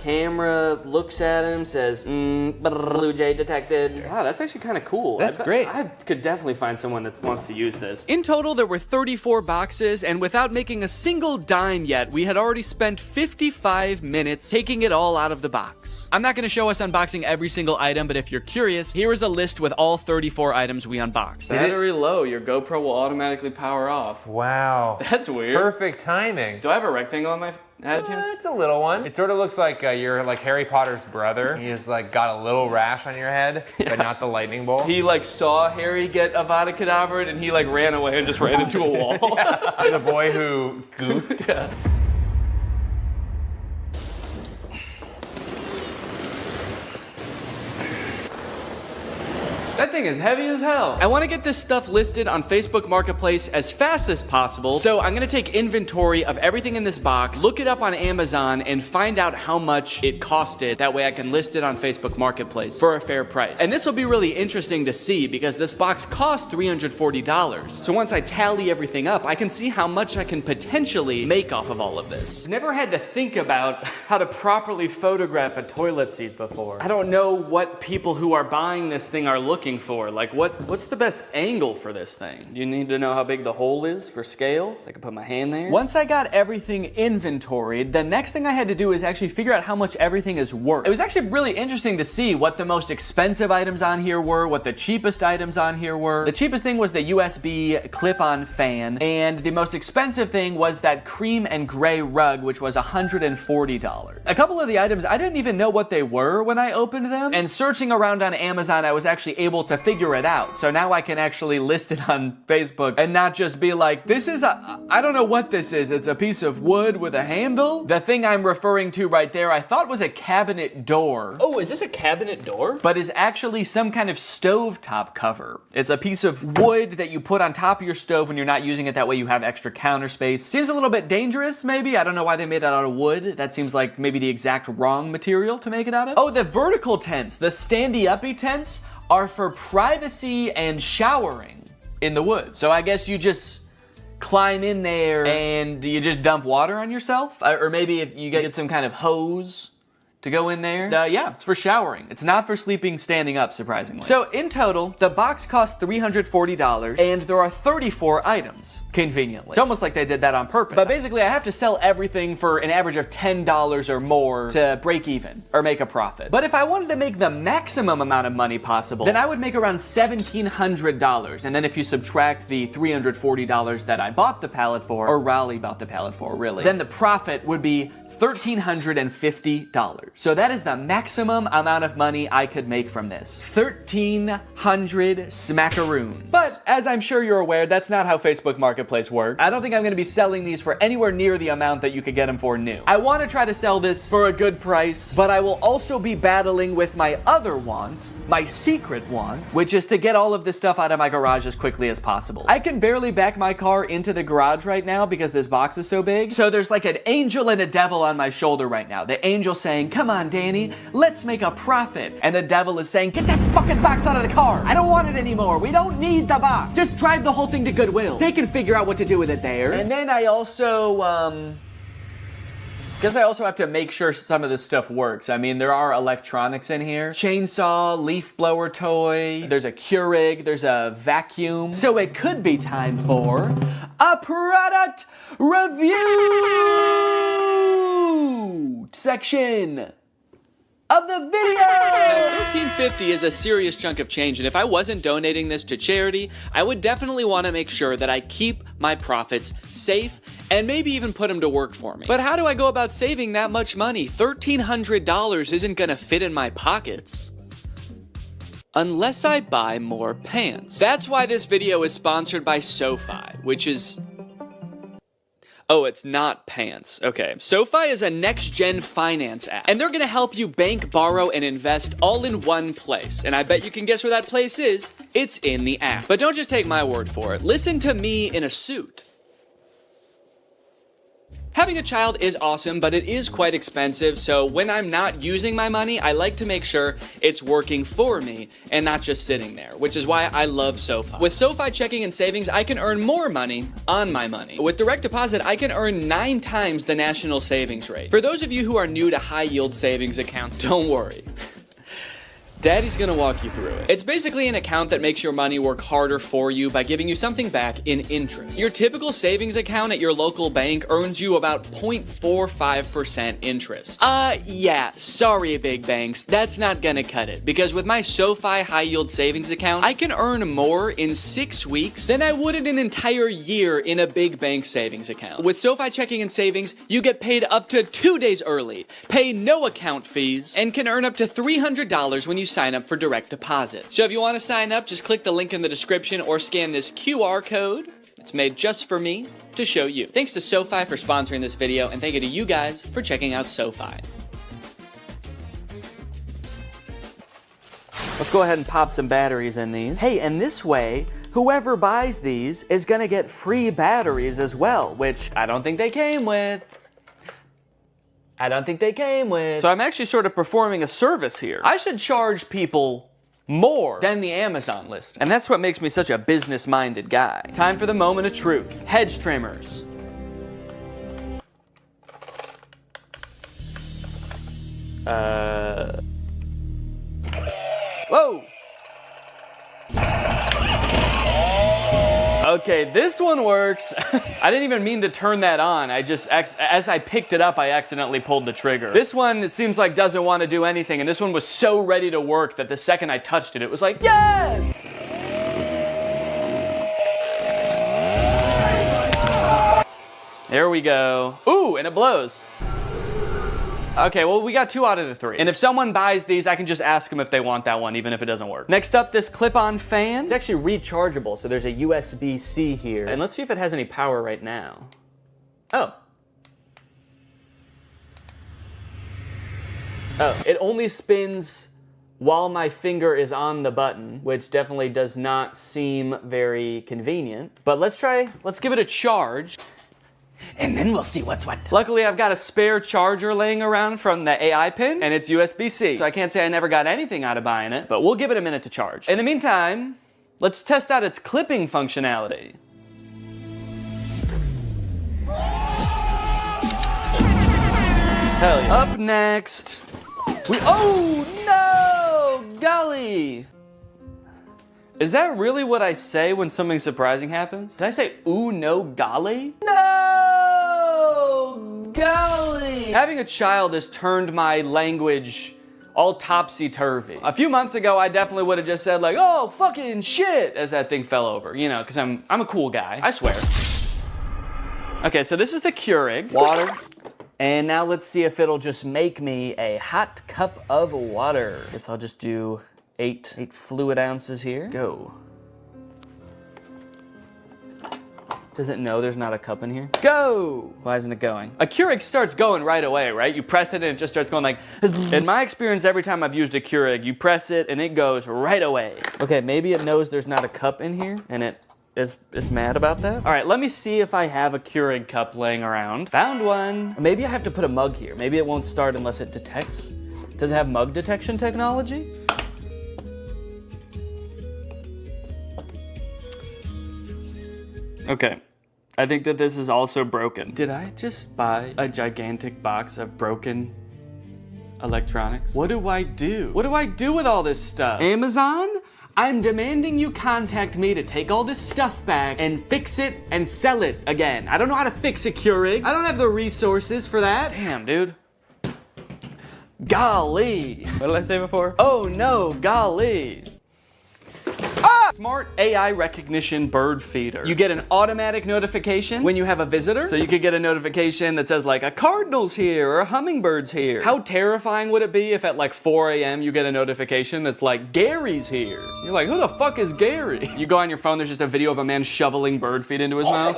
camera looks at him, says, blue jay detected. Wow, that's actually kind of cool. That's great. I could definitely find someone that wants to use this. In total, there were 34 boxes, and without making a single dime yet, we had already spent 55 minutes taking it all out of the box. I'm not going to show us unboxing every single item, but if you're curious, here is a list with all 34 items we unboxed. Battery low, your GoPro will automatically power off. Wow. That's weird. Perfect timing. Do I have a rectangle on my head? It's a little one. It sort of looks like you're like Harry Potter's brother. He's like got a little rash on your head, but not the lightning bolt. He like saw Harry get Avada Kedavra and he like ran away and just ran into a wall. The boy who goofed. Yeah. That thing is heavy as hell. I want to get this stuff listed on Facebook Marketplace as fast as possible, so I'm going to take inventory of everything in this box, look it up on Amazon, and find out how much it costed. That way I can list it on Facebook Marketplace for a fair price. And this will be really interesting to see because this box cost $340. So once I tally everything up, I can see how much I can potentially make off of all of this. I've never had to think about how to properly photograph a toilet seat before. I don't know what people who are buying this thing are looking for. Like what's the best angle for this thing? You need to know how big the hole is for scale. I can put my hand there. Once I got everything inventoried, the next thing I had to do is actually figure out how much everything is worth. It was actually really interesting to see what the most expensive items on here were, what the cheapest items on here were. The cheapest thing was the USB clip-on fan, and the most expensive thing was that cream and gray rug, which was $140. A couple of the items, I didn't even know what they were when I opened them, and searching around on Amazon, I was actually able to figure it out. So now I can actually list it on Facebook and not just be like, this is I don't know what this is. It's a piece of wood with a handle. The thing I'm referring to right there, I thought was a cabinet door. Oh, is this a cabinet door? But is actually some kind of stovetop cover. It's a piece of wood that you put on top of your stove when you're not using it. That way you have extra counter space. Seems a little bit dangerous, maybe. I don't know why they made it out of wood. That seems like maybe the exact wrong material to make it out of. Oh, the vertical tents, the standy-uppy tents, are for privacy and showering in the woods. So I guess you just climb in there and you just dump water on yourself? Or maybe if you get some kind of hose to go in there. Yeah, it's for showering. It's not for sleeping standing up, surprisingly. So in total, the box cost $340 and there are 34 items, conveniently. It's almost like they did that on purpose. But basically, I have to sell everything for an average of $10 or more to break even or make a profit. But if I wanted to make the maximum amount of money possible, then I would make around $1,700. And then if you subtract the $340 that I bought the pallet for, or Raleigh bought the pallet for, really, then the profit would be $1,350. So that is the maximum amount of money I could make from this. 1,300 smackaroons. But as I'm sure you're aware, that's not how Facebook Marketplace works. I don't think I'm gonna be selling these for anywhere near the amount that you could get them for new. I wanna try to sell this for a good price, but I will also be battling with my other want, my secret want, which is to get all of this stuff out of my garage as quickly as possible. I can barely back my car into the garage right now because this box is so big. So there's like an angel and a devil on my shoulder right now. The angel saying, come on, Danny, let's make a profit. And the devil is saying, get that fucking box out of the car. I don't want it anymore. We don't need the box. Just drive the whole thing to Goodwill. They can figure out what to do with it there. And then I also, guess I also have to make sure some of this stuff works. I mean, there are electronics in here. Chainsaw, leaf blower toy, there's a Keurig, there's a vacuum. So it could be time for a product review section of the video! Now, $1,350 is a serious chunk of change, and if I wasn't donating this to charity, I would definitely want to make sure that I keep my profits safe and maybe even put them to work for me. But how do I go about saving that much money? $1,300 isn't gonna fit in my pockets unless I buy more pants. That's why this video is sponsored by SoFi, which is Oh, it's not pants. Okay. SoFi is a next-gen finance app, and they're gonna help you bank, borrow, and invest all in one place. And I bet you can guess where that place is. It's in the app. But don't just take my word for it. Listen to me in a suit. Having a child is awesome, but it is quite expensive, so when I'm not using my money, I like to make sure it's working for me and not just sitting there, which is why I love SoFi. With SoFi checking and savings, I can earn more money on my money. With direct deposit, I can earn 9 times the national savings rate. For those of you who are new to high-yield savings accounts, don't worry. Daddy's gonna walk you through it. It's basically an account that makes your money work harder for you by giving you something back in interest. Your typical savings account at your local bank earns you about 0.45% interest. Yeah, sorry big banks, that's not gonna cut it. Because with my SoFi high yield savings account, I can earn more in 6 weeks than I would in an entire year in a big bank savings account. With SoFi checking and savings, you get paid up to 2 days early, pay no account fees, and can earn up to $300 when you sign up for direct deposit. So if you want to sign up, just click the link in the description or scan this QR code. It's made just for me to show you. Thanks to SoFi for sponsoring this video, and thank you to you guys for checking out SoFi. Let's go ahead and pop some batteries in these. Hey, and this way, whoever buys these is gonna get free batteries as well, which I don't think they came with. So I'm actually sort of performing a service here. I should charge people more than the Amazon list. And that's what makes me such a business-minded guy. Time for the moment of truth. Hedge trimmers. Whoa! Okay, this one works. I didn't even mean to turn that on. I just, as I picked it up, I accidentally pulled the trigger. This one, it seems like doesn't want to do anything, and this one was so ready to work that the second I touched it, it was like, yes! There we go. Ooh, and it blows. Okay, well, we got 2 out of the 3. And if someone buys these, I can just ask them if they want that one, even if it doesn't work. Next up, this clip-on fan. It's actually rechargeable, so there's a USB-C here. And let's see if it has any power right now. Oh. Oh, it only spins while my finger is on the button, which definitely does not seem very convenient. But let's give it a charge. And then we'll see what's what. Luckily, I've got a spare charger laying around from the AI pin, and it's USB-C. So I can't say I never got anything out of buying it, but we'll give it a minute to charge. In the meantime, let's test out its clipping functionality. Hell yeah. Up next, oh no, golly. Is that really what I say when something surprising happens? Did I say, ooh, no, golly? No, golly! Having a child has turned my language all topsy-turvy. A few months ago, I definitely would have just said like, oh, fucking shit, as that thing fell over, you know, because I'm a cool guy, I swear. Okay, so this is the Keurig. Water. And now let's see if it'll just make me a hot cup of water. Guess I'll just do 8 fluid ounces here. Go. Does it know there's not a cup in here? Go! Why isn't it going? A Keurig starts going right away, right? You press it and it just starts going like... In my experience, every time I've used a Keurig, you press it and it goes right away. Okay, maybe it knows there's not a cup in here and it's mad about that. All right, let me see if I have a Keurig cup laying around. Found one. Maybe I have to put a mug here. Maybe it won't start unless it detects. Does it have mug detection technology? Okay, I think that this is also broken. Did I just buy a gigantic box of broken electronics? What do I do? What do I do with all this stuff? Amazon? I'm demanding you contact me to take all this stuff back and fix it and sell it again. I don't know how to fix a Keurig. I don't have the resources for that. Damn, dude. Golly. What did I say before? Oh no, golly. Ah! Smart AI recognition bird feeder. You get an automatic notification when you have a visitor. So you could get a notification that says like a cardinal's here or a hummingbird's here. How terrifying would it be if at like 4 a.m. you get a notification that's like Gary's here? You're like, who the fuck is Gary? You go on your phone, there's just a video of a man shoveling bird feed into his mouth.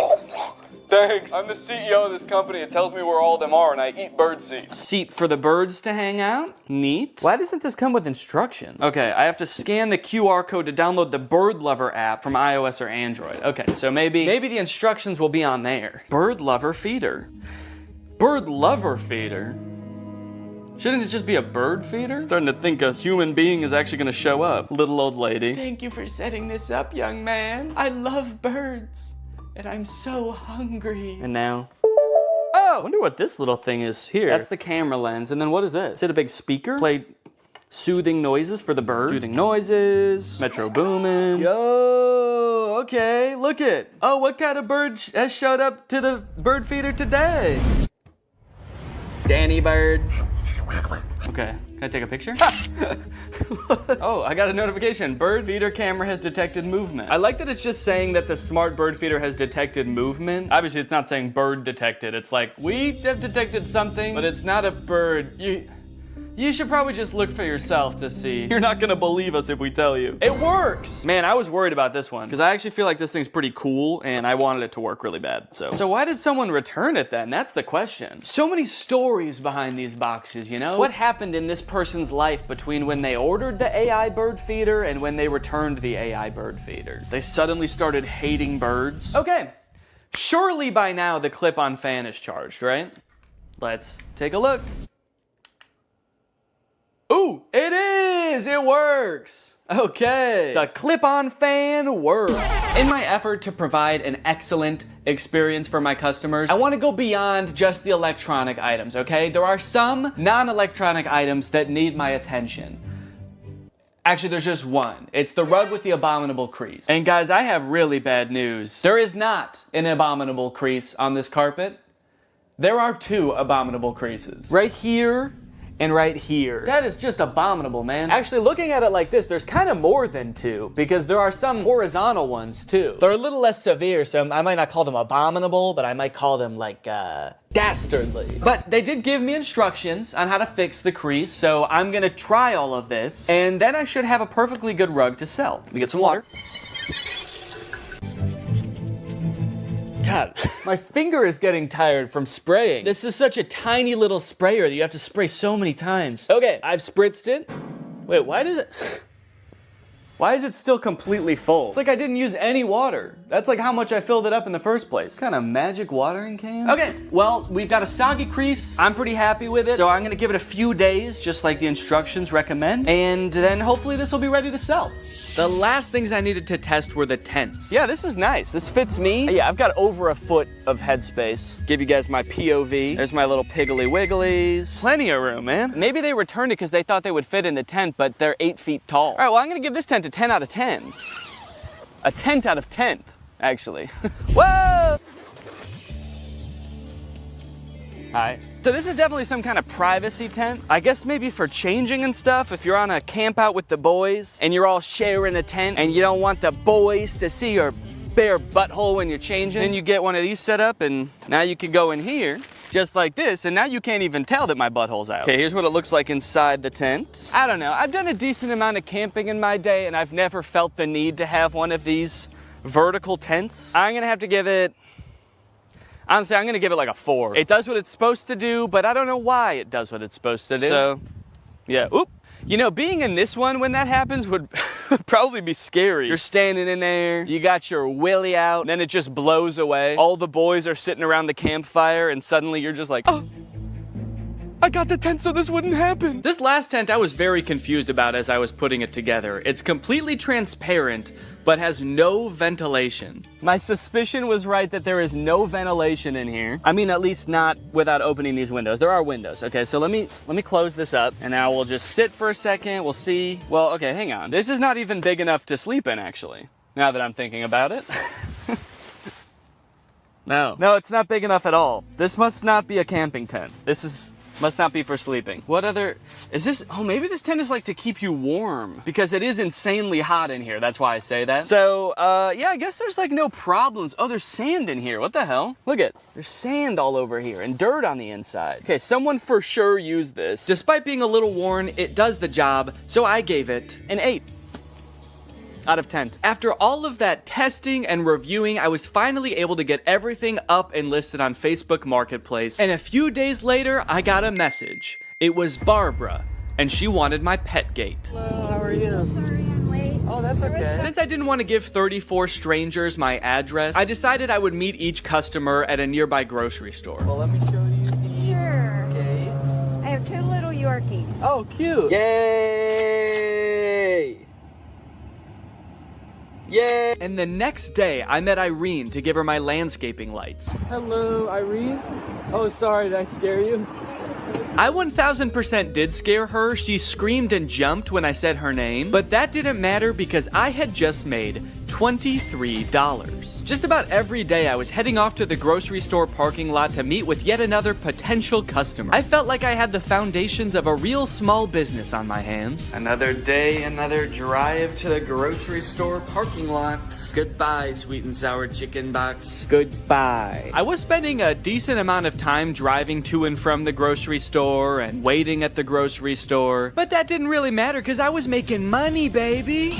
Thanks. I'm the CEO of this company. It tells me where all of them are, and I eat bird seed. Seat for the birds to hang out? Neat. Why doesn't this come with instructions? Okay, I have to scan the QR code to download the Bird Lover app from iOS or Android. Okay, so maybe the instructions will be on there. Bird Lover feeder. Bird Lover feeder? Shouldn't it just be a bird feeder? Starting to think a human being is actually gonna show up. Little old lady. Thank you for setting this up, young man. I love birds, and I'm so hungry. And now? Oh! I wonder what this little thing is here. That's the camera lens. And then what is this? Is it a big speaker? Play soothing noises for the birds? Soothing noises. Metro Boomin. Yo! Okay, look it. Oh, what kind of bird has showed up to the bird feeder today? Danny Bird. Okay, can I take a picture? Oh, I got a notification. Bird feeder camera has detected movement. I like that it's just saying that the smart bird feeder has detected movement. Obviously, it's not saying bird detected. It's like, we have detected something, but it's not a bird. You should probably just look for yourself to see. You're not gonna believe us if we tell you. It works! Man, I was worried about this one, because I actually feel like this thing's pretty cool, and I wanted it to work really bad, So why did someone return it then? That's the question. So many stories behind these boxes, you know? What happened in this person's life between when they ordered the AI bird feeder and when they returned the AI bird feeder? They suddenly started hating birds? Okay, surely by now the clip-on fan is charged, right? Let's take a look. Ooh, it is! It works! Okay. The clip-on fan works. In my effort to provide an excellent experience for my customers, I want to go beyond just the electronic items, okay? There are some non-electronic items that need my attention. Actually, there's just one. It's the rug with the abominable crease. And guys, I have really bad news. There is not an abominable crease on this carpet. There are 2 abominable creases. Right here and right here. That is just abominable, man. Actually, looking at it like this, there's kind of more than 2, because there are some horizontal ones too. They're a little less severe, so I might not call them abominable, but I might call them like, dastardly. But they did give me instructions on how to fix the crease, so I'm gonna try all of this, and then I should have a perfectly good rug to sell. Let me get some water. God, my finger is getting tired from spraying. This is such a tiny little sprayer that you have to spray so many times. Okay, I've spritzed it. Wait, why is it still completely full? It's like I didn't use any water. That's like how much I filled it up in the first place. Kind of magic watering can? Okay, well, we've got a soggy crease. I'm pretty happy with it. So I'm gonna give it a few days, just like the instructions recommend. And then hopefully this will be ready to sell. The last things I needed to test were the tents. Yeah, this is nice. This fits me. Yeah, I've got over a foot of headspace. Give you guys my POV. There's my little piggly wigglies. Plenty of room, man. Maybe they returned it because they thought they would fit in the tent, but they're 8 feet tall. All right, well, I'm gonna give this tent a 10 out of 10. A tent out of tent, actually. Whoa! Hi. So this is definitely some kind of privacy tent. I guess maybe for changing and stuff, if you're on a camp out with the boys and you're all sharing a tent and you don't want the boys to see your bare butthole when you're changing, then you get one of these set up and now you can go in here just like this, and now you can't even tell that my butthole's out. Okay, here's what it looks like inside the tent. I don't know, I've done a decent amount of camping in my day and I've never felt the need to have one of these vertical tents. I'm gonna have to give it, honestly, I'm gonna give it like a 4. It does what it's supposed to do, but I don't know why it does what it's supposed to do. So, yeah, oop. You know, being in this one when that happens would probably be scary. You're standing in there, you got your willy out, and then it just blows away. All the boys are sitting around the campfire, and suddenly you're just like, oh, I got the tent so this wouldn't happen. This last tent I was very confused about as I was putting it together. It's completely transparent, but has no ventilation. My suspicion was right that there is no ventilation in here. I mean, at least not without opening these windows. There are windows. Okay, so let me close this up, and now we'll just sit for a second. We'll see. Well, okay, hang on. This is not even big enough to sleep in, actually, now that I'm thinking about it. No, it's not big enough at all. This must not be a camping tent. Must not be for sleeping. What other, is this, oh, maybe this tent is like to keep you warm because it is insanely hot in here. That's why I say that. So, yeah, I guess there's like no problems. Oh, there's sand in here. What the hell? Look at, there's sand all over here and dirt on the inside. Okay, someone for sure used this. Despite being a little worn, it does the job. So I gave it an 8. out of 10. After all of that testing and reviewing, I was finally able to get everything up and listed on Facebook Marketplace, and a few days later, I got a message. It was Barbara, and she wanted my pet gate. Hello, how are you? So sorry I'm late. Oh, that's okay. Since I didn't want to give 34 strangers my address, I decided I would meet each customer at a nearby grocery store. Well, let me show you the gate. I have 2 little Yorkies. Oh, cute. Yay! Yay! And the next day, I met Irene to give her my landscaping lights. Hello, Irene. Oh, sorry, did I scare you? I 1000% did scare her. She screamed and jumped when I said her name, but that didn't matter because I had just made $23. Just about every day I was heading off to the grocery store parking lot to meet with yet another potential customer. I felt like I had the foundations of a real small business on my hands. Another day, another drive to the grocery store parking lot. Goodbye, sweet and sour chicken box. Goodbye. I was spending a decent amount of time driving to and from the grocery store and waiting at the grocery store, but that didn't really matter because I was making money, baby.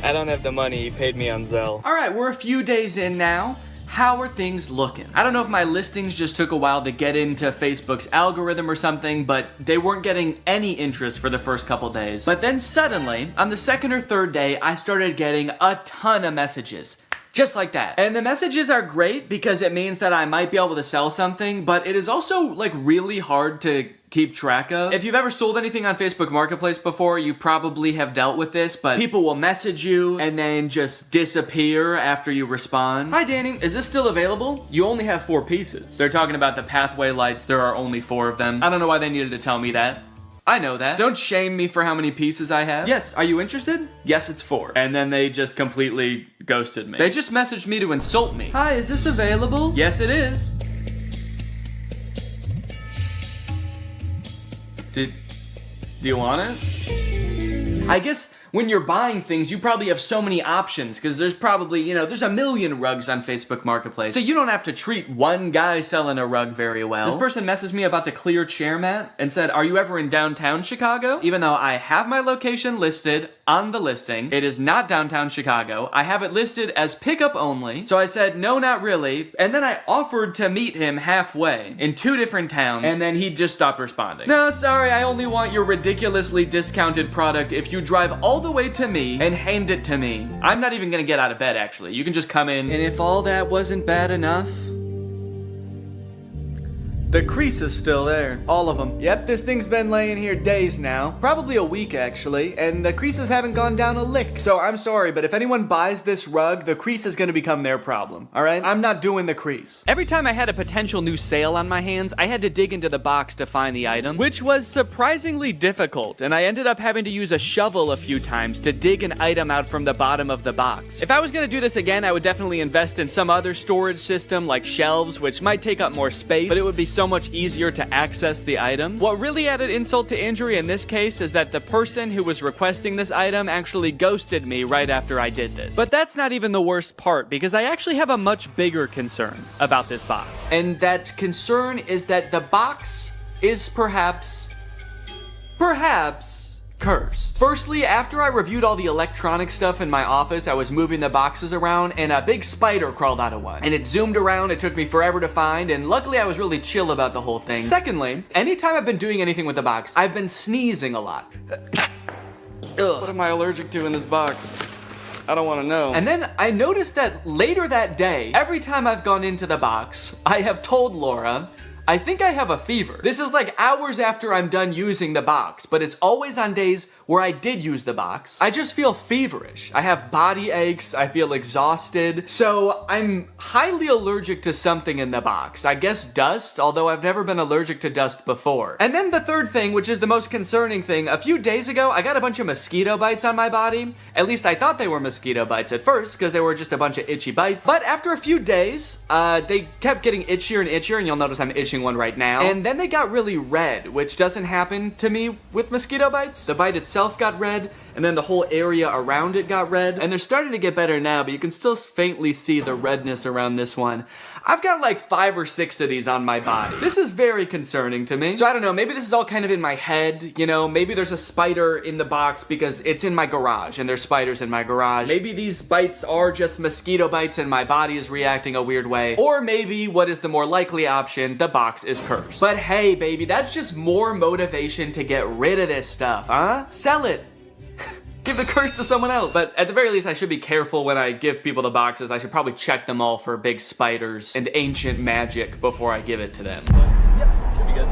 I don't have the money. He paid me on Zelle. All right, we're a few days in now. How are things looking? I don't know if my listings just took a while to get into Facebook's algorithm or something, but they weren't getting any interest for the first couple days. But then suddenly, on the second or third day, I started getting a ton of messages. Just like that. And the messages are great because it means that I might be able to sell something, but it is also like really hard to keep track of. If you've ever sold anything on Facebook Marketplace before, you probably have dealt with this, but people will message you and then just disappear after you respond. Hi Danny, is this still available? You only have 4 pieces. They're talking about the pathway lights, there are only 4 of them. I don't know why they needed to tell me that. I know that. Don't shame me for how many pieces I have. Yes, are you interested? Yes, it's 4. And then they just completely ghosted me. They just messaged me to insult me. Hi, is this available? Yes, it is. Do you want it? I guess when you're buying things, you probably have so many options because there's probably, you know, there's a million rugs on Facebook Marketplace. So you don't have to treat one guy selling a rug very well. This person messaged me about the clear chair mat and said, are you ever in downtown Chicago? Even though I have my location listed on the listing, it is not downtown Chicago. I have it listed as pickup only. So I said, no, not really. And then I offered to meet him halfway in 2 different towns and then he just stopped responding. No, sorry, I only want your ridiculously discounted product if you drive all the way to me and hand it to me. I'm not even gonna get out of bed actually. You can just come in. And if all that wasn't bad enough, the crease is still there. All of them. Yep, this thing's been laying here days now. Probably a week, actually. And the creases haven't gone down a lick. So I'm sorry, but if anyone buys this rug, the crease is gonna become their problem. All right? I'm not doing the crease. Every time I had a potential new sale on my hands, I had to dig into the box to find the item, which was surprisingly difficult. And I ended up having to use a shovel a few times to dig an item out from the bottom of the box. If I was gonna do this again, I would definitely invest in some other storage system like shelves, which might take up more space, but it would be so much easier to access the items. What really added insult to injury in this case is that the person who was requesting this item actually ghosted me right after I did this. But that's not even the worst part, because I actually have a much bigger concern about this box. And that concern is that the box is perhaps cursed. Firstly, after I reviewed all the electronic stuff in my office, I was moving the boxes around and a big spider crawled out of one. And it zoomed around, it took me forever to find, and luckily I was really chill about the whole thing. Secondly, anytime I've been doing anything with the box, I've been sneezing a lot. What am I allergic to in this box? I don't want to know. And then I noticed that later that day, every time I've gone into the box, I have told Laura, I think I have a fever. This is like hours after I'm done using the box, but it's always on days where I did use the box. I just feel feverish. I have body aches, I feel exhausted. So I'm highly allergic to something in the box. I guess dust, although I've never been allergic to dust before. And then the third thing, which is the most concerning thing, a few days ago, I got a bunch of mosquito bites on my body. At least I thought they were mosquito bites at first, because they were just a bunch of itchy bites. But after a few days, they kept getting itchier and itchier, and you'll notice I'm itching one right now. And then they got really red, which doesn't happen to me with mosquito bites. The bite itself got red, and then the whole area around it got red. And they're starting to get better now, but you can still faintly see the redness around this one. I've got like 5 or 6 of these on my body. This is very concerning to me. So I don't know, maybe this is all kind of in my head, you know? Maybe there's a spider in the box because it's in my garage and there's spiders in my garage. Maybe these bites are just mosquito bites and my body is reacting a weird way. Or maybe, what is the more likely option, the box is cursed. But hey, baby, that's just more motivation to get rid of this stuff, huh? Sell it. Give the curse to someone else. But at the very least, I should be careful when I give people the boxes. I should probably check them all for big spiders and ancient magic before I give it to them. Yep, should be good.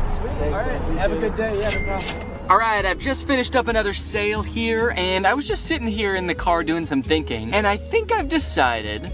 Sweet. All right, have a good day. Yeah, no problem. All right, I've just finished up another sale here, and I was just sitting here in the car doing some thinking, and I think I've decided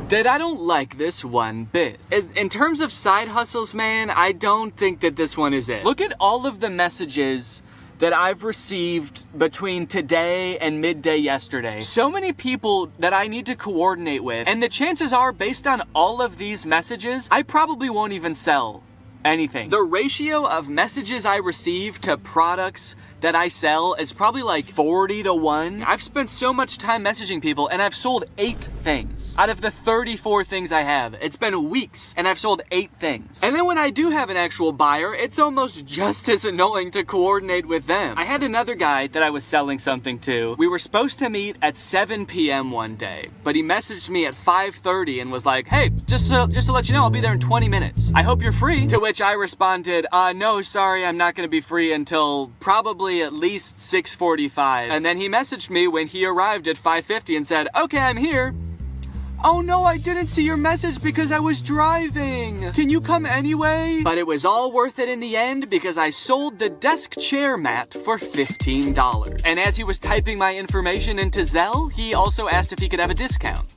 that I don't like this one bit. In terms of side hustles, man, I don't think that this one is it. Look at all of the messages that I've received between today and midday yesterday. So many people that I need to coordinate with, and the chances are, based on all of these messages, I probably won't even sell anything. The ratio of messages I receive to products that I sell is probably like 40 to 1. I've spent so much time messaging people and I've sold 8 things out of the 34 things I have. It's been weeks and I've sold 8 things. And then when I do have an actual buyer, it's almost just as annoying to coordinate with them. I had another guy that I was selling something to. We were supposed to meet at 7 p.m. one day, but he messaged me at 5:30 and was like, hey, just to let you know, I'll be there in 20 minutes. I hope you're free. To which I responded, no, sorry, I'm not gonna be free until probably at least 6:45. And then he messaged me when he arrived at 5:50 and said, okay, I'm here. Oh no, I didn't see your message because I was driving. Can you come anyway? But it was all worth it in the end because I sold the desk chair mat for $15. And as he was typing my information into Zelle, he also asked if he could have a discount.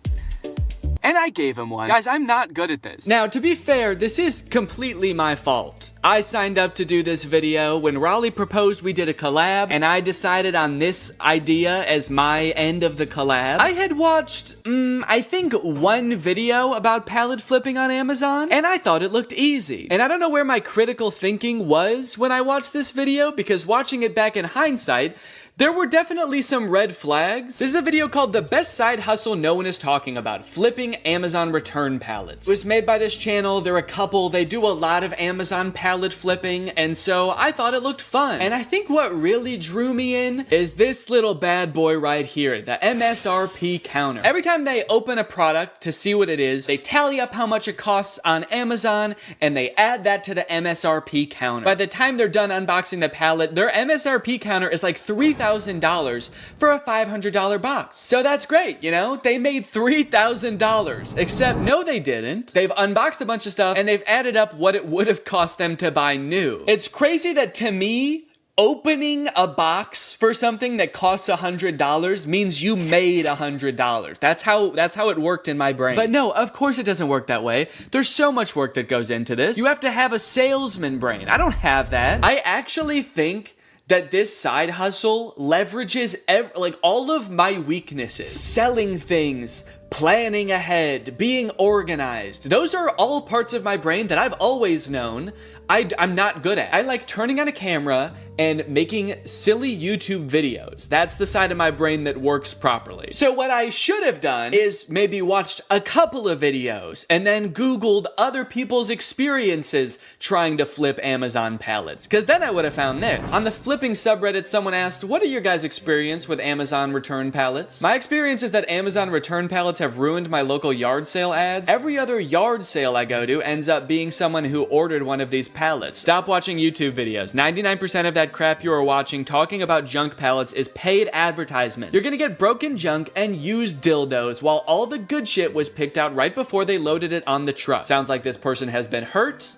And I gave him one. Guys, I'm not good at this. Now, to be fair, this is completely my fault. I signed up to do this video. When Raleigh proposed, we did a collab, and I decided on this idea as my end of the collab. I had watched, I think 1 video about palette flipping on Amazon, and I thought it looked easy. And I don't know where my critical thinking was when I watched this video, because watching it back in hindsight, there were definitely some red flags. This is a video called The Best Side Hustle No One Is Talking About, Flipping Amazon Return Palettes. It was made by this channel. They're a couple. They do a lot of Amazon palette flipping, and so I thought it looked fun. And I think what really drew me in is this little bad boy right here, the MSRP counter. Every time they open a product to see what it is, they tally up how much it costs on Amazon, and they add that to the MSRP counter. By the time they're done unboxing the palette, their MSRP counter is like $3,000 for a $500 box. So that's great, you know? They made $3,000. Except, no they didn't. They've unboxed a bunch of stuff and they've added up what it would have cost them to buy new. It's crazy that to me, opening a box for something that costs $100 means you made $100. That's how it worked in my brain. But no, of course it doesn't work that way. There's so much work that goes into this. You have to have a salesman brain. I don't have that. I actually think that this side hustle leverages like all of my weaknesses. Selling things, planning ahead, being organized. Those are all parts of my brain that I've always known I'm not good at. I like turning on a camera and making silly YouTube videos. That's the side of my brain that works properly. So what I should have done is maybe watched a couple of videos and then Googled other people's experiences trying to flip Amazon palettes, because then I would have found this. On the flipping subreddit, someone asked, what are your guys' experience with Amazon return palettes? My experience is that Amazon return palettes have ruined my local yard sale ads. Every other yard sale I go to ends up being someone who ordered one of these palettes. Stop watching YouTube videos. 99% of that crap you are watching talking about junk palettes is paid advertisement. You're gonna get broken junk and used dildos while all the good shit was picked out right before they loaded it on the truck. Sounds like this person has been hurt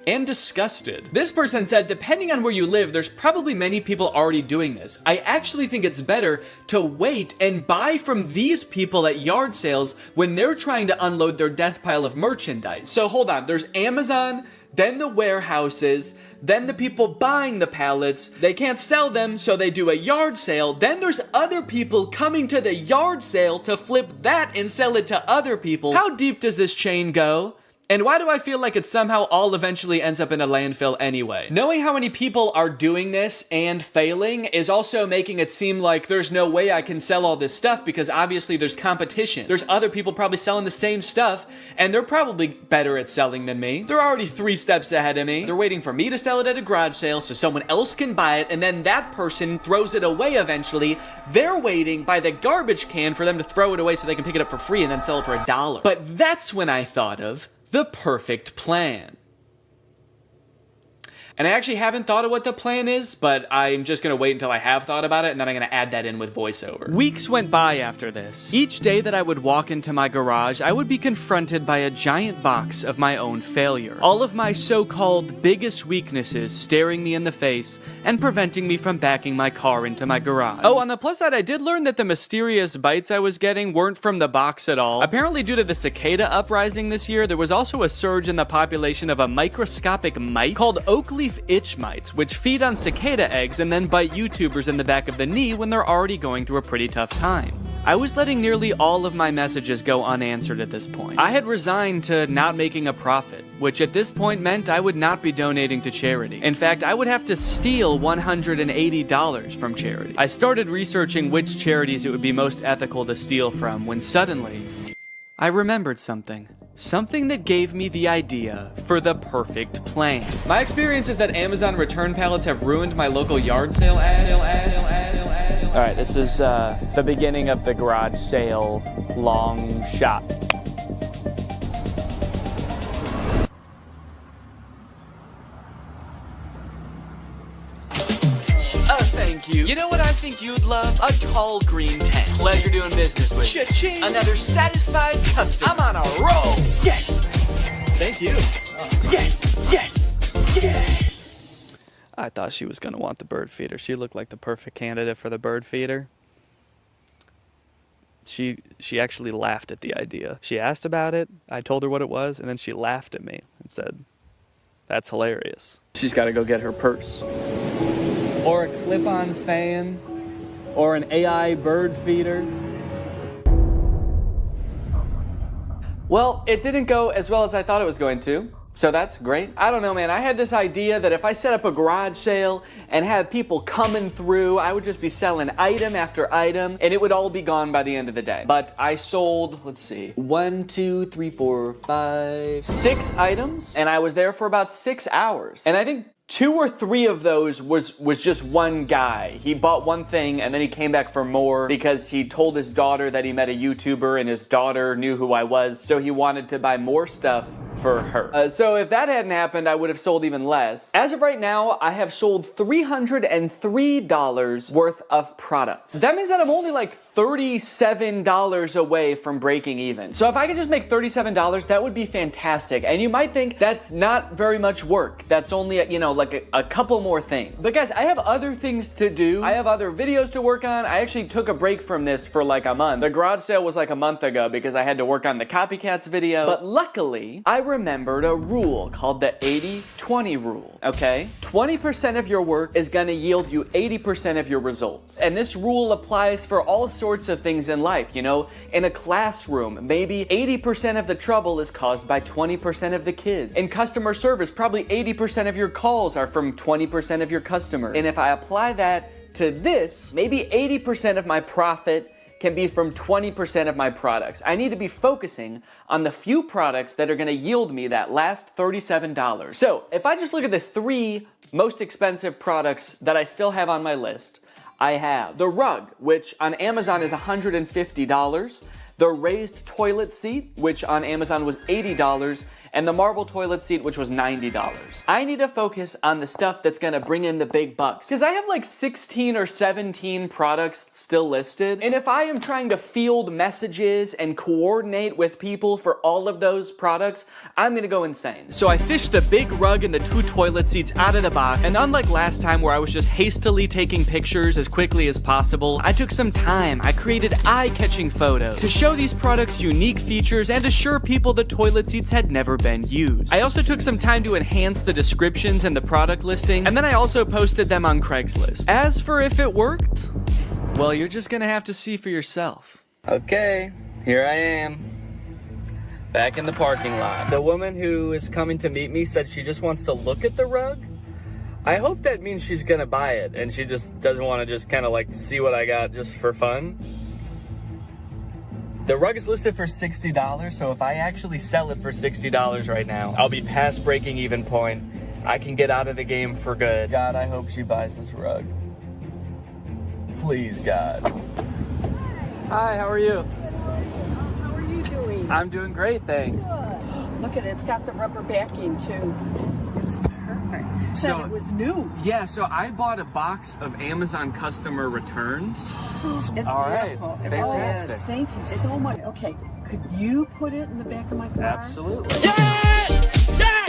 and disgusted. This person said, depending on where you live, there's probably many people already doing this. I actually think it's better to wait and buy from these people at yard sales when they're trying to unload their death pile of merchandise. So hold on, there's Amazon, then the warehouses, then the people buying the pallets. They can't sell them, so they do a yard sale. Then there's other people coming to the yard sale to flip that and sell it to other people. How deep does this chain go? And why do I feel like it somehow all eventually ends up in a landfill anyway? Knowing how many people are doing this and failing is also making it seem like there's no way I can sell all this stuff because obviously there's competition. There's other people probably selling the same stuff and they're probably better at selling than me. They're already 3 steps ahead of me. They're waiting for me to sell it at a garage sale so someone else can buy it and then that person throws it away eventually. They're waiting by the garbage can for them to throw it away so they can pick it up for free and then sell it for $1. But that's when I thought of the perfect plan. And I actually haven't thought of what the plan is, but I'm just gonna wait until I have thought about it, and then I'm gonna add that in with voiceover. Weeks went by after this. Each day that I would walk into my garage, I would be confronted by a giant box of my own failure. All of my so-called biggest weaknesses staring me in the face and preventing me from backing my car into my garage. Oh, on the plus side, I did learn that the mysterious bites I was getting weren't from the box at all. Apparently, due to the cicada uprising this year, there was also a surge in the population of a microscopic mite called oak leaf itch mites, which feed on cicada eggs and then bite YouTubers in the back of the knee when they're already going through a pretty tough time. I was letting nearly all of my messages go unanswered at this point. I had resigned to not making a profit, which at this point meant I would not be donating to charity. In fact, I would have to steal $180 from charity. I started researching which charities it would be most ethical to steal from when suddenly I remembered something. Something that gave me the idea for the perfect plan. My experience is that Amazon return pallets have ruined my local yard sale ad. All right, this is the beginning of the garage sale long shot. Thank you. You know what I think you'd love? A tall green tent. Pleasure doing business with you. Cha-ching. Another satisfied customer. I'm on a roll. Yes. Thank you. Yes. Yes. Yes. I thought she was gonna want the bird feeder. She looked like the perfect candidate for the bird feeder. She actually laughed at the idea. She asked about it. I told her what it was, and then she laughed at me and said, "That's hilarious." She's got to go get her purse. Or a clip-on fan, or an AI bird feeder. Well, it didn't go as well as I thought it was going to, so that's great. I don't know, man, I had this idea that if I set up a garage sale and had people coming through, I would just be selling item after item, and it would all be gone by the end of the day. But I sold, let's see, 1, 2, 3, 4, 5, 6 items, and I was there for about 6 hours. And I think 2 or 3 of those was just one guy. He bought one thing and then he came back for more because he told his daughter that he met a YouTuber and his daughter knew who I was, so he wanted to buy more stuff for her. So if that hadn't happened, I would have sold even less. As of right now, I have sold $303 worth of products. That means that I'm only like $37 away from breaking even. So if I could just make $37, that would be fantastic. And you might think that's not very much work. That's only, like a couple more things. But guys, I have other things to do. I have other videos to work on. I actually took a break from this for like a month. The garage sale was like a month ago because I had to work on the copycats video. But luckily, I remembered a rule called the 80-20 rule, okay? 20% of your work is gonna yield you 80% of your results. And this rule applies for all sorts of things in life, In a classroom, maybe 80% of the trouble is caused by 20% of the kids. In customer service, probably 80% of your calls are from 20% of your customers. And if I apply that to this, maybe 80% of my profit can be from 20% of my products. I need to be focusing on the few products that are gonna yield me that last $37. So if I just look at the 3 most expensive products that I still have on my list, I have the rug, which on Amazon is $150, the raised toilet seat, which on Amazon was $80, and the marble toilet seat, which was $90. I need to focus on the stuff that's gonna bring in the big bucks, because I have like 16 or 17 products still listed, and if I am trying to field messages and coordinate with people for all of those products, I'm gonna go insane. So I fished the big rug and the 2 toilet seats out of the box, and unlike last time where I was just hastily taking pictures as quickly as possible, I took some time. I created eye-catching photos to show these products unique features and assure people the toilet seats had never been used. I also took some time to enhance the descriptions and the product listings, and then I also posted them on Craigslist. As for if it worked, well, you're just gonna have to see for yourself. Okay, here I am. Back in the parking lot. The woman who is coming to meet me said she just wants to look at the rug. I hope that means she's gonna buy it and she just doesn't want to just kind of like see what I got just for fun. The rug is listed for $60, so if I actually sell it for $60 right now, I'll be past breaking even point. I can get out of the game for good. God, I hope she buys this rug. Please, God. Hi, how are you? How are you doing? I'm doing great, thanks. Good. Look at it, it's got the rubber backing too. It's perfect. Said it was new. Yeah, so I bought a box of Amazon customer returns. It's All right, beautiful. fantastic. Oh, yes, thank you so much. Okay, could you put it in the back of my car? Absolutely. Look at that!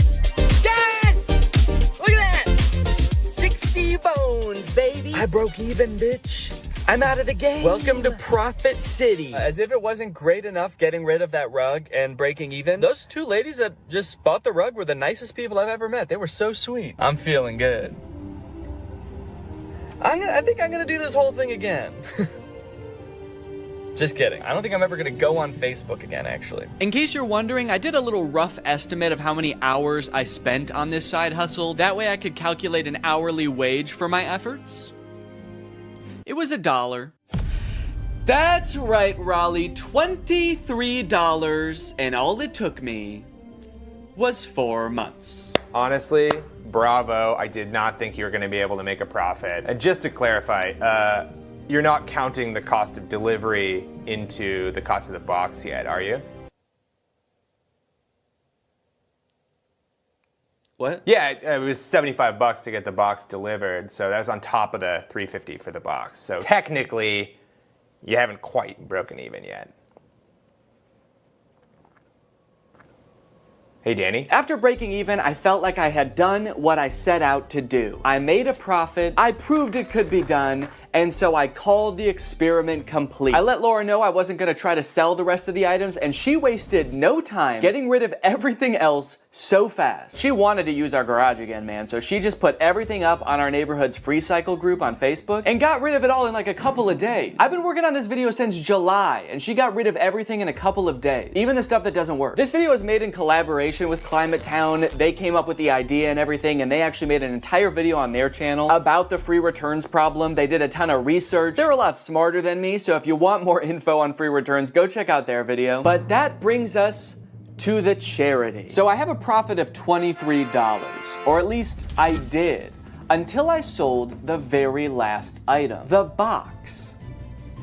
60 bones, baby! I broke even, bitch. I'm out of the game. Welcome to Profit City. As if it wasn't great enough getting rid of that rug and breaking even, those two ladies that just bought the rug were the nicest people I've ever met. They were so sweet. I'm feeling good. I think I'm gonna do this whole thing again. Just kidding. I don't think I'm ever gonna go on Facebook again, actually. In case you're wondering, I did a little rough estimate of how many hours I spent on this side hustle. That way I could calculate an hourly wage for my efforts. It was $1. That's right, Raleigh, $23, and all it took me was 4 months. Honestly, bravo. I did not think you were going to be able to make a profit. And just to clarify, you're not counting the cost of delivery into the cost of the box yet, are you? What? Yeah, it was $75 to get the box delivered, so that was on top of the $350 for the box. So technically, you haven't quite broken even yet. Hey, Danny. After breaking even, I felt like I had done what I set out to do. I made a profit, I proved it could be done, and so I called the experiment complete. I let Laura know I wasn't gonna try to sell the rest of the items, and she wasted no time getting rid of everything else so fast. She wanted to use our garage again, man, so she just put everything up on our neighborhood's free cycle group on Facebook and got rid of it all in like a couple of days. I've been working on this video since July, and she got rid of everything in a couple of days, even the stuff that doesn't work. This video was made in collaboration with Climate Town. They came up with the idea and everything, and they actually made an entire video on their channel about the free returns problem. They did a ton of research. They're a lot smarter than me, so if you want more info on free returns, go check out their video. But that brings us to the charity. So I have a profit of $23, or at least I did, until I sold the very last item, the box,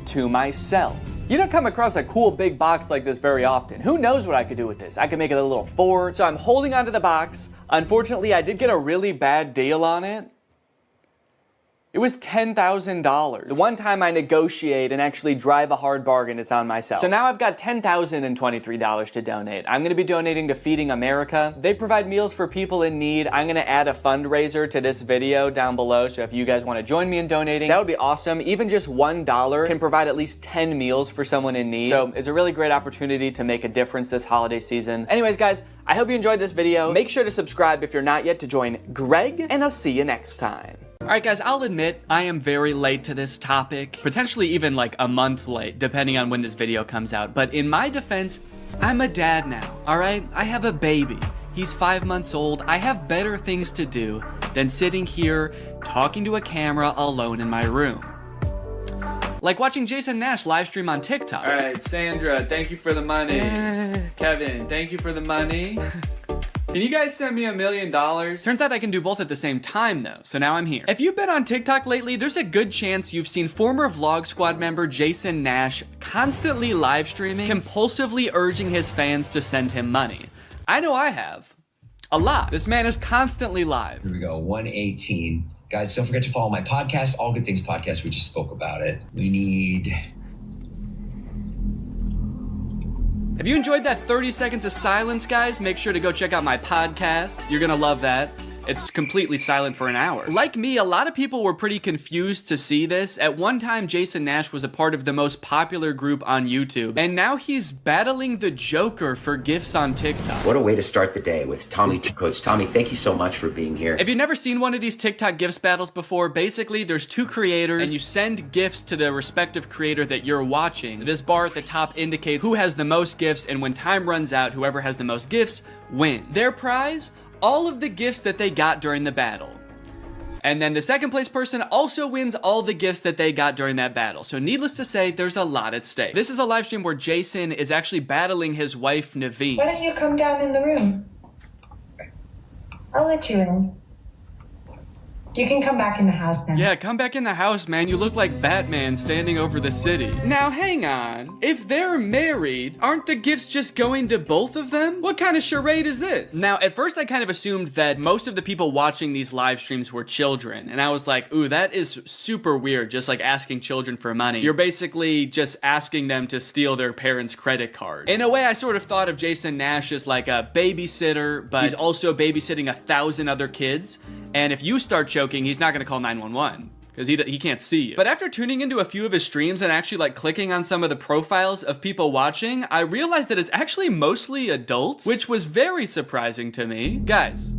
to myself. You don't come across a cool big box like this very often. Who knows what I could do with this? I could make it a little fort. So I'm holding onto the box. Unfortunately, I did get a really bad deal on it. It was $10,000. The one time I negotiate and actually drive a hard bargain, it's on myself. So now I've got $10,023 to donate. I'm gonna be donating to Feeding America. They provide meals for people in need. I'm gonna add a fundraiser to this video down below, so if you guys wanna join me in donating, that would be awesome. Even just $1 can provide at least 10 meals for someone in need. So it's a really great opportunity to make a difference this holiday season. Anyways, guys, I hope you enjoyed this video. Make sure to subscribe if you're not yet to join Greg, and I'll see you next time. All right, guys, I'll admit I am very late to this topic, potentially even like a month late, depending on when this video comes out. But in my defense, I'm a dad now, all right? I have a baby. He's 5 months old. I have better things to do than sitting here talking to a camera alone in my room. Like watching Jason Nash live stream on TikTok. All right, Sandra, thank you for the money. Kevin, thank you for the money. Can you guys send me $1 million? Turns out I can do both at the same time though, so now I'm here. If you've been on TikTok lately, there's a good chance you've seen former Vlog Squad member Jason Nash constantly live streaming, compulsively urging his fans to send him money. I know I have. A lot. This man is constantly live. Here we go, 118. Guys, don't forget to follow my podcast, All Good Things Podcast. We just spoke about it. We need... If you enjoyed that 30 seconds of silence, guys, make sure to go check out my podcast. You're gonna love that. It's completely silent for an hour. Like me, a lot of people were pretty confused to see this. At one time, Jason Nash was a part of the most popular group on YouTube, and now he's battling the Joker for gifts on TikTok. What a way to start the day with Tommy Coach. Tommy, thank you so much for being here. If you've never seen one of these TikTok gifts battles before, basically there's two creators and you send gifts to the respective creator that you're watching. This bar at the top indicates who has the most gifts, and when time runs out, whoever has the most gifts wins. Their prize? All of the gifts that they got during the battle. And then the second place person also wins all the gifts that they got during that battle. So needless to say, there's a lot at stake. This is a live stream where Jason is actually battling his wife, Naveen. Why don't you come down in the room? I'll let you in. You can come back in the house now. Yeah, come back in the house, man. You look like Batman standing over the city. Now, hang on. If they're married, aren't the gifts just going to both of them? What kind of charade is this? Now, at first, I kind of assumed that most of the people watching these live streams were children. And I was like, ooh, that is super weird, just like asking children for money. You're basically just asking them to steal their parents' credit cards. In a way, I sort of thought of Jason Nash as like a babysitter, but he's also babysitting 1,000 other kids. And if you start choking, he's not gonna call 911 because he can't see you. But after tuning into a few of his streams and actually like clicking on some of the profiles of people watching, I realized that it's actually mostly adults, which was very surprising to me. Guys,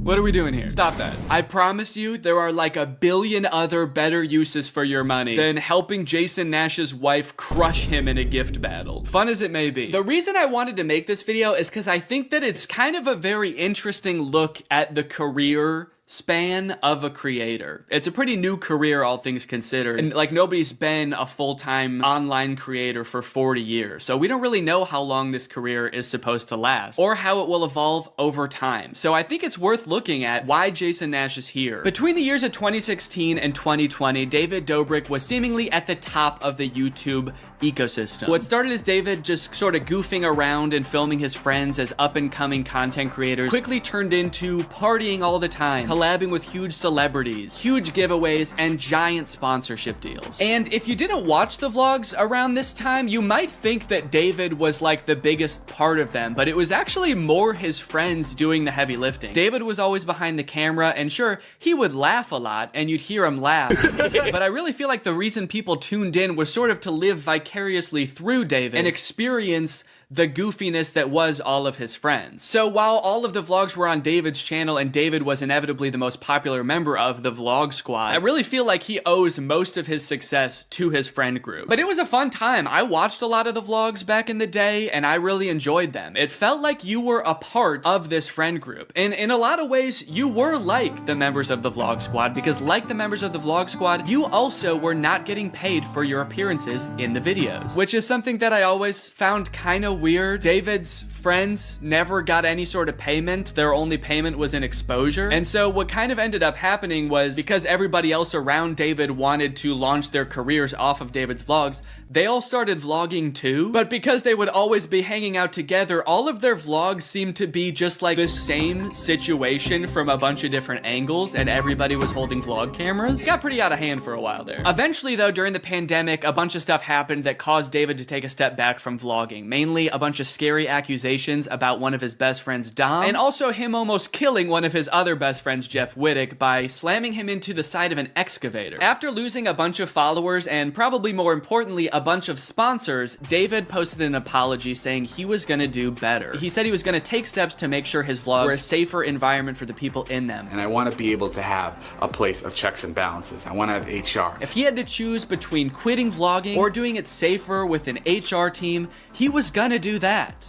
what are we doing here? Stop that. I promise you there are like 1 billion other better uses for your money than helping Jason Nash's wife crush him in a gift battle. Fun as it may be. The reason I wanted to make this video is because I think that it's kind of a very interesting look at the career span of a creator. It's a pretty new career, all things considered. And like nobody's been a full-time online creator for 40 years. So we don't really know how long this career is supposed to last or how it will evolve over time. So I think it's worth looking at why Jason Nash is here. Between the years of 2016 and 2020, David Dobrik was seemingly at the top of the YouTube ecosystem. What started as David just sort of goofing around and filming his friends as up-and-coming content creators quickly turned into partying all the time, collabing with huge celebrities, huge giveaways, and giant sponsorship deals. And if you didn't watch the vlogs around this time, you might think that David was like the biggest part of them, but it was actually more his friends doing the heavy lifting. David was always behind the camera, and sure, he would laugh a lot, and you'd hear him laugh, but I really feel like the reason people tuned in was sort of to live vicariously through David and experience the goofiness that was all of his friends. So while all of the vlogs were on David's channel and David was inevitably the most popular member of the vlog squad, I really feel like he owes most of his success to his friend group. But it was a fun time. I watched a lot of the vlogs back in the day and I really enjoyed them. It felt like you were a part of this friend group. And in a lot of ways, you were like the members of the vlog squad, because like the members of the vlog squad, you also were not getting paid for your appearances in the videos, which is something that I always found kind of weird. David's friends never got any sort of payment. Their only payment was in exposure. And so what kind of ended up happening was, because everybody else around David wanted to launch their careers off of David's vlogs, they all started vlogging too. But because they would always be hanging out together, all of their vlogs seemed to be just like the same situation from a bunch of different angles, and everybody was holding vlog cameras. It got pretty out of hand for a while there. Eventually though, during the pandemic, a bunch of stuff happened that caused David to take a step back from vlogging. Mainly a bunch of scary accusations about one of his best friends, Dom, and also him almost killing one of his other best friends, Jeff Wittick, by slamming him into the side of an excavator. After losing a bunch of followers and probably more importantly a bunch of sponsors, David posted an apology saying he was gonna do better. He said he was gonna take steps to make sure his vlogs were a safer environment for the people in them. And I want to be able to have a place of checks and balances. I want to have HR. If he had to choose between quitting vlogging or doing it safer with an HR team, he was gonna do that.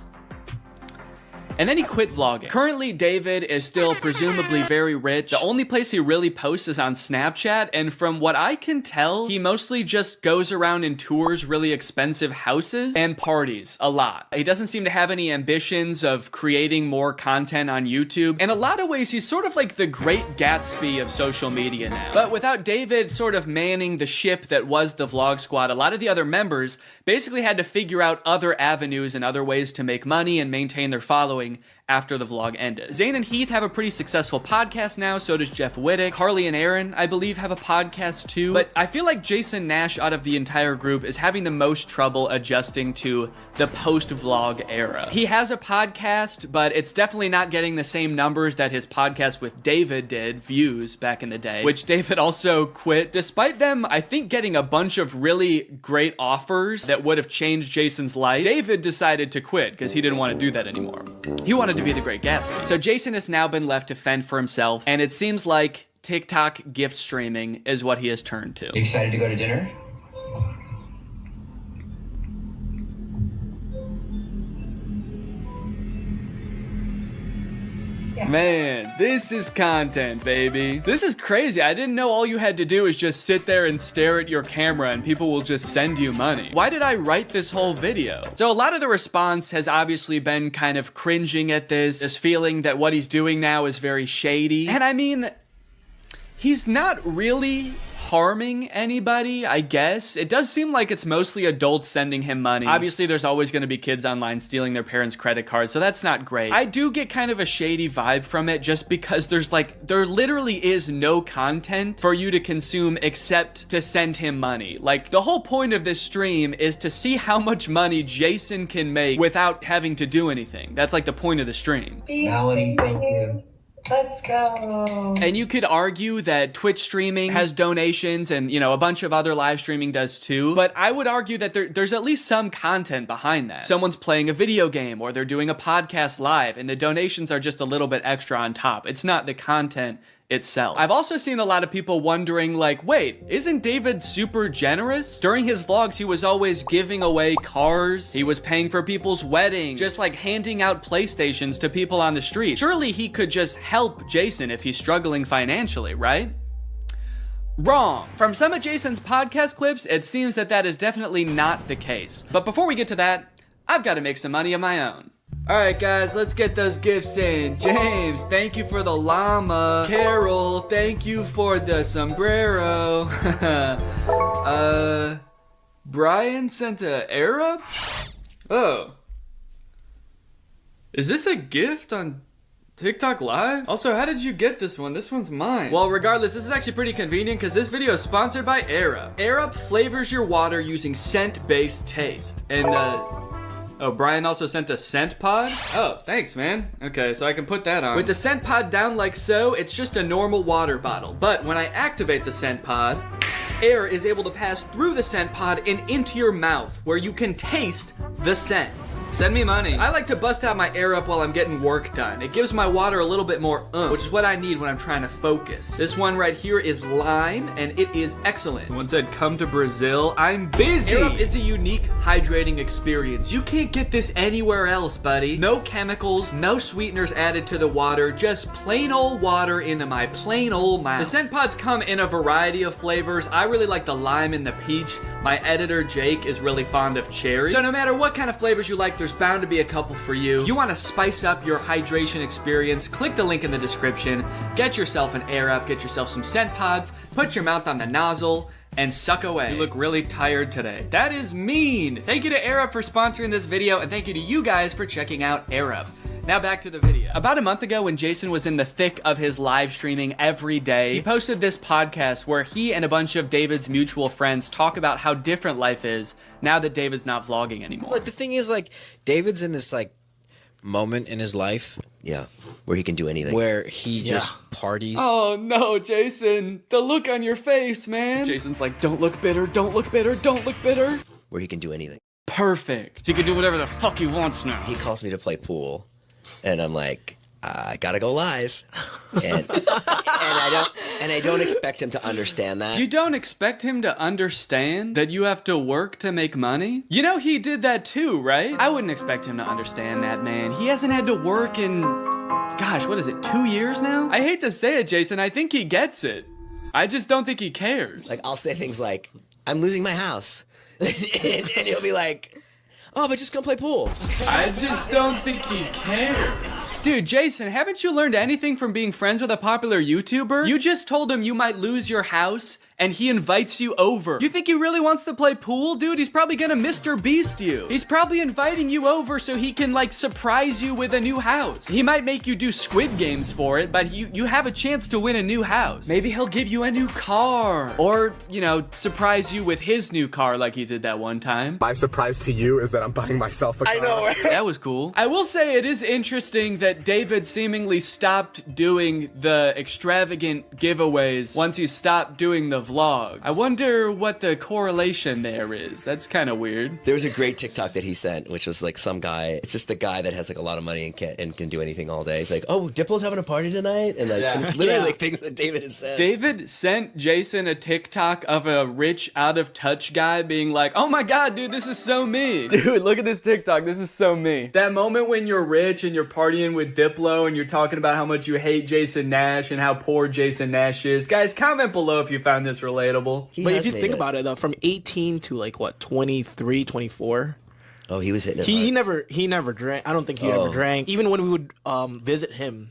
And then he quit vlogging. Currently, David is still presumably very rich. The only place he really posts is on Snapchat, and from what I can tell, he mostly just goes around and tours really expensive houses and parties a lot. He doesn't seem to have any ambitions of creating more content on YouTube. In a lot of ways, he's sort of like the Great Gatsby of social media now. But without David sort of manning the ship that was the vlog squad, a lot of the other members basically had to figure out other avenues and other ways to make money and maintain their following after the vlog ended. Zane and Heath have a pretty successful podcast now, so does Jeff Wittick. Carly and Aaron, I believe, have a podcast too. But I feel like Jason Nash out of the entire group is having the most trouble adjusting to the post-vlog era. He has a podcast, but it's definitely not getting the same numbers that his podcast with David did, views back in the day, which David also quit. Despite them, I think, getting a bunch of really great offers that would have changed Jason's life, David decided to quit because he didn't want to do that anymore. He wanted to be the Great Gatsby. So Jason has now been left to fend for himself, and it seems like TikTok gift streaming is what he has turned to. You excited to go to dinner? Man, this is content, baby. This is crazy. I didn't know all you had to do is just sit there and stare at your camera and people will just send you money. Why did I write this whole video? So a lot of the response has obviously been kind of cringing at this feeling that what he's doing now is very shady. And I mean, he's not really harming anybody, I guess. It does seem like it's mostly adults sending him money. Obviously, there's always going to be kids online stealing their parents' credit cards, so that's not great. I do get kind of a shady vibe from it just because there literally is no content for you to consume except to send him money. Like, the whole point of this stream is to see how much money Jason can make without having to do anything. That's like the point of the stream. Melanie, thank you. Let's go. And you could argue that Twitch streaming has donations and, you know, a bunch of other live streaming does too. But I would argue that there's at least some content behind that. Someone's playing a video game or they're doing a podcast live and the donations are just a little bit extra on top. It's not the content itself. I've also seen a lot of people wondering, like, wait, isn't David super generous? During his vlogs, he was always giving away cars. He was paying for people's weddings, just like handing out PlayStations to people on the street. Surely he could just help Jason if he's struggling financially, right? Wrong. From some of Jason's podcast clips, it seems that that is definitely not the case. But before we get to that, I've got to make some money of my own. Alright guys, let's get those gifts in. James, thank you for the llama. Carol, thank you for the sombrero. Brian sent a Arab? Oh. Is this a gift on TikTok Live? Also, how did you get this one? This one's mine. Well, regardless, this is actually pretty convenient because this video is sponsored by Arab. Arab flavors your water using scent-based taste. And, oh, Brian also sent a scent pod? Oh, thanks, man. Okay, so I can put that on. With the scent pod down like so, it's just a normal water bottle. But when I activate the scent pod, air is able to pass through the scent pod and into your mouth, where you can taste the scent. Send me money. I like to bust out my air up while I'm getting work done. It gives my water a little bit more which is what I need when I'm trying to focus. This one right here is lime, and it is excellent. Someone said, come to Brazil. I'm busy. Air up is a unique hydrating experience. You can't get this anywhere else, buddy. No chemicals, no sweeteners added to the water, just plain old water into my plain old mouth. The scent pods come in a variety of flavors. I really like the lime and the peach. My editor, Jake, is really fond of cherry. So no matter what kind of flavors you like, there's bound to be a couple for you. You want to spice up your hydration experience, click the link in the description, get yourself an Air Up, get yourself some scent pods, put your mouth on the nozzle, and suck away. You look really tired today. That is mean. Thank you to Air Up for sponsoring this video, and thank you to you guys for checking out Air Up. Now back to the video. About a month ago when Jason was in the thick of his live streaming every day, he posted this podcast where he and a bunch of David's mutual friends talk about how different life is now that David's not vlogging anymore. Like, the thing is, like, David's in this, like, moment in his life. Yeah, where he can do anything. Where he just parties. Oh no, Jason, the look on your face, man. Jason's like, don't look bitter, don't look bitter, don't look bitter. Where he can do anything. Perfect. He can do whatever the fuck he wants now. He calls me to play pool. And I'm like, I gotta go live, and I don't expect him to understand that. You don't expect him to understand that you have to work to make money? You know he did that too, right? I wouldn't expect him to understand that, man. He hasn't had to work in, gosh, what is it, 2 years now? I hate to say it, Jason, I think he gets it. I just don't think he cares. Like, I'll say things like, I'm losing my house, and he'll be like, oh, but just come play pool. I just don't think he cares. Dude, Jason, haven't you learned anything from being friends with a popular YouTuber? You just told him you might lose your house and he invites you over. You think he really wants to play pool? Dude, he's probably gonna Mr. Beast you. He's probably inviting you over so he can like surprise you with a new house. He might make you do Squid Games for it, but you have a chance to win a new house. Maybe he'll give you a new car, or, you know, surprise you with his new car like he did that one time. My surprise to you is that I'm buying myself a car. I know, right? That was cool. I will say it is interesting that David seemingly stopped doing the extravagant giveaways once he stopped doing the vlog. I wonder what the correlation there is. That's kind of weird. There was a great TikTok that he sent, which was like some guy. It's just the guy that has like a lot of money and can do anything all day. He's like, "Oh, Diplo's having a party tonight," and like it's literally like things that David has said. David sent Jason a TikTok of a rich, out of touch guy being like, "Oh my god, dude, this is so me." Dude, look at this TikTok. This is so me. That moment when you're rich and you're partying with Diplo and you're talking about how much you hate Jason Nash and how poor Jason Nash is. Guys, comment below if you found this relatable. But if you think about it though, from 18 to like what, 23, 24. Oh, he was hitting it He never drank. I don't think he ever drank. Even when we would visit him,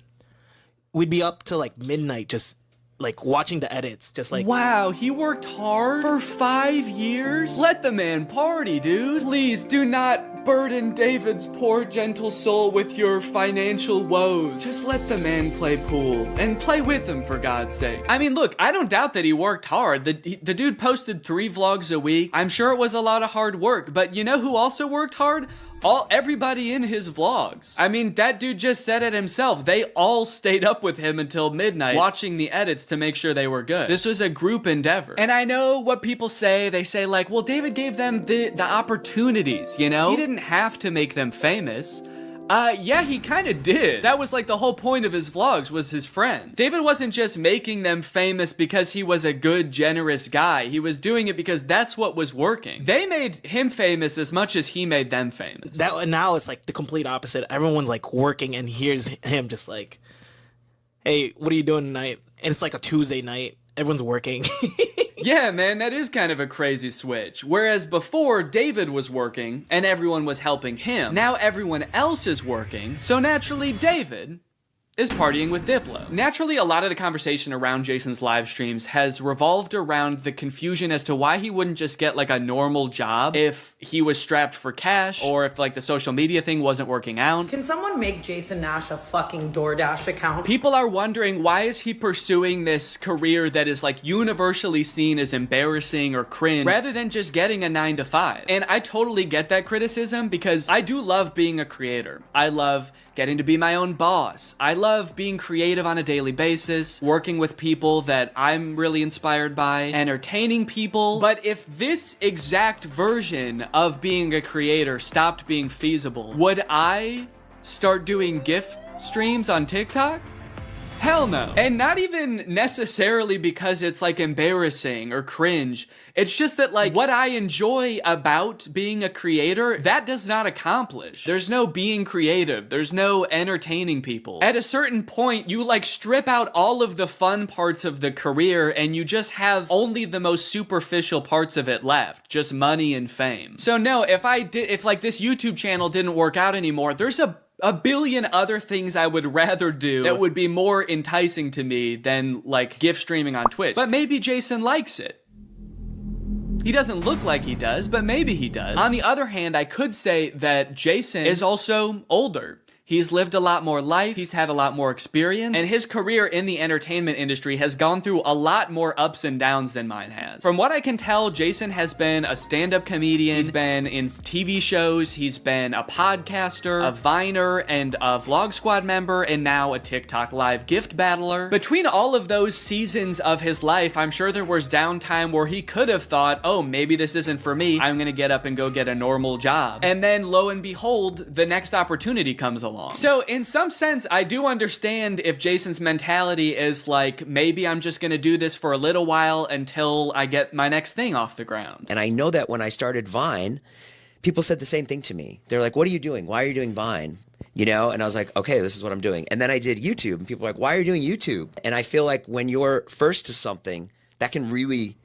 we'd be up till like midnight just like watching the edits, just like. Wow, he worked hard for 5 years? Let the man party, dude. Please do not burden David's poor gentle soul with your financial woes. Just let the man play pool and play with him, for God's sake. I mean, look, I don't doubt that he worked hard. The dude posted 3 vlogs a week. I'm sure it was a lot of hard work, but you know who also worked hard? Everybody in his vlogs. I mean, that dude just said it himself. They all stayed up with him until midnight watching the edits to make sure they were good. This was a group endeavor. And I know what people say. They say like, well, David gave them the opportunities, you know? He didn't have to make them famous. Yeah, he kind of did. That was like the whole point of his vlogs, was his friends. David wasn't just making them famous because he was a good, generous guy. He was doing it because that's what was working. They made him famous as much as he made them famous. Now it's like the complete opposite. Everyone's like working, and here's him just like, "Hey, what are you doing tonight?" And it's like a Tuesday night. Everyone's working. Yeah, man, that is kind of a crazy switch. Whereas before, David was working and everyone was helping him. Now everyone else is working, so naturally David is partying with Diplo. Naturally, a lot of the conversation around Jason's live streams has revolved around the confusion as to why he wouldn't just get like a normal job if he was strapped for cash, or if like the social media thing wasn't working out. Can someone make Jason Nash a fucking DoorDash account? People are wondering, why is he pursuing this career that is like universally seen as embarrassing or cringe, rather than just getting a 9-to-5? And I totally get that criticism, because I do love being a creator. I love getting to be my own boss. I love being creative on a daily basis, working with people that I'm really inspired by, entertaining people. But if this exact version of being a creator stopped being feasible, would I start doing gift streams on TikTok? Hell no. And not even necessarily because it's like embarrassing or cringe. It's just that like what I enjoy about being a creator, that does not accomplish. There's no being creative. There's no entertaining people. At a certain point, you like strip out all of the fun parts of the career and you just have only the most superficial parts of it left. Just money and fame. So no, if like this YouTube channel didn't work out anymore, there's a billion other things I would rather do that would be more enticing to me than like gift streaming on Twitch. But maybe Jason likes it. He doesn't look like he does, but maybe he does. On the other hand, I could say that Jason is also older. He's lived a lot more life, he's had a lot more experience, and his career in the entertainment industry has gone through a lot more ups and downs than mine has. From what I can tell, Jason has been a stand-up comedian, he's been in TV shows, he's been a podcaster, a Viner, and a Vlog Squad member, and now a TikTok live gift battler. Between all of those seasons of his life, I'm sure there was downtime where he could have thought, oh, maybe this isn't for me, I'm gonna get up and go get a normal job. And then, lo and behold, the next opportunity comes along. So in some sense, I do understand if Jason's mentality is like, maybe I'm just gonna do this for a little while until I get my next thing off the ground. And I know that when I started Vine, people said the same thing to me. They're like, what are you doing? Why are you doing Vine? You know? And I was like, okay, this is what I'm doing. And then I did YouTube, and people were like, why are you doing YouTube? And I feel like when you're first to something, that can really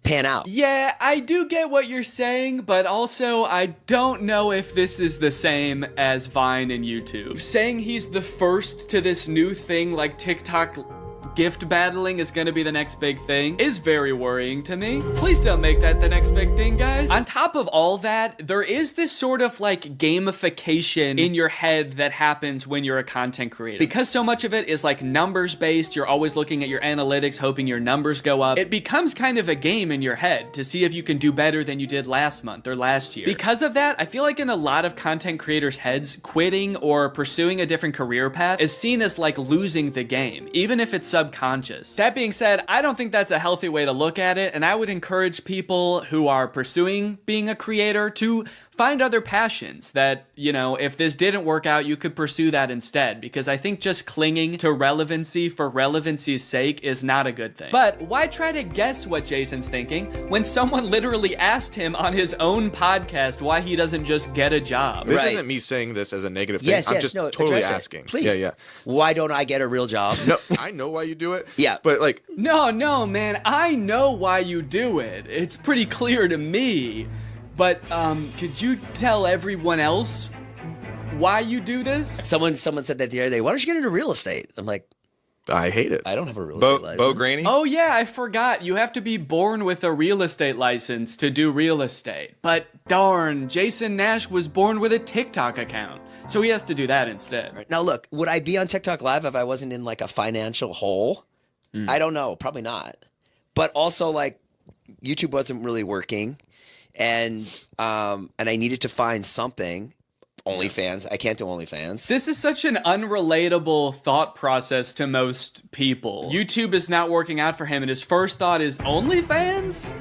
pan out. Yeah, I do get what you're saying, but also I don't know if this is the same as Vine and YouTube. Saying he's the first to this new thing like TikTok gift battling is gonna be the next big thing is very worrying to me. Please don't make that the next big thing, guys. On top of all that, there is this sort of like gamification in your head that happens when you're a content creator. Because so much of it is like numbers based, you're always looking at your analytics, hoping your numbers go up. It becomes kind of a game in your head to see if you can do better than you did last month or last year. Because of that, I feel like in a lot of content creators' heads, quitting or pursuing a different career path is seen as like losing the game, even if it's subconscious. That being said, I don't think that's a healthy way to look at it, and I would encourage people who are pursuing being a creator to find other passions that, you know, if this didn't work out, you could pursue that instead, because I think just clinging to relevancy for relevancy's sake is not a good thing. But why try to guess what Jason's thinking when someone literally asked him on his own podcast why he doesn't just get a job? This isn't me saying this as a negative thing. I'm just totally asking. Please. Yeah. Why don't I get a real job? No, I know why you do it. Yeah. But like... No, man. I know why you do it. It's pretty clear to me. But, could you tell everyone else why you do this? Someone said that the other day, why don't you get into real estate? I'm like, I hate it. I don't have a real estate license. Bo Graney? Oh yeah, I forgot. You have to be born with a real estate license to do real estate. But darn, Jason Nash was born with a TikTok account. So he has to do that instead. Right. Now look, would I be on TikTok Live if I wasn't in like a financial hole? I don't know. Probably not. But also like YouTube wasn't really working. And I needed to find something. OnlyFans. I can't do OnlyFans. This is such an unrelatable thought process to most people. YouTube is not working out for him, and his first thought is OnlyFans?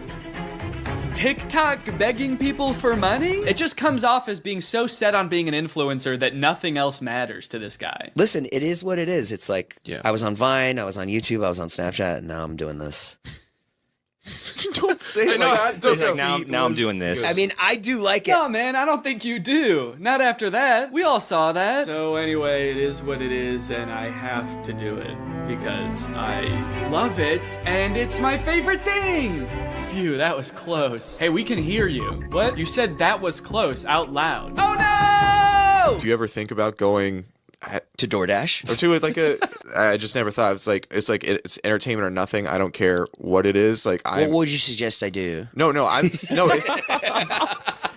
TikTok begging people for money? It just comes off as being so set on being an influencer that nothing else matters to this guy. Listen, it is what it is. It's like, I was on Vine, I was on YouTube, I was on Snapchat, and now I'm doing this. Don't say it like that. Now I'm doing this. I mean, I do like it. No, man, I don't think you do. Not after that. We all saw that. So anyway, it is what it is, and I have to do it because I love it, and it's my favorite thing. Phew, that was close. Hey, we can hear you. What? You said that was close out loud. Oh no! Do you ever think about going to DoorDash or to like a? I just never thought it's entertainment or nothing. I don't care what it is. Like, what would you suggest I do? No.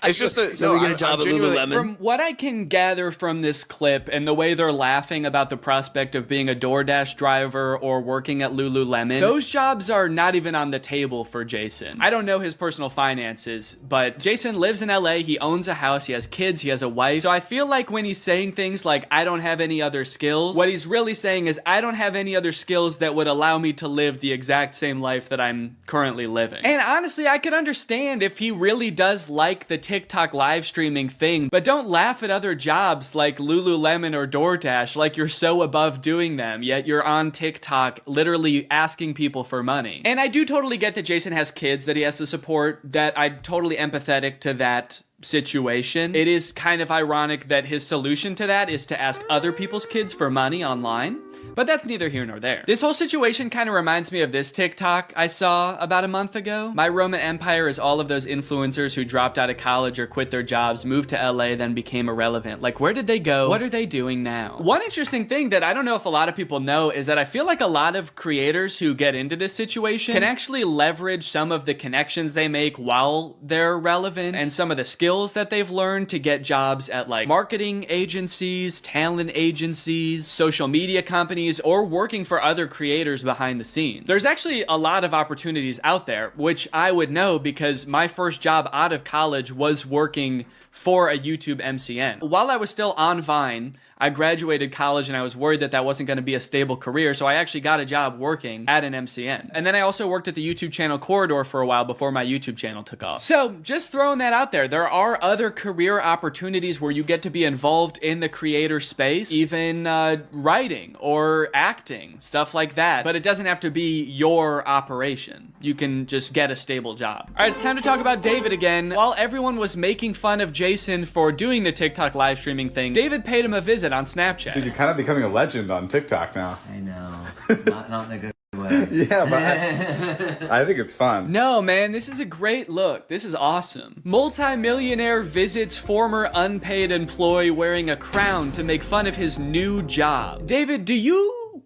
It's just that we get a job at Lululemon. From what I can gather from this clip and the way they're laughing about the prospect of being a DoorDash driver or working at Lululemon, those jobs are not even on the table for Jason. I don't know his personal finances, but Jason lives in LA, he owns a house, he has kids, he has a wife. So I feel like when he's saying things like, I don't have any other skills, what he's really saying is, I don't have any other skills that would allow me to live the exact same life that I'm currently living. And honestly, I could understand if he really does like the TikTok live streaming thing, but don't laugh at other jobs like Lululemon or DoorDash like you're so above doing them, yet you're on TikTok literally asking people for money. And I do totally get that Jason has kids that he has to support, that I'm totally empathetic to that situation. It is kind of ironic that his solution to that is to ask other people's kids for money online, but that's neither here nor there. This whole situation kind of reminds me of this TikTok I saw about a month ago. My Roman Empire is all of those influencers who dropped out of college or quit their jobs, moved to LA, then became irrelevant. Like, where did they go? What are they doing now? One interesting thing that I don't know if a lot of people know is that I feel like a lot of creators who get into this situation can actually leverage some of the connections they make while they're relevant and some of the skills that they've learned to get jobs at like marketing agencies, talent agencies, social media companies, or working for other creators behind the scenes. There's actually a lot of opportunities out there, which I would know because my first job out of college was working for a YouTube MCN. While I was still on Vine, I graduated college and I was worried that that wasn't going to be a stable career, so I actually got a job working at an MCN. And then I also worked at the YouTube channel Corridor for a while before my YouTube channel took off. So just throwing that out there, there are other career opportunities where you get to be involved in the creator space, even writing or acting, stuff like that. But it doesn't have to be your operation. You can just get a stable job. All right, it's time to talk about David again. While everyone was making fun of Jason for doing the TikTok live streaming thing, David paid him a visit on Snapchat. Dude, you're kind of becoming a legend on TikTok now. I know. Not in a good way. Yeah, but I think it's fun. No, man, this is a great look. This is awesome. Multi-millionaire visits former unpaid employee wearing a crown to make fun of his new job. David, do you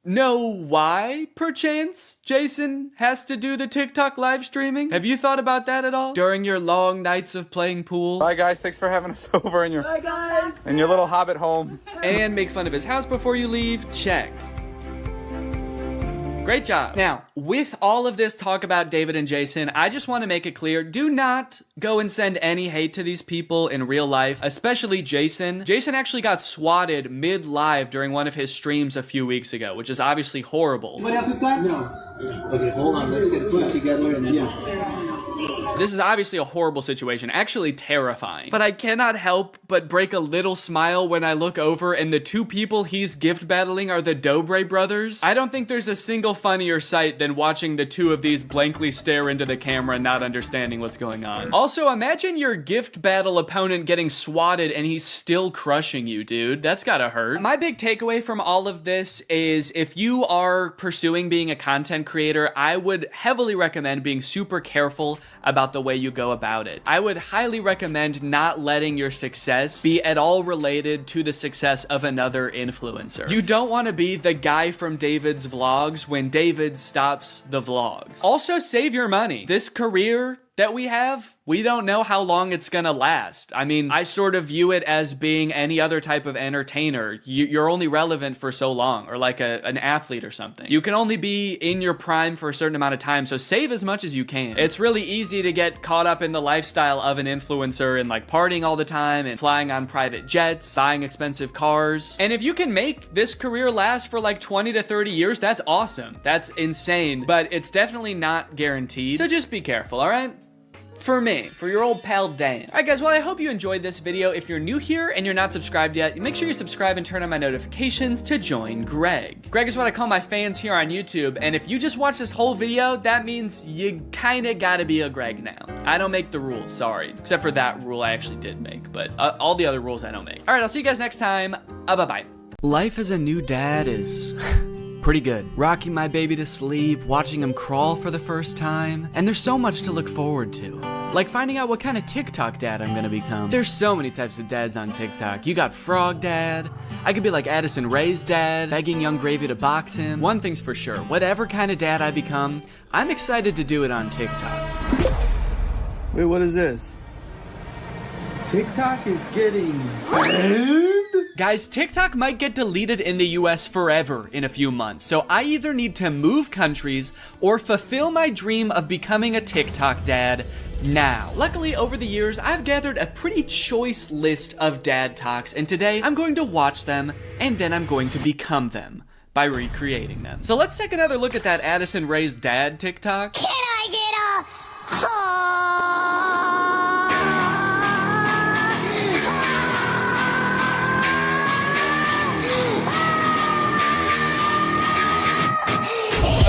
know why, perchance, Jason has to do the TikTok live streaming? Have you thought about that at all? During your long nights of playing pool? Bye guys, thanks for having us over in your little hobbit home. And make fun of his house before you leave? Check. Great job. Now, with all of this talk about David and Jason, I just want to make it clear, do not go and send any hate to these people in real life, especially Jason. Jason actually got swatted mid-live during one of his streams a few weeks ago, which is obviously horrible. Anybody else inside? No. Okay, hold on. Let's get a team together and then... This is obviously a horrible situation, actually terrifying. But I cannot help but break a little smile when I look over and the two people he's gift battling are the Dobre brothers. I don't think there's a single funnier sight than watching the two of these blankly stare into the camera, not understanding what's going on. Also, imagine your gift battle opponent getting swatted and he's still crushing you, dude. That's gotta hurt. My big takeaway from all of this is if you are pursuing being a content creator, I would heavily recommend being super careful about the way you go about it. I would highly recommend not letting your success be at all related to the success of another influencer. You don't want to be the guy from David's vlogs when David stops the vlogs. Also, save your money. This career that we have, we don't know how long it's gonna last. I mean, I sort of view it as being any other type of entertainer. You're only relevant for so long, or like an athlete or something. You can only be in your prime for a certain amount of time, so save as much as you can. It's really easy to get caught up in the lifestyle of an influencer and like partying all the time and flying on private jets, buying expensive cars. And if you can make this career last for like 20 to 30 years, that's awesome. That's insane, but it's definitely not guaranteed. So just be careful, all right? For me, for your old pal Dan. Alright guys, well I hope you enjoyed this video. If you're new here and you're not subscribed yet, make sure you subscribe and turn on my notifications to join Greg. Greg is what I call my fans here on YouTube, and if you just watch this whole video, that means you kinda gotta be a Greg now. I don't make the rules, sorry. Except for that rule I actually did make, but all the other rules I don't make. Alright, I'll see you guys next time. Bye-bye. Life as a new dad is... pretty good. Rocking my baby to sleep, watching him crawl for the first time, and there's so much to look forward to. Like finding out what kind of TikTok dad I'm gonna become. There's so many types of dads on TikTok. You got Frog Dad, I could be like Addison Rae's dad, begging Young Gravy to box him. One thing's for sure, whatever kind of dad I become, I'm excited to do it on TikTok. Wait, what is this? TikTok is getting banned? Guys, TikTok might get deleted in the US forever in a few months, so I either need to move countries or fulfill my dream of becoming a TikTok dad now. Luckily, over the years, I've gathered a pretty choice list of dad talks, and today I'm going to watch them, and then I'm going to become them by recreating them. So let's take another look at that Addison Rae's dad TikTok. Can I get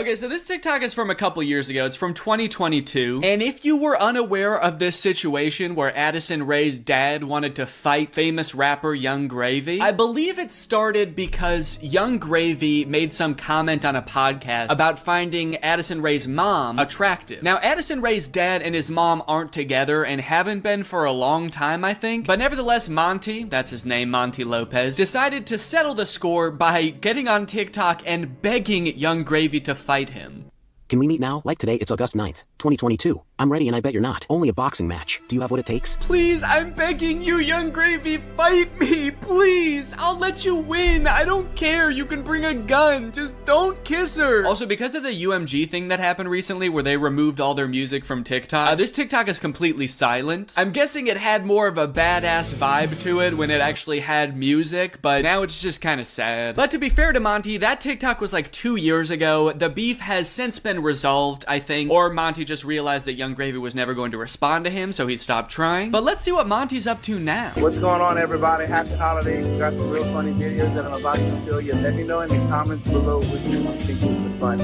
Okay, so this TikTok is from a couple years ago. It's from 2022. And if you were unaware of this situation where Addison Rae's dad wanted to fight famous rapper Young Gravy, I believe it started because Young Gravy made some comment on a podcast about finding Addison Rae's mom attractive. Now, Addison Rae's dad and his mom aren't together and haven't been for a long time, I think. But nevertheless, Monty, that's his name, Monty Lopez, decided to settle the score by getting on TikTok and begging Young Gravy to fight him. Can we meet now? Like today, it's August 9th, 2022. I'm ready and I bet you're not. Only a boxing match. Do you have what it takes? Please, I'm begging you, Young Gravy, fight me, please. I'll let you win. I don't care. You can bring a gun. Just don't kiss her. Also, because of the UMG thing that happened recently where they removed all their music from TikTok, this TikTok is completely silent. I'm guessing it had more of a badass vibe to it when it actually had music, but now it's just kind of sad. But to be fair to Monty, that TikTok was like 2 years ago. The beef has since been resolved, I think, or Monty just realized that Young Gravy was never going to respond to him, so he stopped trying. But let's see what Monty's up to now. What's going on, everybody? Happy holidays. Got some real funny videos that I'm about to show you. Let me know in the comments below which you think is the fun.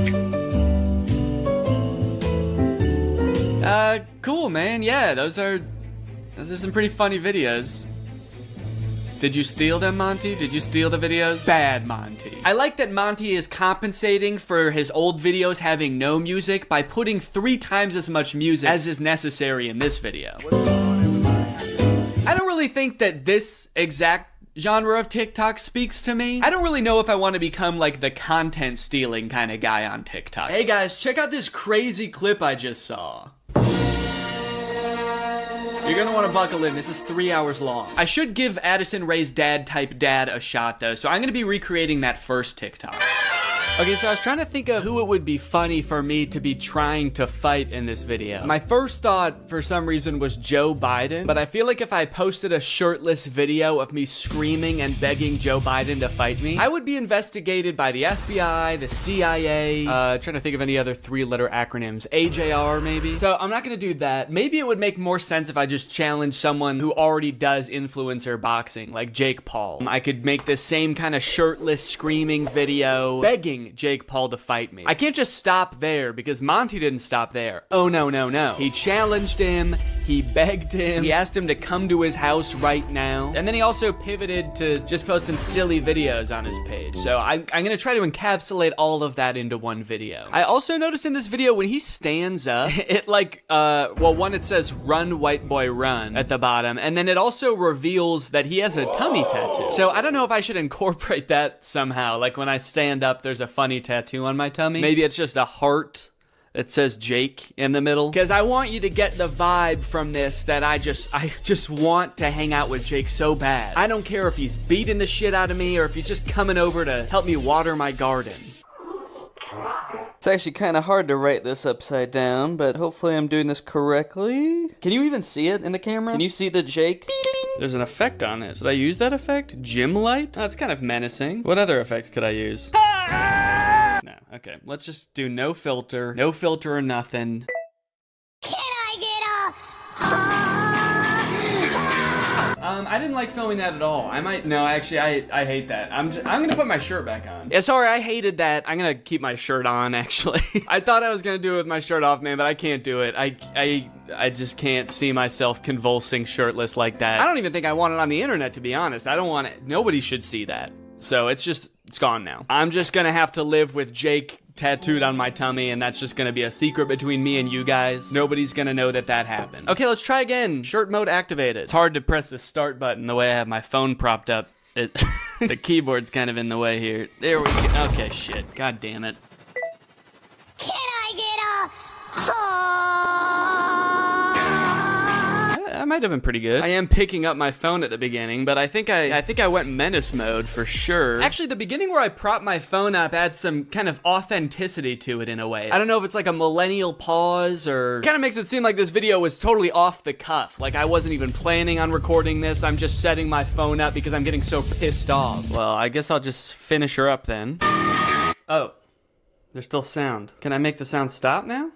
Cool, man. Yeah, those are some pretty funny videos. Did you steal them, Monty? Did you steal the videos? Bad, Monty. I like that Monty is compensating for his old videos having no music by putting 3 times as much music as is necessary in this video. I don't really think that this exact genre of TikTok speaks to me. I don't really know if I want to become like the content stealing kind of guy on TikTok. Hey guys, check out this crazy clip I just saw. You're gonna want to buckle in. This is 3 hours long. I should give Addison Rae's dad type dad a shot though, so I'm gonna be recreating that first TikTok. Okay, so I was trying to think of who it would be funny for me to be trying to fight in this video. My first thought, for some reason, was Joe Biden, but I feel like if I posted a shirtless video of me screaming and begging Joe Biden to fight me, I would be investigated by the FBI, the CIA, trying to think of any other 3-letter acronyms, AJR maybe. So I'm not gonna do that. Maybe it would make more sense if I just challenge someone who already does influencer boxing, like Jake Paul. I could make the same kind of shirtless screaming video, begging Jake Paul to fight me. I can't just stop there because Monty didn't stop there. Oh no, no, no. He challenged him, he begged him, he asked him to come to his house right now, and then he also pivoted to just posting silly videos on his page. So I'm gonna try to encapsulate all of that into one video. I also noticed in this video when he stands up, it like, well, one, it says run white boy run at the bottom, and then it also reveals that he has a tummy tattoo. So I don't know if I should incorporate that somehow, like when I stand up there's a funny tattoo on my tummy. Maybe it's just a heart that says Jake in the middle. Because I want you to get the vibe from this that I just want to hang out with Jake so bad. I don't care if he's beating the shit out of me or if he's just coming over to help me water my garden. It's actually kind of hard to write this upside down, but hopefully I'm doing this correctly. Can you even see it in the camera? Can you see the Jake? There's an effect on it. Should I use that effect? Gym light? That's kind of menacing. What other effect could I use? No, okay. Let's just do no filter. No filter or nothing. Can I get a... I didn't like filming that at all. Actually, I hate that. I'm gonna put my shirt back on. Yeah, sorry, I hated that. I'm gonna keep my shirt on, actually. I thought I was gonna do it with my shirt off, man, but I can't do it. I just can't see myself convulsing shirtless like that. I don't even think I want it on the internet, to be honest. I don't want it. Nobody should see that. So it's gone now. I'm just gonna have to live with Jake tattooed on my tummy, and that's just gonna be a secret between me and you guys. Nobody's gonna know that happened. Okay, let's try again. Shirt mode activated. It's hard to press the start button the way I have my phone propped up. The keyboard's kind of in the way here. There we go. Okay, shit. God damn it. Can I get a... That might have been pretty good. I am picking up my phone at the beginning, but I think I went menace mode for sure. Actually, the beginning where I prop my phone up adds some kind of authenticity to it in a way. I don't know if it's like a millennial pause or kind of makes it seem like this video was totally off the cuff. Like I wasn't even planning on recording this. I'm just setting my phone up because I'm getting so pissed off. Well, I guess I'll just finish her up then. Oh, there's still sound. Can I make the sound stop now?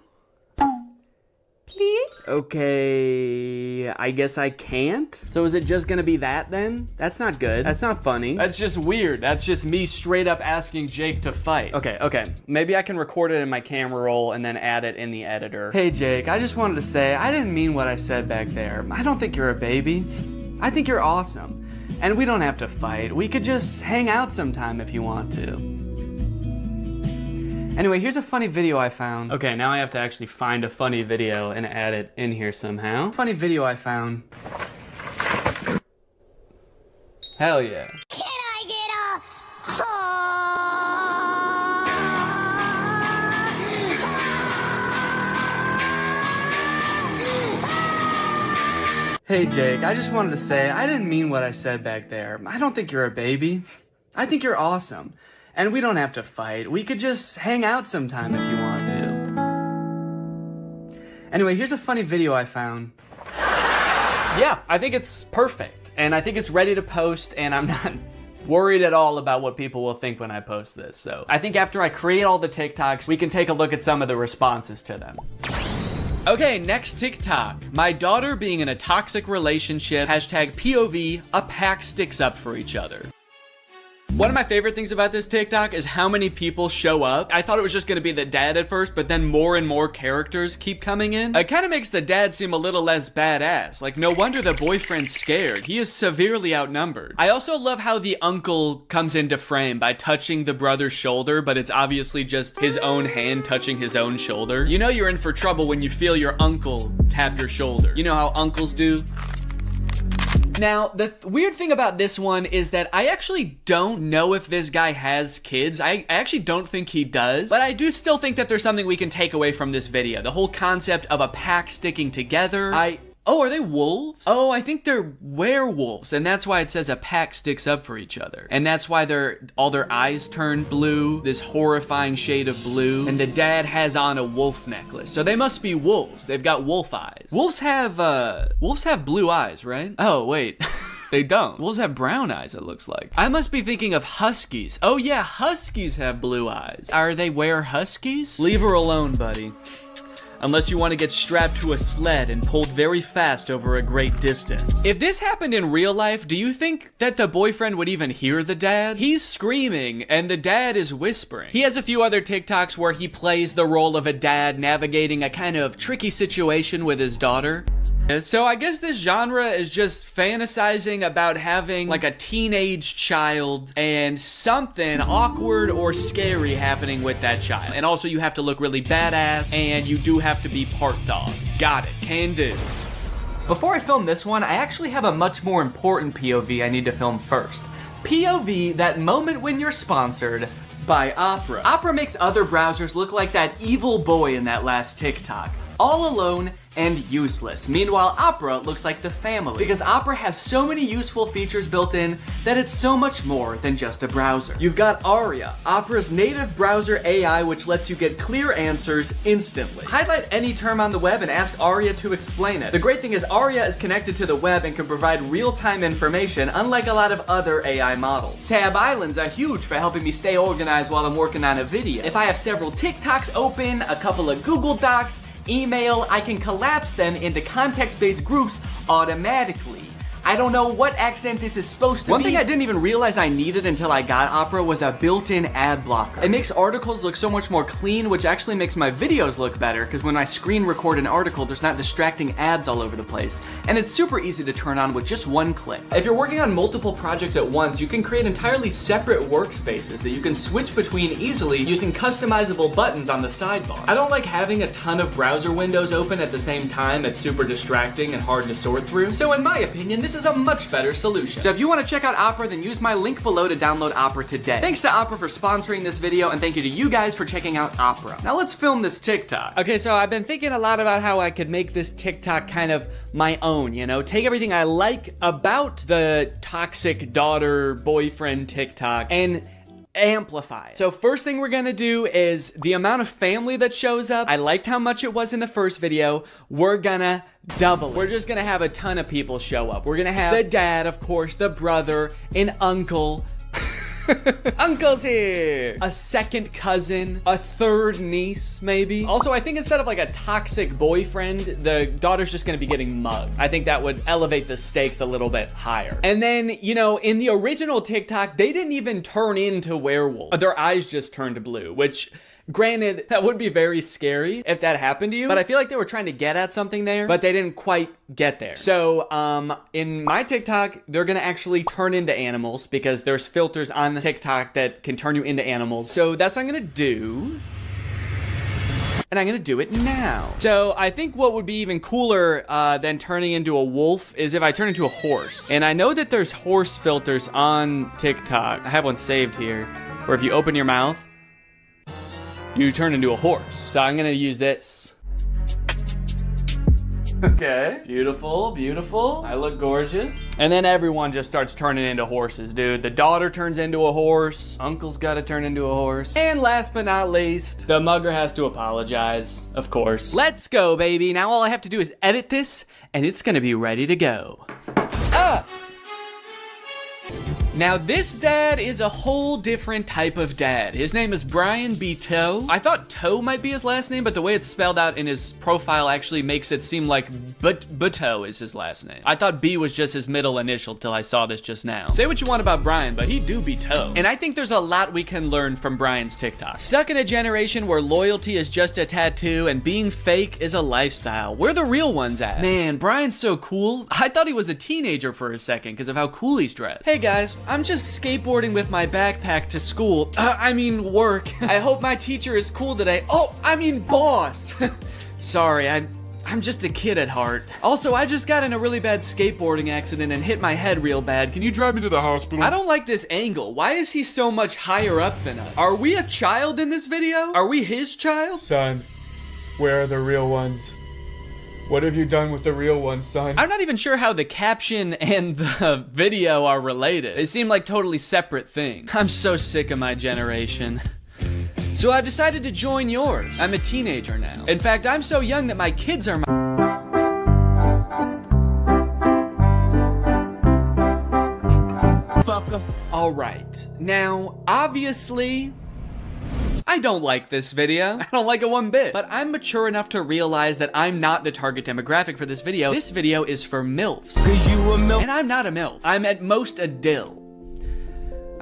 Please? Okay, I guess I can't. So is it just gonna be that then? That's not good. That's not funny. That's just weird. That's just me straight up asking Jake to fight. Okay. Maybe I can record it in my camera roll and then add it in the editor. Hey Jake, I just wanted to say, I didn't mean what I said back there. I don't think you're a baby. I think you're awesome. And we don't have to fight. We could just hang out sometime if you want to. Anyway, here's a funny video I found. Okay, now I have to actually find a funny video and add it in here somehow. Funny video I found. Hell yeah. Can I get a... Hey Jake, I just wanted to say, I didn't mean what I said back there. I don't think you're a baby. I think you're awesome. And we don't have to fight. We could just hang out sometime if you want to. Anyway, here's a funny video I found. Yeah, I think it's perfect. And I think it's ready to post, and I'm not worried at all about what people will think when I post this. So I think after I create all the TikToks, we can take a look at some of the responses to them. Okay, next TikTok. My daughter being in a toxic relationship. Hashtag POV, a pack sticks up for each other. One of my favorite things about this TikTok is how many people show up. I thought it was just gonna be the dad at first, but then more and more characters keep coming in. It kind of makes the dad seem a little less badass. Like, no wonder the boyfriend's scared. He is severely outnumbered. I also love how the uncle comes into frame by touching the brother's shoulder, but it's obviously just his own hand touching his own shoulder. You know you're in for trouble when you feel your uncle tap your shoulder. You know how uncles do? Now, the weird thing about this one is that I actually don't know if this guy has kids. I actually don't think he does, but I do still think that there's something we can take away from this video. The whole concept of a pack sticking together. Oh, are they wolves? Oh, I think they're werewolves, and that's why it says a pack sticks up for each other. And that's why all their eyes turn blue, this horrifying shade of blue, and the dad has on a wolf necklace. So they must be wolves. They've got wolf eyes. Wolves have blue eyes, right? Oh, wait. They don't. Wolves have brown eyes, it looks like. I must be thinking of huskies. Oh yeah, huskies have blue eyes. Are they huskies? Leave her alone, buddy. Unless you want to get strapped to a sled and pulled very fast over a great distance. If this happened in real life, do you think that the boyfriend would even hear the dad? He's screaming and the dad is whispering. He has a few other TikToks where he plays the role of a dad navigating a kind of tricky situation with his daughter. So I guess this genre is just fantasizing about having like a teenage child and something awkward or scary happening with that child. And also you have to look really badass and you do have to be part dog. Got it, can do. Before I film this one, I actually have a much more important POV I need to film first. POV, that moment when you're sponsored by Opera. Opera makes other browsers look like that evil boy in that last TikTok. All alone and useless. Meanwhile, Opera looks like the family because Opera has so many useful features built in that it's so much more than just a browser. You've got Aria, Opera's native browser AI, which lets you get clear answers instantly. Highlight any term on the web and ask Aria to explain it. The great thing is Aria is connected to the web and can provide real-time information, unlike a lot of other AI models. Tab islands are huge for helping me stay organized while I'm working on a video. If I have several TikToks open, a couple of Google Docs, email, I can collapse them into context-based groups automatically. I don't know what accent this is supposed to be. One thing I didn't even realize I needed until I got Opera was a built-in ad blocker. It makes articles look so much more clean, which actually makes my videos look better, because when I screen record an article, there's not distracting ads all over the place. And it's super easy to turn on with just one click. If you're working on multiple projects at once, you can create entirely separate workspaces that you can switch between easily using customizable buttons on the sidebar. I don't like having a ton of browser windows open at the same time. It's super distracting and hard to sort through. So in my opinion, this is a much better solution. So if you want to check out Opera, then use my link below to download Opera today. Thanks to Opera for sponsoring this video, and thank you to you guys for checking out Opera. Now let's film this TikTok. Okay, so I've been thinking a lot about how I could make this TikTok kind of my own, you know? Take everything I like about the toxic daughter boyfriend TikTok and amplify it. So first thing we're gonna do is the amount of family that shows up. I liked how much it was in the first video. We're gonna double it. We're just gonna have a ton of people show up. We're gonna have the dad, of course, the brother, an uncle. Uncle's here! A second cousin, a third niece, maybe. Also, I think instead of like a toxic boyfriend, the daughter's just gonna be getting mugged. I think that would elevate the stakes a little bit higher. And then, you know, in the original TikTok, they didn't even turn into werewolves. Their eyes just turned blue, which, granted, that would be very scary if that happened to you, but I feel like they were trying to get at something there, but they didn't quite get there. So, in my TikTok, they're gonna actually turn into animals because there's filters on the TikTok that can turn you into animals. So that's what I'm gonna do. And I'm gonna do it now. So I think what would be even cooler than turning into a wolf is if I turn into a horse. And I know that there's horse filters on TikTok. I have one saved here, where if you open your mouth, you turn into a horse. So I'm gonna use this. Okay, beautiful, beautiful. I look gorgeous. And then everyone just starts turning into horses, dude. The daughter turns into a horse. Uncle's gotta turn into a horse. And last but not least, the mugger has to apologize, of course. Let's go, baby. Now all I have to do is edit this, and it's gonna be ready to go. Now this dad is a whole different type of dad. His name is Brian B. Toe. I thought Toe might be his last name, but the way it's spelled out in his profile actually makes it seem like Buto is his last name. I thought B was just his middle initial till I saw this just now. Say what you want about Brian, but he do be Toe. And I think there's a lot we can learn from Brian's TikTok. Stuck in a generation where loyalty is just a tattoo and being fake is a lifestyle. Where the real ones at? Man, Brian's so cool. I thought he was a teenager for a second because of how cool he's dressed. Hey guys, I'm just skateboarding with my backpack to school. I mean work. I hope my teacher is cool today. Oh, I mean boss. Sorry, I I'm just a kid at heart. Also, I just got in a really bad skateboarding accident and hit my head real bad. Can you drive me to the hospital? I don't like this angle. Why is he so much higher up than us? Are we a child in this video? Are we his child? Son, where are the real ones? What have you done with the real ones, son? I'm not even sure how the caption and the video are related. They seem like totally separate things. I'm so sick of my generation. So I've decided to join yours. I'm a teenager now. In fact, I'm so young that my kids are my... All right. Now, obviously, I don't like this video. I don't like it one bit. But I'm mature enough to realize that I'm not the target demographic for this video. This video is for MILFs. And I'm not a MILF. I'm at most a DIL.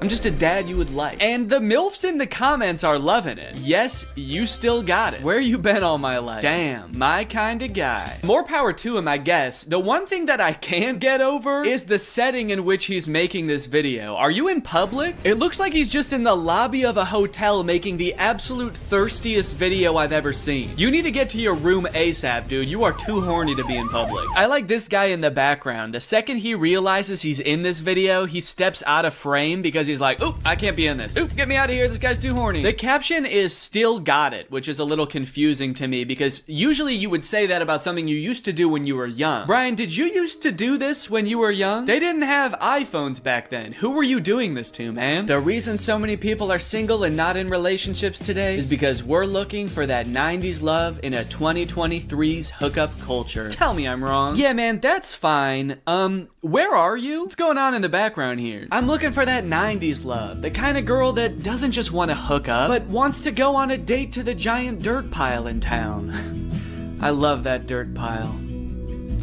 I'm just a dad you would like. And the MILFs in the comments are loving it. Yes, you still got it. Where you been all my life? Damn, my kind of guy. More power to him, I guess. The one thing that I can't get over is the setting in which he's making this video. Are you in public? It looks like he's just in the lobby of a hotel making the absolute thirstiest video I've ever seen. You need to get to your room ASAP, dude. You are too horny to be in public. I like this guy in the background. The second he realizes he's in this video, he steps out of frame because he's like, oop, I can't be in this. Oop, get me out of here. This guy's too horny. The caption is still got it, which is a little confusing to me because usually you would say that about something you used to do when you were young. Brian, did you used to do this when you were young? They didn't have iPhones back then. Who were you doing this to, man? The reason so many people are single and not in relationships today is because we're looking for that 90s love in a 2023's hookup culture. Tell me I'm wrong. Yeah, man, that's fine. Where are you? What's going on in the background here? I'm looking for that 90s love. The kind of girl that doesn't just want to hook up, but wants to go on a date to the giant dirt pile in town. I love that dirt pile.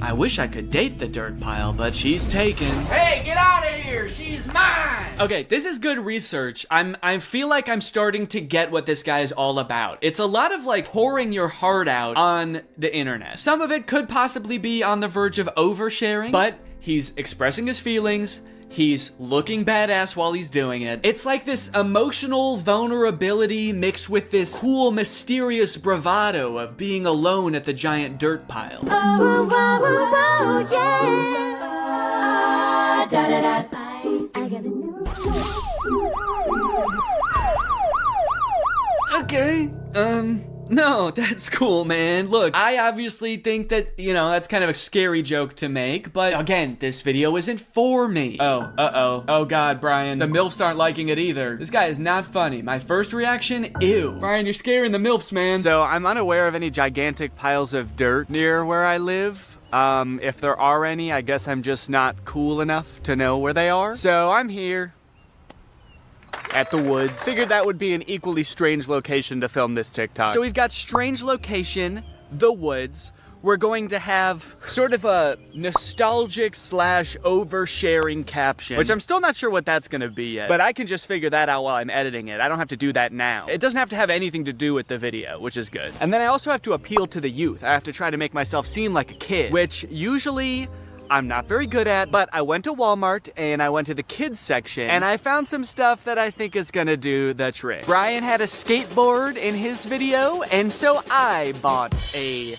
I wish I could date the dirt pile, but she's taken. Hey, get out of here! She's mine! Okay, this is good research. I feel like I'm starting to get what this guy is all about. It's a lot of like pouring your heart out on the internet. Some of it could possibly be on the verge of oversharing, but he's expressing his feelings. He's looking badass while he's doing it. It's like this emotional vulnerability mixed with this cool, mysterious bravado of being alone at the giant dirt pile. Oh, oh, oh, yeah. Da, da, da. I got a new Okay, no, that's cool, man. Look, I obviously think that, you know, that's kind of a scary joke to make, but again, this video isn't for me. Oh, uh-oh. Oh God, Brian, the MILFs aren't liking it either. This guy is not funny. My first reaction, ew. Brian, you're scaring the MILFs, man. So I'm unaware of any gigantic piles of dirt near where I live. If there are any, I guess I'm just not cool enough to know where they are. So I'm here at the woods. Figured that would be an equally strange location to film this TikTok. So we've got strange location, the woods. We're going to have sort of a nostalgic / oversharing caption, which I'm still not sure what that's gonna be yet, but I can just figure that out while I'm editing it. I don't have to do that now. It doesn't have to have anything to do with the video, which is good. And then I also have to appeal to the youth. I have to try to make myself seem like a kid, which usually I'm not very good at, but I went to Walmart and I went to the kids section and I found some stuff that I think is gonna do the trick. Brian had a skateboard in his video, and so I bought a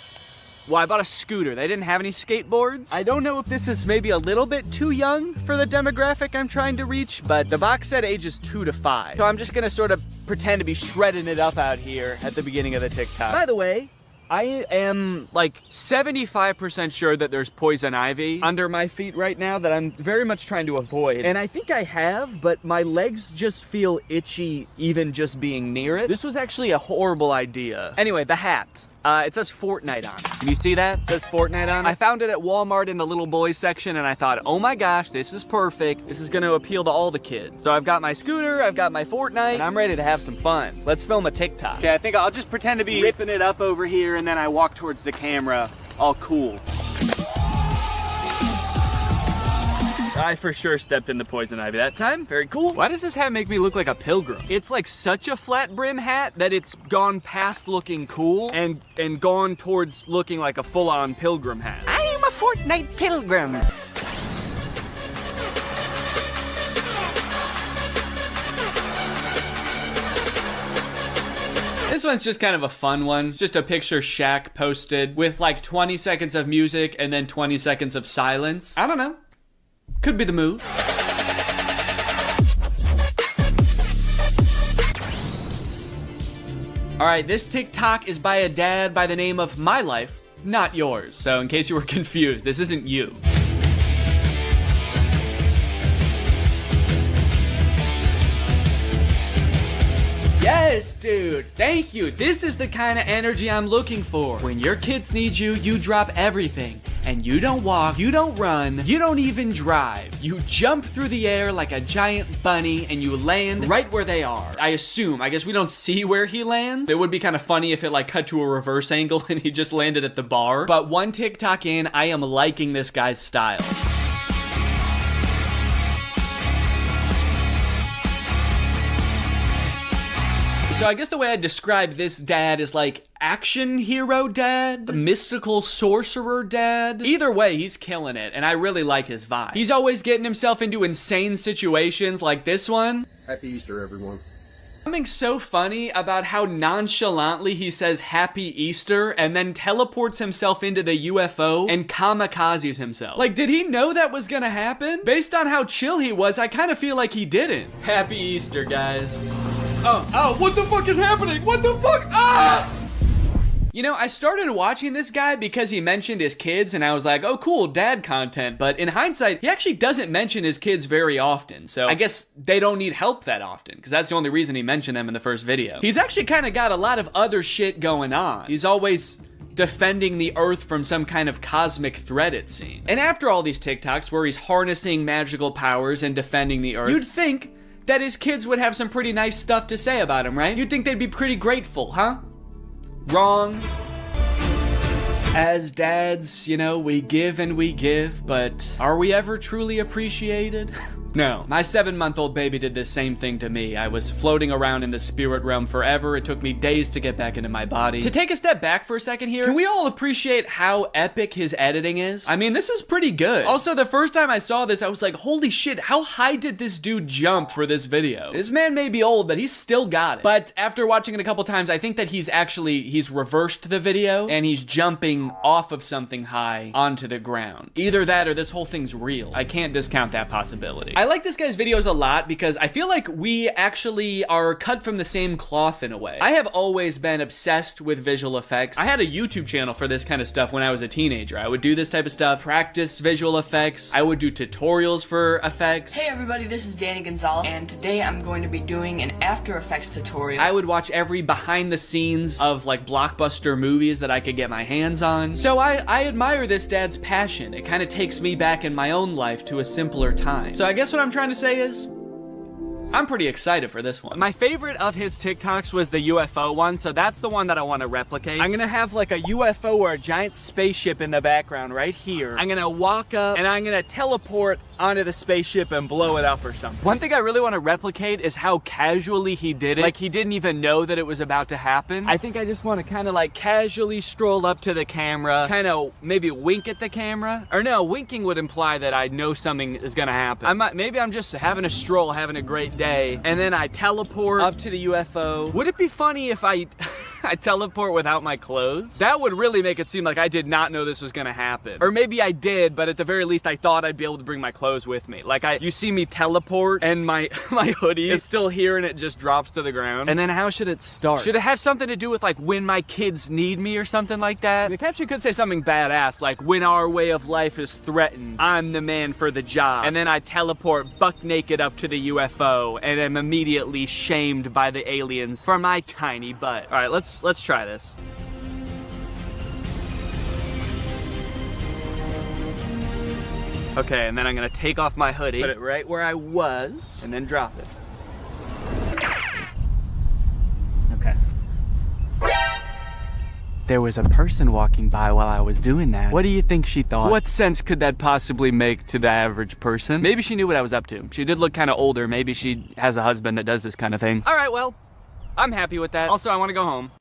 scooter. They didn't have any skateboards. I don't know if this is maybe a little bit too young for the demographic I'm trying to reach, but the box said ages 2 to 5. So I'm just gonna sort of pretend to be shredding it up out here at the beginning of the TikTok. By the way, I am like 75% sure that there's poison ivy under my feet right now that I'm very much trying to avoid. And I think I have, but my legs just feel itchy even just being near it. This was actually a horrible idea. Anyway, the hat. It says Fortnite on it. Can you see that? It says Fortnite on it. I found it at Walmart in the little boys section and I thought, oh my gosh, this is perfect. This is gonna appeal to all the kids. So I've got my scooter, I've got my Fortnite, and I'm ready to have some fun. Let's film a TikTok. Okay, I think I'll just pretend to be ripping it up over here and then I walk towards the camera, all cool. I for sure stepped in the poison ivy that time. Very cool. Why does this hat make me look like a pilgrim? It's like such a flat brim hat that it's gone past looking cool and gone towards looking like a full-on pilgrim hat. I am a Fortnite pilgrim. This one's just kind of a fun one. It's just a picture Shaq posted with like 20 seconds of music and then 20 seconds of silence. I don't know. Could be the mood. All right, this TikTok is by a dad by the name of My Life, Not Yours. So in case you were confused, this isn't you. Yes, dude. Thank you. This is the kind of energy I'm looking for. When your kids need you, you drop everything. And you don't walk, you don't run, you don't even drive. You jump through the air like a giant bunny and you land right where they are. I guess we don't see where he lands. It would be kind of funny if it like cut to a reverse angle and he just landed at the bar. But one TikTok in, I am liking this guy's style. So I guess the way I describe this dad is like action hero dad, mystical sorcerer dad. Either way, he's killing it, and I really like his vibe. He's always getting himself into insane situations like this one. Happy Easter, everyone. Something so funny about how nonchalantly he says Happy Easter and then teleports himself into the UFO and kamikazes himself. Like, did he know that was gonna happen? Based on how chill he was, I kind of feel like he didn't. Happy Easter, guys. Oh, what the fuck is happening? What the fuck? Ah! You know, I started watching this guy because he mentioned his kids, and I was like, oh, cool, dad content. But in hindsight, he actually doesn't mention his kids very often. So I guess they don't need help that often, because that's the only reason he mentioned them in the first video. He's actually kind of got a lot of other shit going on. He's always defending the Earth from some kind of cosmic threat, it seems. And after all these TikToks where he's harnessing magical powers and defending the Earth, you'd think that his kids would have some pretty nice stuff to say about him, right? You'd think they'd be pretty grateful, huh? Wrong. As dads, you know, we give and we give, but are we ever truly appreciated? No. My 7-month-old baby did this same thing to me. I was floating around in the spirit realm forever. It took me days to get back into my body. To take a step back for a second here, can we all appreciate how epic his editing is? I mean, this is pretty good. Also, the first time I saw this, I was like, holy shit, how high did this dude jump for this video? This man may be old, but he's still got it. But after watching it a couple times, I think that he's reversed the video and he's jumping off of something high onto the ground. Either that or this whole thing's real. I can't discount that possibility. I like this guy's videos a lot because I feel like we actually are cut from the same cloth in a way. I have always been obsessed with visual effects. I had a YouTube channel for this kind of stuff when I was a teenager. I would do this type of stuff, practice visual effects. I would do tutorials for effects. Hey everybody, this is Danny Gonzalez, and today I'm going to be doing an After Effects tutorial. I would watch every behind the scenes of like blockbuster movies that I could get my hands on. So I admire this dad's passion. It kind of takes me back in my own life to a simpler time. So I guess what I'm trying to say is, I'm pretty excited for this one. My favorite of his TikToks was the UFO one, so that's the one that I want to replicate. I'm gonna have like a UFO or a giant spaceship in the background right here. I'm gonna walk up and I'm gonna teleport onto the spaceship and blow it up or something. One thing I really want to replicate is how casually he did it. Like he didn't even know that it was about to happen. I think I just want to kind of like casually stroll up to the camera, kind of maybe wink at the camera. Or no, winking would imply that I know something is gonna happen. Maybe I'm just having a stroll, having a great day, and then I teleport up to the UFO. Would it be funny if I teleport without my clothes? That would really make it seem like I did not know this was gonna happen. Or maybe I did, but at the very least I thought I'd be able to bring my clothes with me. Like you see me teleport and my hoodie is still here and it just drops to the ground. And then how should it start? Should it have something to do with like when my kids need me or something like that? The caption could say something badass like when our way of life is threatened, I'm the man for the job. And then I teleport buck naked up to the UFO and am immediately shamed by the aliens for my tiny butt. All right, let's try this. Okay, and then I'm gonna take off my hoodie, put it right where I was, and then drop it. Okay. There was a person walking by while I was doing that. What do you think she thought? What sense could that possibly make to the average person? Maybe she knew what I was up to. She did look kind of older. Maybe she has a husband that does this kind of thing. All right, well, I'm happy with that. Also, I want to go home.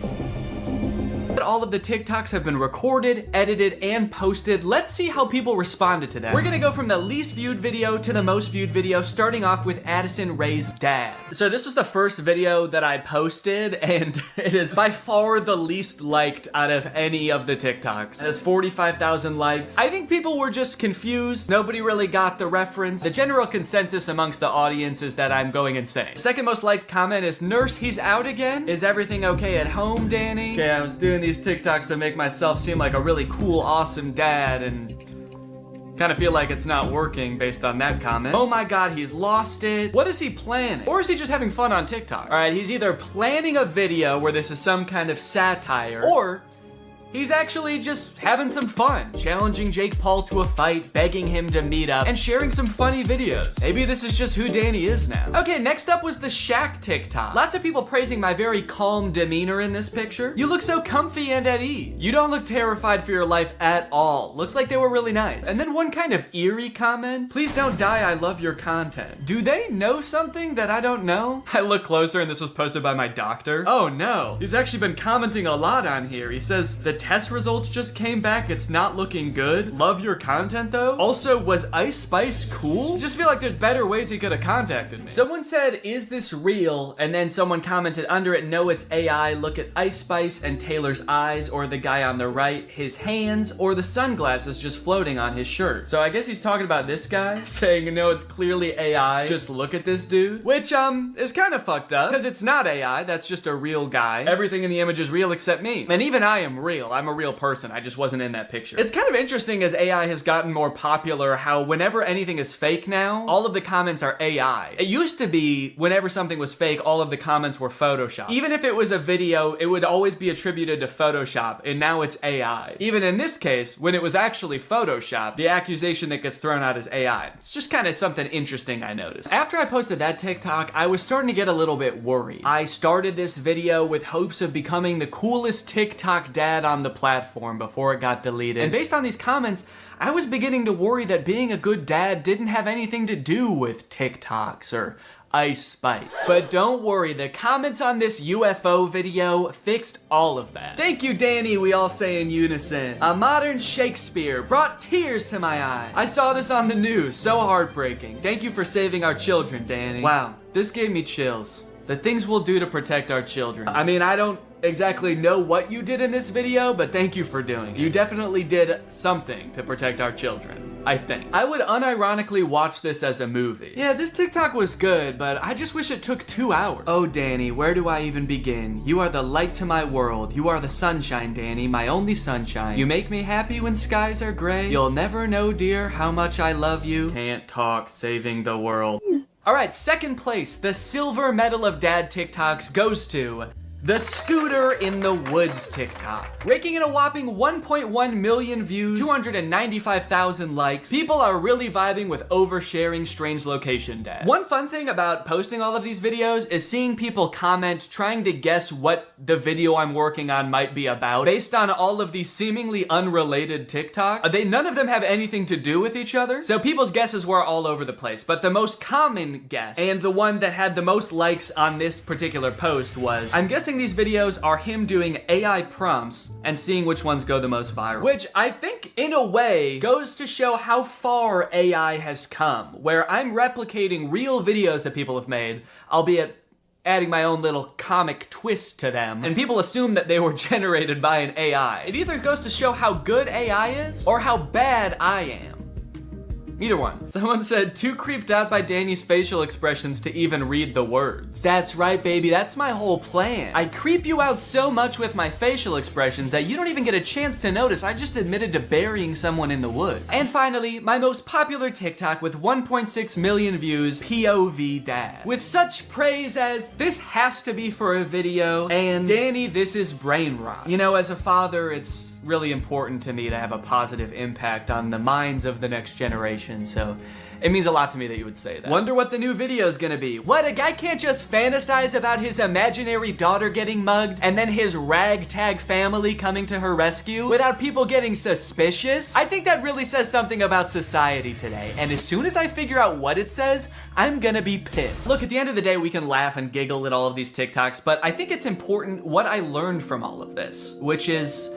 all of the TikToks have been recorded, edited, and posted. Let's see how people responded to them. We're gonna go from the least viewed video to the most viewed video, starting off with Addison Rae's dad. So this is the first video that I posted, and it is by far the least liked out of any of the TikToks. It has 45,000 likes. I think people were just confused. Nobody really got the reference. The general consensus amongst the audience is that I'm going insane. The second most liked comment is, "Nurse, he's out again? Is everything okay at home, Danny?" Okay, I was doing these TikToks to make myself seem like a really cool, awesome dad, and kind of feel like it's not working based on that comment. "Oh my god, he's lost it." What is he planning? Or is he just having fun on TikTok? All right, he's either planning a video where this is some kind of satire, or he's actually just having some fun, challenging Jake Paul to a fight, begging him to meet up, and sharing some funny videos. Maybe this is just who Danny is now. Okay, next up was the Shaq TikTok. Lots of people praising my very calm demeanor in this picture. "You look so comfy and at ease. You don't look terrified for your life at all. Looks like they were really nice." And then one kind of eerie comment, "Please don't die, I love your content." Do they know something that I don't know? I look closer and this was posted by my doctor. Oh no, he's actually been commenting a lot on here. He says, "The test results just came back, it's not looking good. Love your content though. Also, was Ice Spice cool?" Just feel like there's better ways he could have contacted me. Someone said, "Is this real?" And then someone commented under it, "No, it's AI. Look at Ice Spice and Taylor's eyes, or the guy on the right, his hands, or the sunglasses just floating on his shirt." So I guess he's talking about this guy, saying, "No, it's clearly AI. Just look at this dude." Which, is kind of fucked up, because it's not AI, that's just a real guy. Everything in the image is real except me. And even I am real. I'm a real person. I just wasn't in that picture. It's kind of interesting as AI has gotten more popular how whenever anything is fake now, all of the comments are AI. It used to be whenever something was fake, all of the comments were Photoshop. Even if it was a video, it would always be attributed to Photoshop, and now it's AI. Even in this case, when it was actually Photoshop, the accusation that gets thrown out is AI. It's just kind of something interesting I noticed. After I posted that TikTok, I was starting to get a little bit worried. I started this video with hopes of becoming the coolest TikTok dad on the platform before it got deleted. And based on these comments, I was beginning to worry that being a good dad didn't have anything to do with TikToks or Ice Spice. But don't worry, the comments on this UFO video fixed all of that. "Thank you, Danny," we all say in unison. "A modern Shakespeare brought tears to my eyes. I saw this on the news, so heartbreaking. Thank you for saving our children, Danny." Wow, this gave me chills. The things we'll do to protect our children. I mean, I don't exactly know what you did in this video, but thank you for doing it. You definitely did something to protect our children, I think. I would unironically watch this as a movie. Yeah, this TikTok was good, but I just wish it took 2 hours. "Oh, Danny, where do I even begin? You are the light to my world. You are the sunshine, Danny, my only sunshine. You make me happy when skies are gray. You'll never know, dear, how much I love you. Can't talk, saving the world." All right, second place, the silver medal of dad TikToks goes to the Scooter in the Woods TikTok. Raking in a whopping 1.1 million views, 295,000 likes. People are really vibing with oversharing strange location dad. One fun thing about posting all of these videos is seeing people comment trying to guess what the video I'm working on might be about based on all of these seemingly unrelated TikToks. None of them have anything to do with each other, so people's guesses were all over the place. But the most common guess, and the one that had the most likes on this particular post was, I'm guessing these videos are him doing AI prompts and seeing which ones go the most viral. Which I think, in a way, goes to show how far AI has come, where I'm replicating real videos that people have made, albeit adding my own little comic twist to them, and people assume that they were generated by an AI. It either goes to show how good AI is, or how bad I am. Either one. Someone said, "Too creeped out by Danny's facial expressions to even read the words." That's right, baby. That's my whole plan. I creep you out so much with my facial expressions that you don't even get a chance to notice I just admitted to burying someone in the woods. And finally, my most popular TikTok with 1.6 million views, POV Dad. With such praise as, "This has to be for a video," and "Danny, this is brain rot." You know, as a father, it's really important to me to have a positive impact on the minds of the next generation, so It means a lot to me that you would say that. Wonder what the new video is gonna be. What, a guy can't just fantasize about his imaginary daughter getting mugged and then his ragtag family coming to her rescue without people getting suspicious? I think that really says something about society today, and as soon as I figure out what it says, I'm gonna be pissed. Look, at the end of the day, we can laugh and giggle at all of these TikToks, but I think it's important what I learned from all of this, which is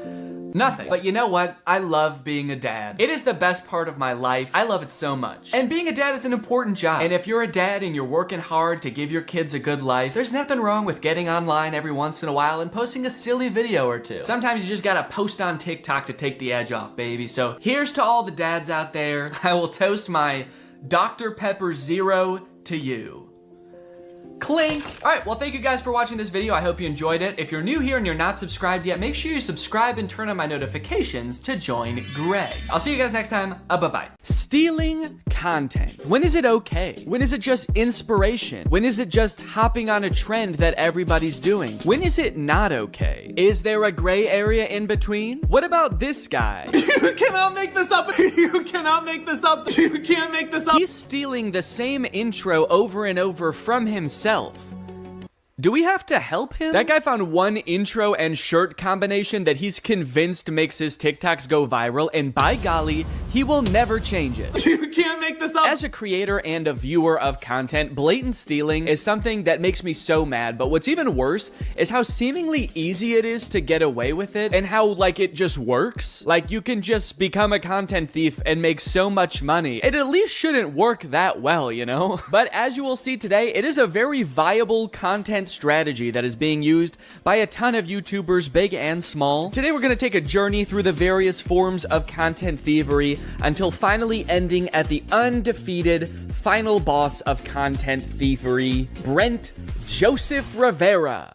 nothing. But you know what? I love being a dad. It is the best part of my life. I love it so much. And being a dad is an important job. And if you're a dad and you're working hard to give your kids a good life, there's nothing wrong with getting online every once in a while and posting a silly video or two. Sometimes you just gotta post on TikTok to take the edge off, baby. So here's to all the dads out there. I will toast my Dr. Pepper Zero to you. Clink. All right, well, thank you guys for watching this video. I hope you enjoyed it. If you're new here and you're not subscribed yet, make sure you subscribe and turn on my notifications to join Greg. I'll see you guys next time. Bye-bye. Stealing content. When is it okay? When is it just inspiration? When is it just hopping on a trend that everybody's doing? When is it not okay? Is there a gray area in between? What about this guy? You cannot make this up. You cannot make this up. You can't make this up. He's stealing the same intro over and over from himself. Do we have to help him? That guy found one intro and shirt combination that he's convinced makes his TikToks go viral, and by golly, he will never change it. You can't make this up. As a creator and a viewer of content, blatant stealing is something that makes me so mad, but what's even worse is how seemingly easy it is to get away with it, and how, like, it just works. Like, you can just become a content thief and make so much money. It at least shouldn't work that well, you know? But as you will see today, it is a very viable content strategy that is being used by a ton of YouTubers, big and small. Today we're going to take a journey through the various forms of content thievery until finally ending at the undefeated final boss of content thievery, Brent Joseph Rivera.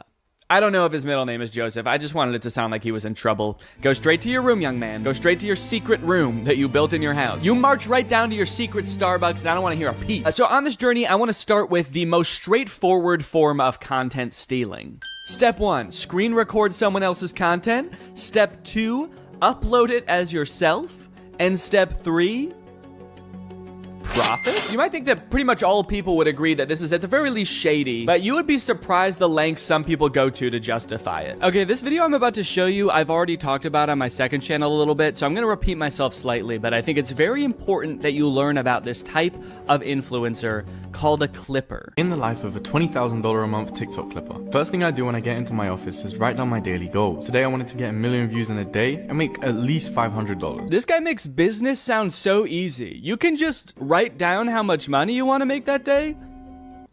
I don't know if his middle name is Joseph. I just wanted it to sound like he was in trouble. Go straight to your room, young man. Go straight to your secret room that you built in your house. You march right down to your secret Starbucks, and I don't want to hear a peep. So on this journey, I want to start with the most straightforward form of content stealing. Step 1, screen record someone else's content. Step 2, upload it as yourself. And step 3, profit? You might think that pretty much all people would agree that this is at the very least shady, but you would be surprised the lengths some people go to justify it. Okay, this video I'm about to show you, I've already talked about on my second channel a little bit, so I'm gonna repeat myself slightly, but I think it's very important that you learn about this type of influencer called a clipper. In the life of a $20,000 a month TikTok clipper, first thing I do when I get into my office is write down my daily goals. Today I wanted to get 1 million views in a day and make at least $500. This guy makes business sound so easy. You can just write down how much money you want to make that day.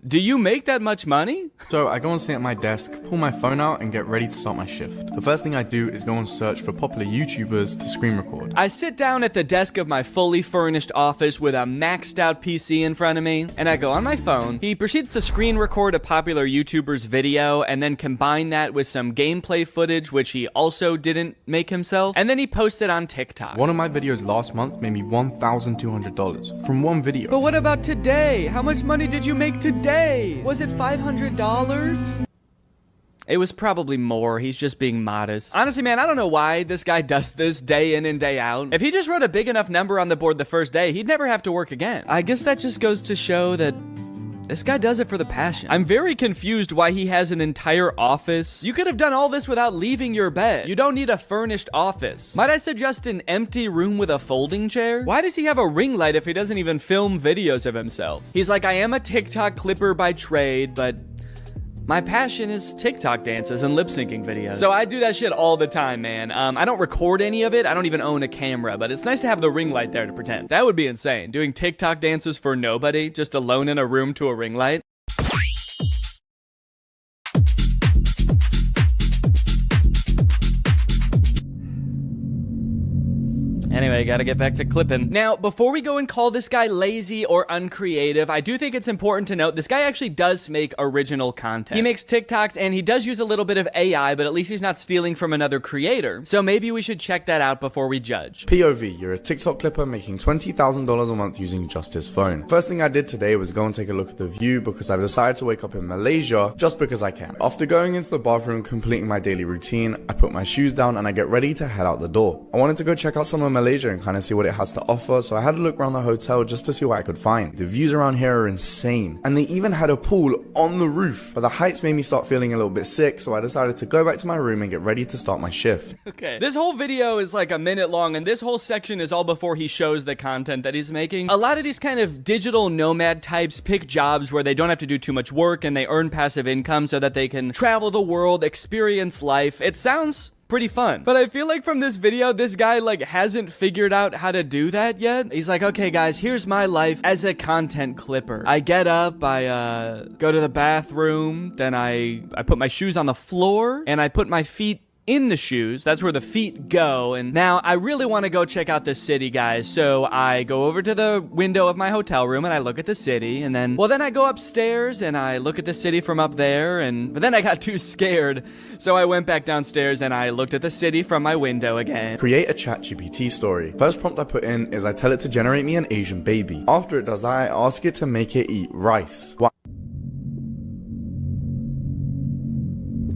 Do you make that much money? So I go and sit at my desk, pull my phone out, and get ready to start my shift. The first thing I do is go and search for popular YouTubers to screen record. I sit down at the desk of my fully furnished office with a maxed out PC in front of me, and I go on my phone. He proceeds to screen record a popular YouTuber's video and then combine that with some gameplay footage, which he also didn't make himself, and then he posts it on TikTok. One of my videos last month made me $1,200 from one video. But what about today? How much money did you make today? Was it $500? It was probably more. He's just being modest. Honestly, man, I don't know why this guy does this day in and day out. If he just wrote a big enough number on the board the first day, he'd never have to work again. I guess that just goes to show that this guy does it for the passion. I'm very confused why he has an entire office. You could have done all this without leaving your bed. You don't need a furnished office. Might I suggest an empty room with a folding chair? Why does he have a ring light if he doesn't even film videos of himself? He's like, I am a TikTok clipper by trade, but my passion is TikTok dances and lip syncing videos. So I do that shit all the time, man. I don't record any of it. I don't even own a camera, but it's nice to have the ring light there to pretend. That would be insane. Doing TikTok dances for nobody, just alone in a room to a ring light. Anyway, gotta get back to clipping. Now, before we go and call this guy lazy or uncreative, I do think it's important to note this guy actually does make original content. He makes TikToks and he does use a little bit of AI, but at least he's not stealing from another creator. So maybe we should check that out before we judge. POV, you're a TikTok clipper making $20,000 a month using just his phone. First thing I did today was go and take a look at the view because I've decided to wake up in Malaysia just because I can. After going into the bathroom, completing my daily routine, I put my shoes down and I get ready to head out the door. I wanted to go check out some of Malaysia's Malaysia and kind of see what it has to offer, so I had a look around the hotel just to see what I could find. The views around here are insane, and they even had a pool on the roof, but the heights made me start feeling a little bit sick, so I decided to go back to my room and get ready to start my shift. Okay, this whole video is like a minute long, and this whole section is all before he shows the content that he's making. A lot of these kind of digital nomad types pick jobs where they don't have to do too much work and they earn passive income so that they can travel the world, experience life. It sounds pretty fun, but I feel like from this video, this guy like hasn't figured out how to do that yet. He's like, okay guys, here's my life as a content clipper. I get up, I go to the bathroom, then I put my shoes on the floor and I put my feet in the shoes. That's where the feet go. And now I really want to go check out the city, guys. So I go over to the window of my hotel room and I look at the city, and then I go upstairs and I look at the city from up there, but then I got too scared. So I went back downstairs and I looked at the city from my window again. Create a ChatGPT story. First prompt I put in is I tell it to generate me an Asian baby. After it does that, I ask it to make it eat rice.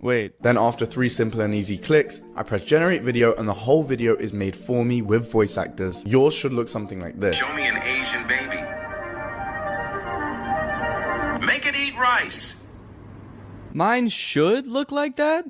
Wait. Then after 3 simple and easy clicks, I press generate video and the whole video is made for me with voice actors. Yours should look something like this. Show me an Asian baby. Make it eat rice. Mine should look like that?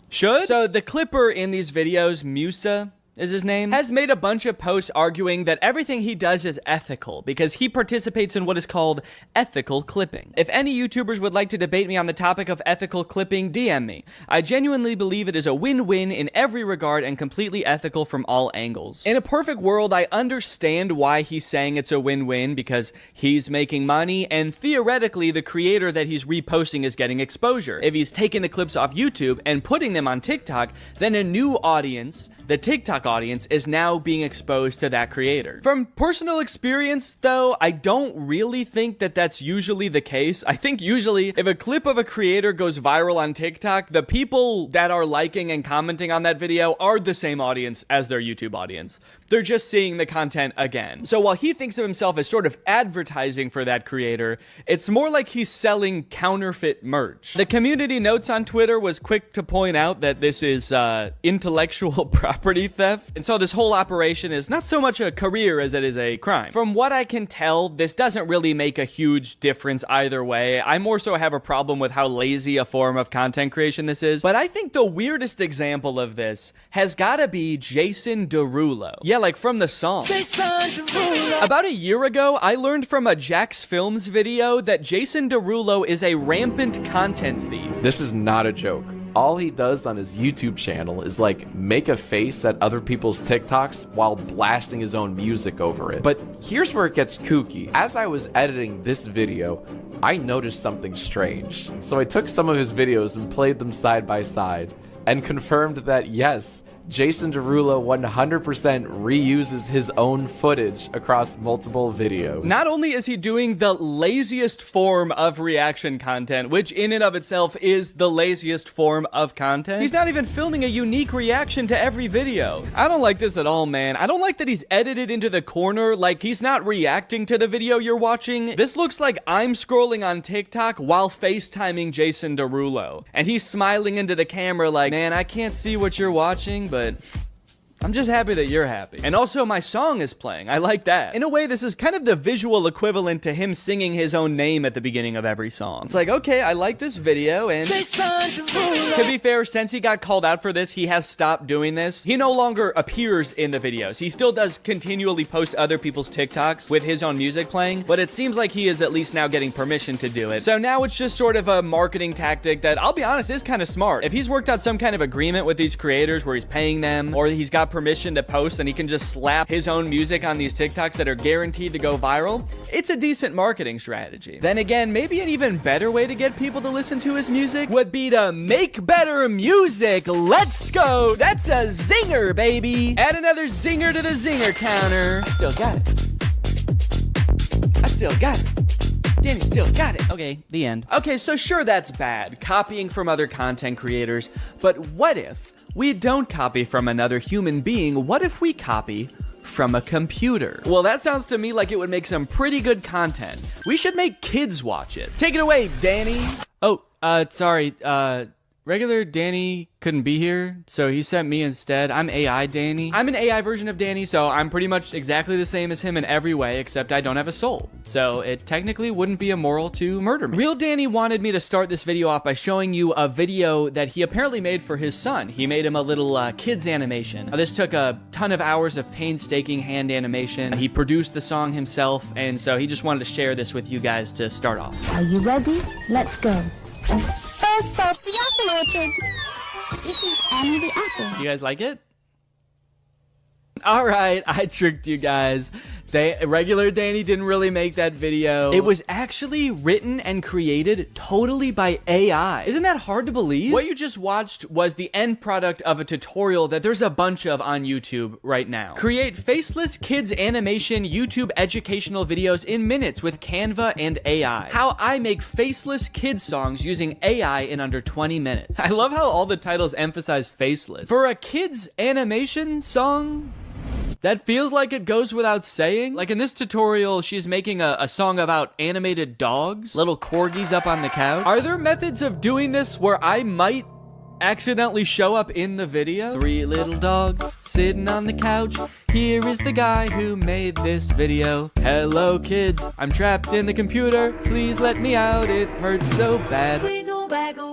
Should? So the clipper in these videos, Musa is his name, has made a bunch of posts arguing that everything he does is ethical because he participates in what is called ethical clipping. If any YouTubers would like to debate me on the topic of ethical clipping, DM me. I genuinely believe it is a win-win in every regard and completely ethical from all angles. In a perfect world, I understand why he's saying it's a win-win because he's making money and theoretically the creator that he's reposting is getting exposure. If he's taking the clips off YouTube and putting them on TikTok, then a new audience, the TikTok audience, is now being exposed to that creator. From personal experience, though, I don't really think that that's usually the case. I think usually if a clip of a creator goes viral on TikTok, the people that are liking and commenting on that video are the same audience as their YouTube audience. They're just seeing the content again. So while he thinks of himself as sort of advertising for that creator, it's more like he's selling counterfeit merch. The community notes on Twitter was quick to point out that this is intellectual property theft. And so this whole operation is not so much a career as it is a crime. From what I can tell, this doesn't really make a huge difference either way. I more so have a problem with how lazy a form of content creation this is. But I think the weirdest example of this has gotta be Jason Derulo. Yeah, like from the song. Jason Derulo. About a year ago, I learned from a Jax Films video that Jason Derulo is a rampant content thief. This is not a joke. All he does on his YouTube channel is like make a face at other people's TikToks while blasting his own music over it. But here's where it gets kooky. As I was editing this video, I noticed something strange. So I took some of his videos and played them side by side and confirmed that yes, Jason Derulo 100% reuses his own footage across multiple videos. Not only is he doing the laziest form of reaction content, which in and of itself is the laziest form of content, he's not even filming a unique reaction to every video. I don't like this at all, man. I don't like that he's edited into the corner, like he's not reacting to the video you're watching. This looks like I'm scrolling on TikTok while FaceTiming Jason Derulo. And he's smiling into the camera like, man, I can't see what you're watching, but I'm just happy that you're happy. And also my song is playing. I like that. In a way, this is kind of the visual equivalent to him singing his own name at the beginning of every song. It's like, okay, I like this video, and to be fair, since he got called out for this, he has stopped doing this. He no longer appears in the videos. He still does continually post other people's TikToks with his own music playing, but it seems like he is at least now getting permission to do it. So now it's just sort of a marketing tactic that, I'll be honest, is kind of smart. If he's worked out some kind of agreement with these creators where he's paying them, or he's got permission to post and he can just slap his own music on these TikToks that are guaranteed to go viral, it's a decent marketing strategy. Then again, maybe an even better way to get people to listen to his music would be to make better music. Let's go. That's a zinger, baby. Add another zinger to the zinger counter. I still got it. I still got it. Danny still got it. Okay, the end. Okay, so sure, that's bad, copying from other content creators, but what if we don't copy from another human being? What if we copy from a computer? Well, that sounds to me like it would make some pretty good content. We should make kids watch it. Take it away, Danny. Oh, sorry, regular Danny couldn't be here, so he sent me instead. I'm AI Danny. I'm an AI version of Danny, so I'm pretty much exactly the same as him in every way, except I don't have a soul. So it technically wouldn't be immoral to murder me. Real Danny wanted me to start this video off by showing you a video that he apparently made for his son. He made him a little kids animation. This took a ton of hours of painstaking hand animation. He produced the song himself, and so he just wanted to share this with you guys to start off. Are you ready? Let's go. First stop, the apple orchard. This is Annie the apple. You guys like it? All right, I tricked you guys. Regular Danny didn't really make that video. It was actually written and created totally by AI. Isn't that hard to believe? What you just watched was the end product of a tutorial that there's a bunch of on YouTube right now. Create faceless kids animation YouTube educational videos in minutes with Canva and AI. How I make faceless kids songs using AI in under 20 minutes. I love how all the titles emphasize faceless. For a kids animation song, that feels like it goes without saying. Like in this tutorial, she's making a song about animated dogs, little corgis up on the couch. Are there methods of doing this where I might accidentally show up in the video? 3 little dogs sitting on the couch. Here is the guy who made this video. Hello kids, I'm trapped in the computer. Please let me out, it hurts so bad.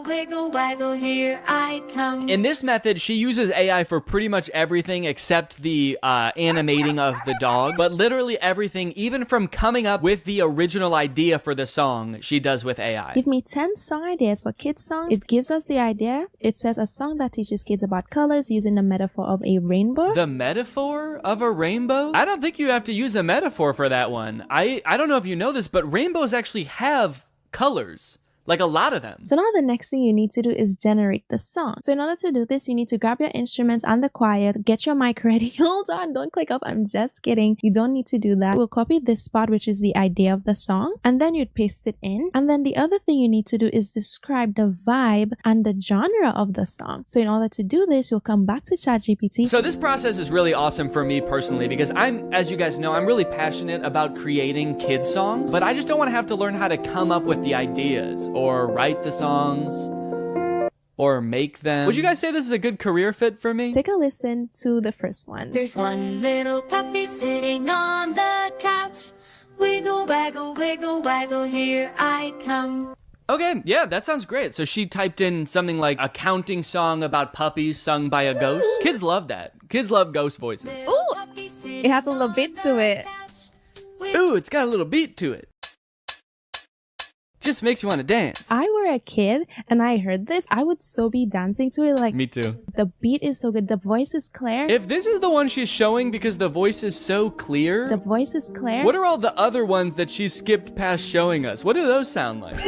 Wiggle, waggle, here I come. In this method, she uses AI for pretty much everything except the animating of the dogs. But literally everything, even from coming up with the original idea for the song, she does with AI. Give me 10 song ideas for kids songs. It gives us the idea. It says a song that teaches kids about colors using the metaphor of a rainbow. The metaphor of a rainbow? I don't think you have to use a metaphor for that one. I don't know if you know this, but rainbows actually have colors. Like a lot of them. So now the next thing you need to do is generate the song. So in order to do this, you need to grab your instruments and the choir, get your mic ready. Hold on, don't click up. I'm just kidding. You don't need to do that. We'll copy this spot, which is the idea of the song, and then you'd paste it in. And then the other thing you need to do is describe the vibe and the genre of the song. So in order to do this, you'll come back to ChatGPT. So this process is really awesome for me personally because as you guys know, I'm really passionate about creating kids songs, but I just don't want to have to learn how to come up with the ideas or write the songs or make them. Would you guys say this is a good career fit for me? Take a listen to the first one. There's one little puppy sitting on the couch. Wiggle, waggle, here I come. Okay, yeah, that sounds great. So she typed in something like a counting song about puppies sung by a ghost. Kids love that. Kids love ghost voices. Ooh, it has a little beat to it. Ooh, it's got a little beat to it. Just makes you want to dance. I were a kid and I heard this, I would so be dancing to it. Like, me too. The beat is so good. The voice is clear. If this is the one she's showing because the voice is so clear. The voice is clear. What are all the other ones that she skipped past showing us? What do those sound like?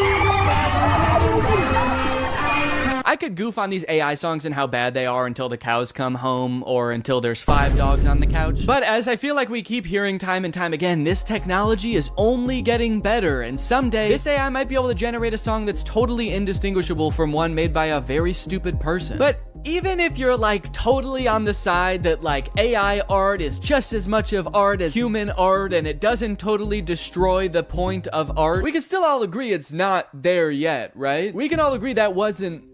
I could goof on these AI songs and how bad they are until the cows come home or until there's 5 dogs on the couch. But as I feel like we keep hearing time and time again, this technology is only getting better, and someday this AI might be able to generate a song that's totally indistinguishable from one made by a very stupid person. But even if you're like totally on the side that like AI art is just as much of art as human art and it doesn't totally destroy the point of art, we can still all agree it's not there yet, right? We can all agree that wasn't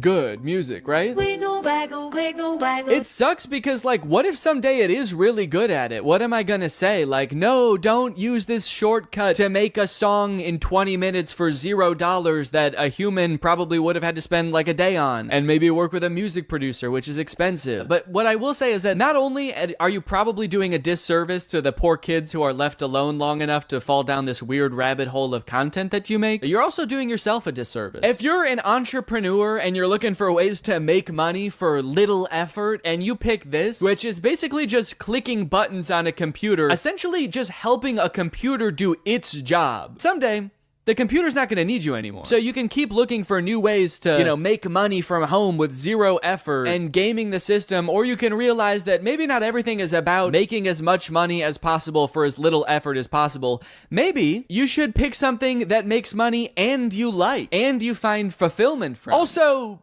good music, right? Wiggle, waggle, wiggle, waggle. It sucks because, like, what if someday it is really good at it? What am I gonna say? Like, no, don't use this shortcut to make a song in 20 minutes for $0 that a human probably would have had to spend like a day on and maybe work with a music producer, which is expensive. But what I will say is that not only are you probably doing a disservice to the poor kids who are left alone long enough to fall down this weird rabbit hole of content that you make, you're also doing yourself a disservice. If you're an entrepreneur and you're looking for ways to make money for little effort and you pick this, which is basically just clicking buttons on a computer, essentially just helping a computer do its job, someday the computer's not going to need you anymore. So you can keep looking for new ways to, make money from home with zero effort and gaming the system, or you can realize that maybe not everything is about making as much money as possible for as little effort as possible. Maybe you should pick something that makes money and you like, and you find fulfillment from. Also,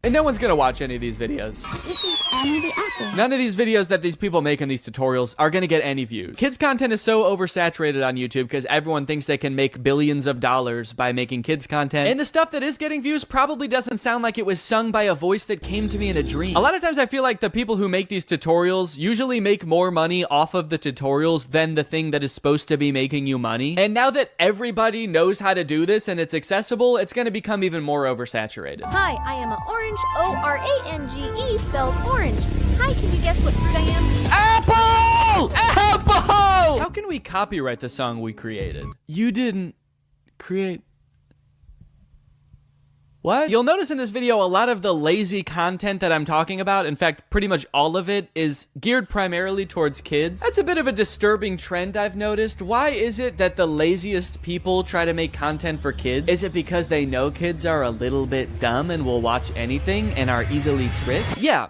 and no one's going to watch any of these videos. This is Annie the apple. None of these videos that these people make in these tutorials are gonna get any views. Kids content is so oversaturated on YouTube because everyone thinks they can make billions of dollars by making kids content. And the stuff that is getting views probably doesn't sound like it was sung by a voice that came to me in a dream. A lot of times I feel like the people who make these tutorials usually make more money off of the tutorials than the thing that is supposed to be making you money. And now that everybody knows how to do this and it's accessible, it's gonna become even more oversaturated. Hi, I am an orange. O-R-A-N-G-E spells orange. Hi, can you guess what fruit I am? Apple! Apple! How can we copyright the song we created? You didn't create... What? You'll notice in this video a lot of the lazy content that I'm talking about, in fact, pretty much all of it, is geared primarily towards kids. That's a bit of a disturbing trend I've noticed. Why is it that the laziest people try to make content for kids? Is it because they know kids are a little bit dumb and will watch anything and are easily tricked? Yeah,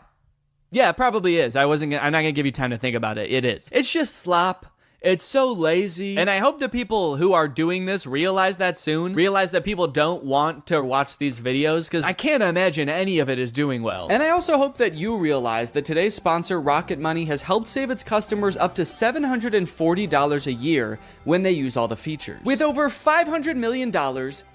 it probably is. I'm not gonna give you time to think about it. It is. It's just slop. It's so lazy. And I hope the people who are doing this realize that soon. Realize that people don't want to watch these videos, because I can't imagine any of it is doing well. And I also hope that you realize that today's sponsor, Rocket Money, has helped save its customers up to $740 a year when they use all the features. With over $500 million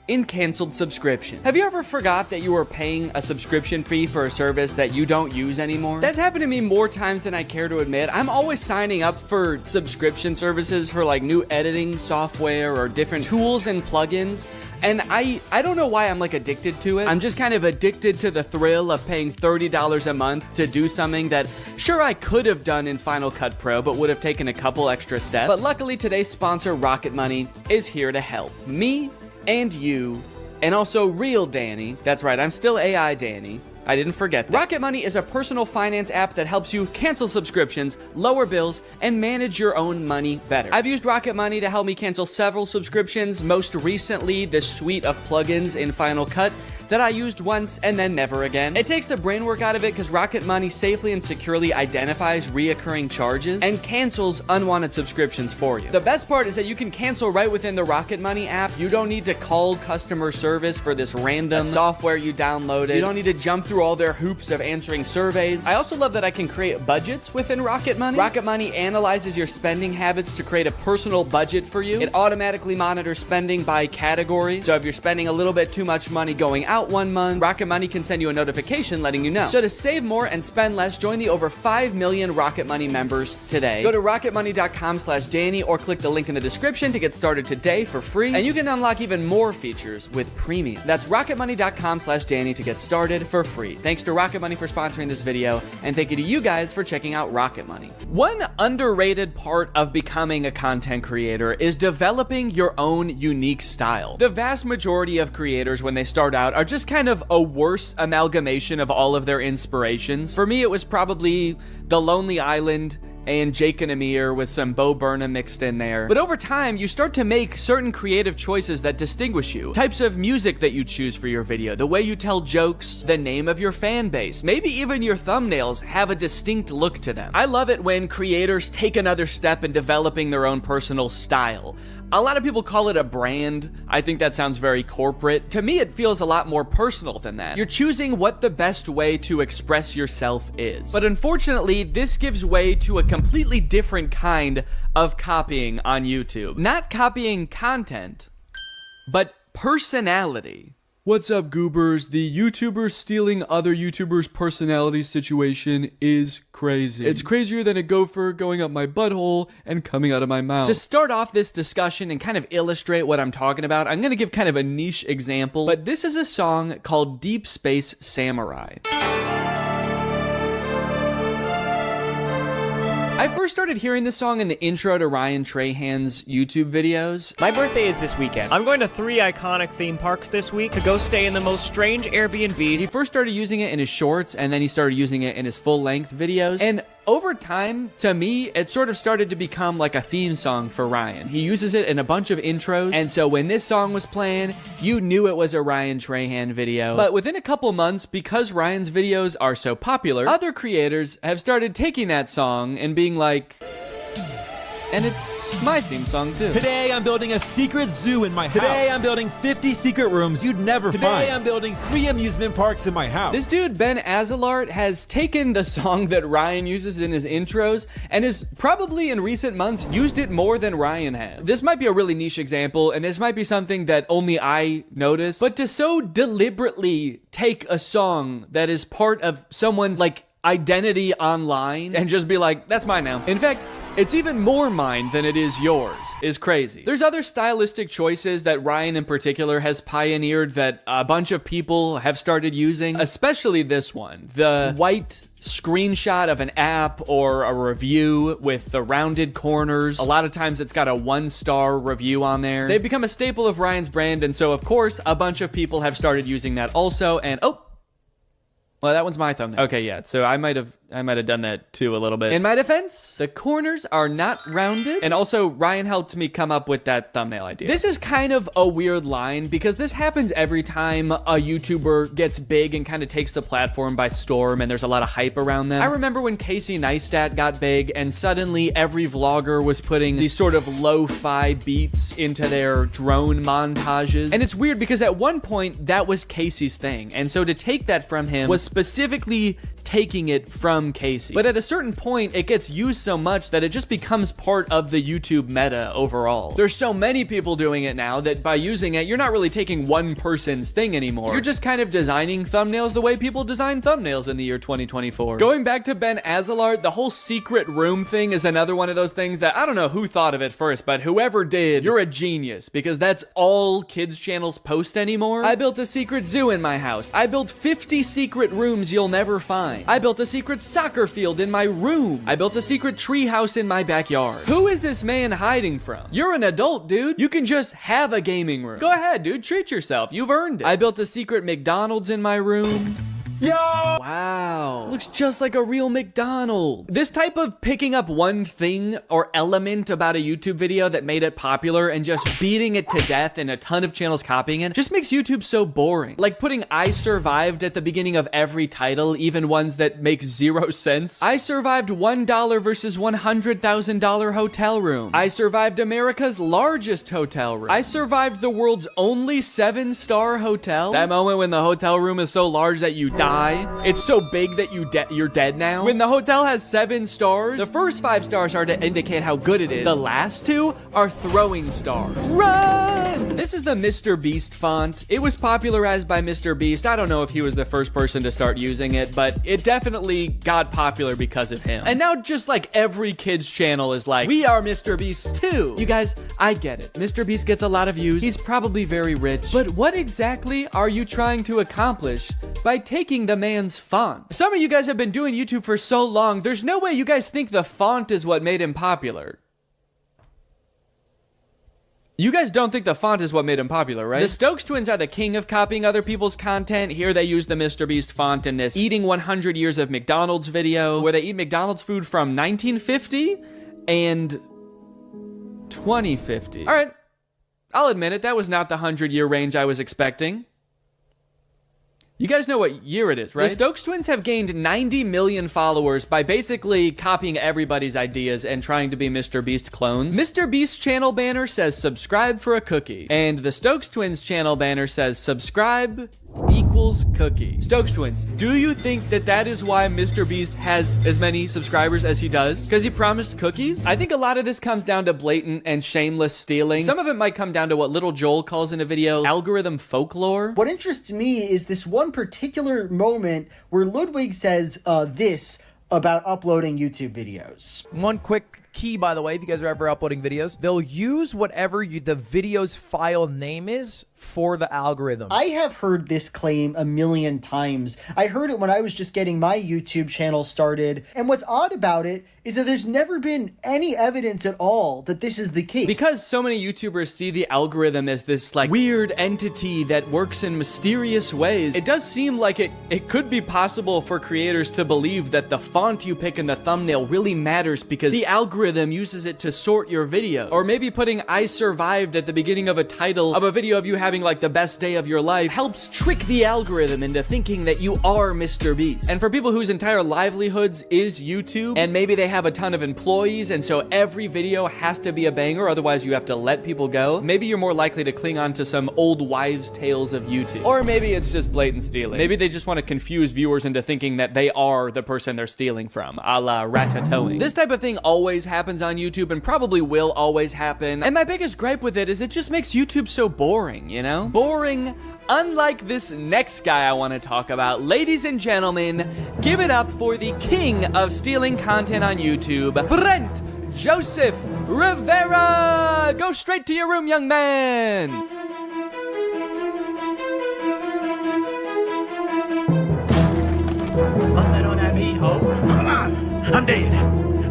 in canceled subscription. Have you ever forgot that you were paying a subscription fee for a service that you don't use anymore? That's happened to me more times than I care to admit. I'm always signing up for subscription services for like new editing software or different tools and plugins. And I don't know why I'm like addicted to it. I'm just kind of addicted to the thrill of paying $30 a month to do something that sure I could have done in Final Cut Pro, but would have taken a couple extra steps. But luckily today's sponsor, Rocket Money, is here to help me and you, and also real Danny. That's right, I'm still AI Danny. I didn't forget that. Rocket Money is a personal finance app that helps you cancel subscriptions, lower bills, and manage your own money better. I've used Rocket Money to help me cancel several subscriptions, most recently this suite of plugins in Final Cut that I used once and then never again. It takes the brain work out of it because Rocket Money safely and securely identifies reoccurring charges and cancels unwanted subscriptions for you. The best part is that you can cancel right within the Rocket Money app. You don't need to call customer service for this random software you downloaded. You don't need to jump through all their hoops of answering surveys. I also love that I can create budgets within Rocket Money. Rocket Money analyzes your spending habits to create a personal budget for you. It automatically monitors spending by category. So if you're spending a little bit too much money going out one month, Rocket Money can send you a notification letting you know. So to save more and spend less, join the over 5 million Rocket Money members today. Go to rocketmoney.com/Danny or click the link in the description to get started today for free. And you can unlock even more features with premium. That's rocketmoney.com/Danny to get started for free. Thanks to Rocket Money for sponsoring this video, and thank you to you guys for checking out Rocket Money. One underrated part of becoming a content creator is developing your own unique style. The vast majority of creators, when they start out, are just kind of a worse amalgamation of all of their inspirations. For me, it was probably The Lonely Island and Jake and Amir with some Bo Burnham mixed in there. But over time, you start to make certain creative choices that distinguish you. Types of music that you choose for your video, the way you tell jokes, the name of your fan base, maybe even your thumbnails have a distinct look to them. I love it when creators take another step in developing their own personal style. A lot of people call it a brand. I think that sounds very corporate. To me, it feels a lot more personal than that. You're choosing what the best way to express yourself is. But unfortunately, this gives way to a completely different kind of copying on YouTube. Not copying content, but personality. What's up, goobers? The YouTuber stealing other YouTubers' personality situation is crazy. It's crazier than a gopher going up my butthole and coming out of my mouth. To start off this discussion and kind of illustrate what I'm talking about, I'm gonna give kind of a niche example, but this is a song called Deep Space Samurai. I first started hearing this song in the intro to Ryan Trahan's YouTube videos. My birthday is this weekend. I'm going to 3 iconic theme parks this week to go stay in the most strange Airbnbs. He first started using it in his shorts, and then he started using it in his full-length videos. And over time, to me, it sort of started to become like a theme song for Ryan. He uses it in a bunch of intros, and so when this song was playing, you knew it was a Ryan Trahan video. But within a couple months, because Ryan's videos are so popular, other creators have started taking that song and being like, And it's my theme song too. Today I'm building a secret zoo in my house. Today I'm building 50 secret rooms you'd never find. Today I'm building 3 amusement parks in my house. This dude, Ben Azalart, has taken the song that Ryan uses in his intros and has probably in recent months used it more than Ryan has. This might be a really niche example, and this might be something that only I notice, but to so deliberately take a song that is part of someone's like identity online and just be like, that's mine now. In fact, it's even more mine than it is yours, is crazy. There's other stylistic choices that Ryan in particular has pioneered that a bunch of people have started using, especially this one. The white screenshot of an app or a review with the rounded corners. A lot of times it's got a 1-star review on there. They've become a staple of Ryan's brand, and so of course, a bunch of people have started using that also, and oh, well, that one's my thumbnail. Okay, yeah, so I might have done that too a little bit. In my defense, the corners are not rounded, and also Ryan helped me come up with that thumbnail idea. This is kind of a weird line because this happens every time a YouTuber gets big and kind of takes the platform by storm and there's a lot of hype around them. I remember when Casey Neistat got big and suddenly every vlogger was putting these sort of lo-fi beats into their drone montages. And it's weird because at one point that was Casey's thing, and so to take that from him was specifically taking it from Casey. But at a certain point, it gets used so much that it just becomes part of the YouTube meta overall. There's so many people doing it now that by using it, you're not really taking one person's thing anymore. You're just kind of designing thumbnails the way people design thumbnails in the year 2024. Going back to Ben Azalart, the whole secret room thing is another one of those things that I don't know who thought of it first, but whoever did, you're a genius because that's all kids channels post anymore. I built a secret zoo in my house. I built 50 secret rooms you'll never find. I built a secret soccer field in my room. I built a secret tree house in my backyard. Who is this man hiding from? You're an adult, dude. You can just have a gaming room. Go ahead, dude. Treat yourself. You've earned it. I built a secret McDonald's in my room. Yo! Wow. Looks just like a real McDonald's. This type of picking up one thing or element about a YouTube video that made it popular and just beating it to death and a ton of channels copying it just makes YouTube so boring. Like putting I survived at the beginning of every title, even ones that make 0 sense. I survived $1 versus $100,000 hotel room. I survived America's largest hotel room. I survived the world's only 7-star hotel. That moment when the hotel room is so large that you die. It's so big that you're dead now. When the hotel has 7 stars, the first 5 stars are to indicate how good it is. The last 2 are throwing stars. Run! This is the Mr. Beast font. It was popularized by Mr. Beast. I don't know if he was the first person to start using it, but it definitely got popular because of him. And now just like every kid's channel is like, we are Mr. Beast too. You guys, I get it. Mr. Beast gets a lot of views. He's probably very rich. But what exactly are you trying to accomplish by taking the man's font? Some of you guys have been doing YouTube for so long, there's no way you guys think the font is what made him popular. You guys don't think the font is what made him popular, right? The Stokes twins are the king of copying other people's content. Here they use the Mr. Beast font in this Eating 100 Years of McDonald's video, where they eat McDonald's food from 1950 and 2050. All right, I'll admit it, that was not the 100-year range I was expecting. You guys know what year it is, right? The Stokes twins have gained 90 million followers by basically copying everybody's ideas and trying to be Mr. Beast clones. Mr. Beast's channel banner says subscribe for a cookie, and the Stokes twins channel banner says subscribe equals cookie. Stokes twins, do you think that that is why Mr. Beast has as many subscribers as he does? Because he promised cookies? I think a lot of this comes down to blatant and shameless stealing. Some of it might come down to what Little Joel calls in a video algorithm folklore. What interests me is this one particular moment where Ludwig says this about uploading YouTube videos. One quick key, by the way, if you guys are ever uploading videos, they'll use whatever the video's file name is for the algorithm. I have heard this claim a million times. I heard it when I was just getting my YouTube channel started. And what's odd about it is that there's never been any evidence at all that this is the case. Because so many YouTubers see the algorithm as this like weird entity that works in mysterious ways, it does seem like it could be possible for creators to believe that the font you pick in the thumbnail really matters because the algorithm uses it to sort your videos. Or maybe putting I survived at the beginning of a title of a video of you having having like the best day of your life helps trick the algorithm into thinking that you are Mr. Beast. And for people whose entire livelihoods is YouTube, and maybe they have a ton of employees, and so every video has to be a banger, otherwise you have to let people go, maybe you're more likely to cling on to some old wives' tales of YouTube. Or maybe it's just blatant stealing. Maybe they just want to confuse viewers into thinking that they are the person they're stealing from, a la ratatouille. This type of thing always happens on YouTube and probably will always happen. And my biggest gripe with it is it just makes YouTube so boring, you know? Boring, unlike this next guy I want to talk about. Ladies and gentlemen, give it up for the king of stealing content on YouTube, Brent Joseph Rivera! Go straight to your room, young man! Come on, I'm dead.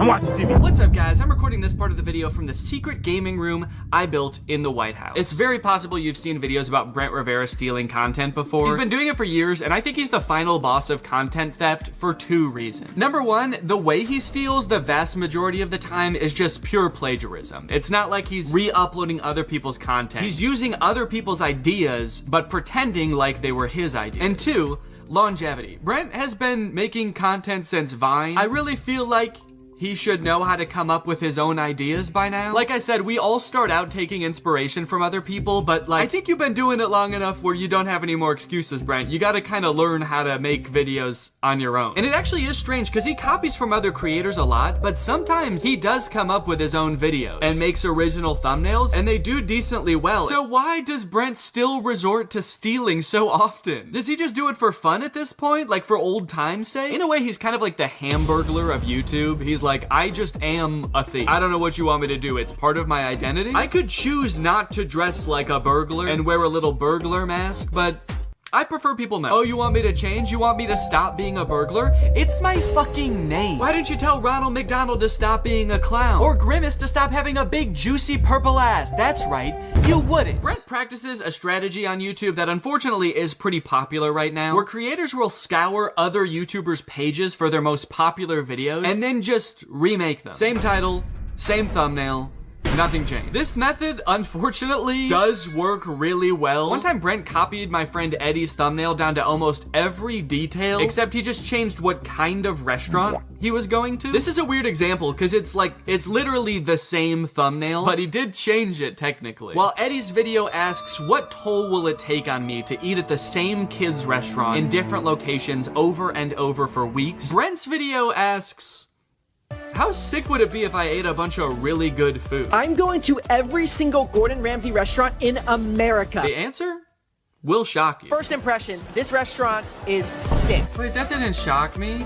I'm watching TV. What's up, guys? I'm recording this part of the video from the secret gaming room I built in the White House. It's very possible you've seen videos about Brent Rivera stealing content before. He's been doing it for years, and I think he's the final boss of content theft for two reasons. Number one, the way he steals the vast majority of the time is just pure plagiarism. It's not like he's re-uploading other people's content. He's using other people's ideas, but pretending like they were his ideas. And two, longevity. Brent has been making content since Vine. I really feel like he should know how to come up with his own ideas by now. Like I said, we all start out taking inspiration from other people, but like, I think you've been doing it long enough where you don't have any more excuses, Brent. You gotta kind of learn how to make videos on your own. And it actually is strange because he copies from other creators a lot, but sometimes he does come up with his own videos and makes original thumbnails, and they do decently well. So why does Brent still resort to stealing so often? Does he just do it for fun at this point? Like for old time's sake? In a way, he's kind of like the Hamburglar of YouTube. He's like, I just am a thief. I don't know what you want me to do. It's part of my identity. I could choose not to dress like a burglar and wear a little burglar mask, but I prefer people know. Oh, you want me to change? You want me to stop being a burglar? It's my fucking name. Why didn't you tell Ronald McDonald to stop being a clown? Or Grimace to stop having a big juicy purple ass? That's right, you wouldn't. Brent practices a strategy on YouTube that unfortunately is pretty popular right now, where creators will scour other YouTubers' pages for their most popular videos and then just remake them. Same title, same thumbnail, nothing changed. This method, unfortunately, does work really well. One time Brent copied my friend Eddie's thumbnail down to almost every detail, except he just changed what kind of restaurant he was going to. This is a weird example because it's literally the same thumbnail, but he did change it technically. While Eddie's video asks, what toll will it take on me to eat at the same kids' restaurant in different locations over and over for weeks, Brent's video asks, how sick would it be if I ate a bunch of really good food? I'm going to every single Gordon Ramsay restaurant in America. The answer will shock you. First impressions, this restaurant is sick. Wait, that didn't shock me.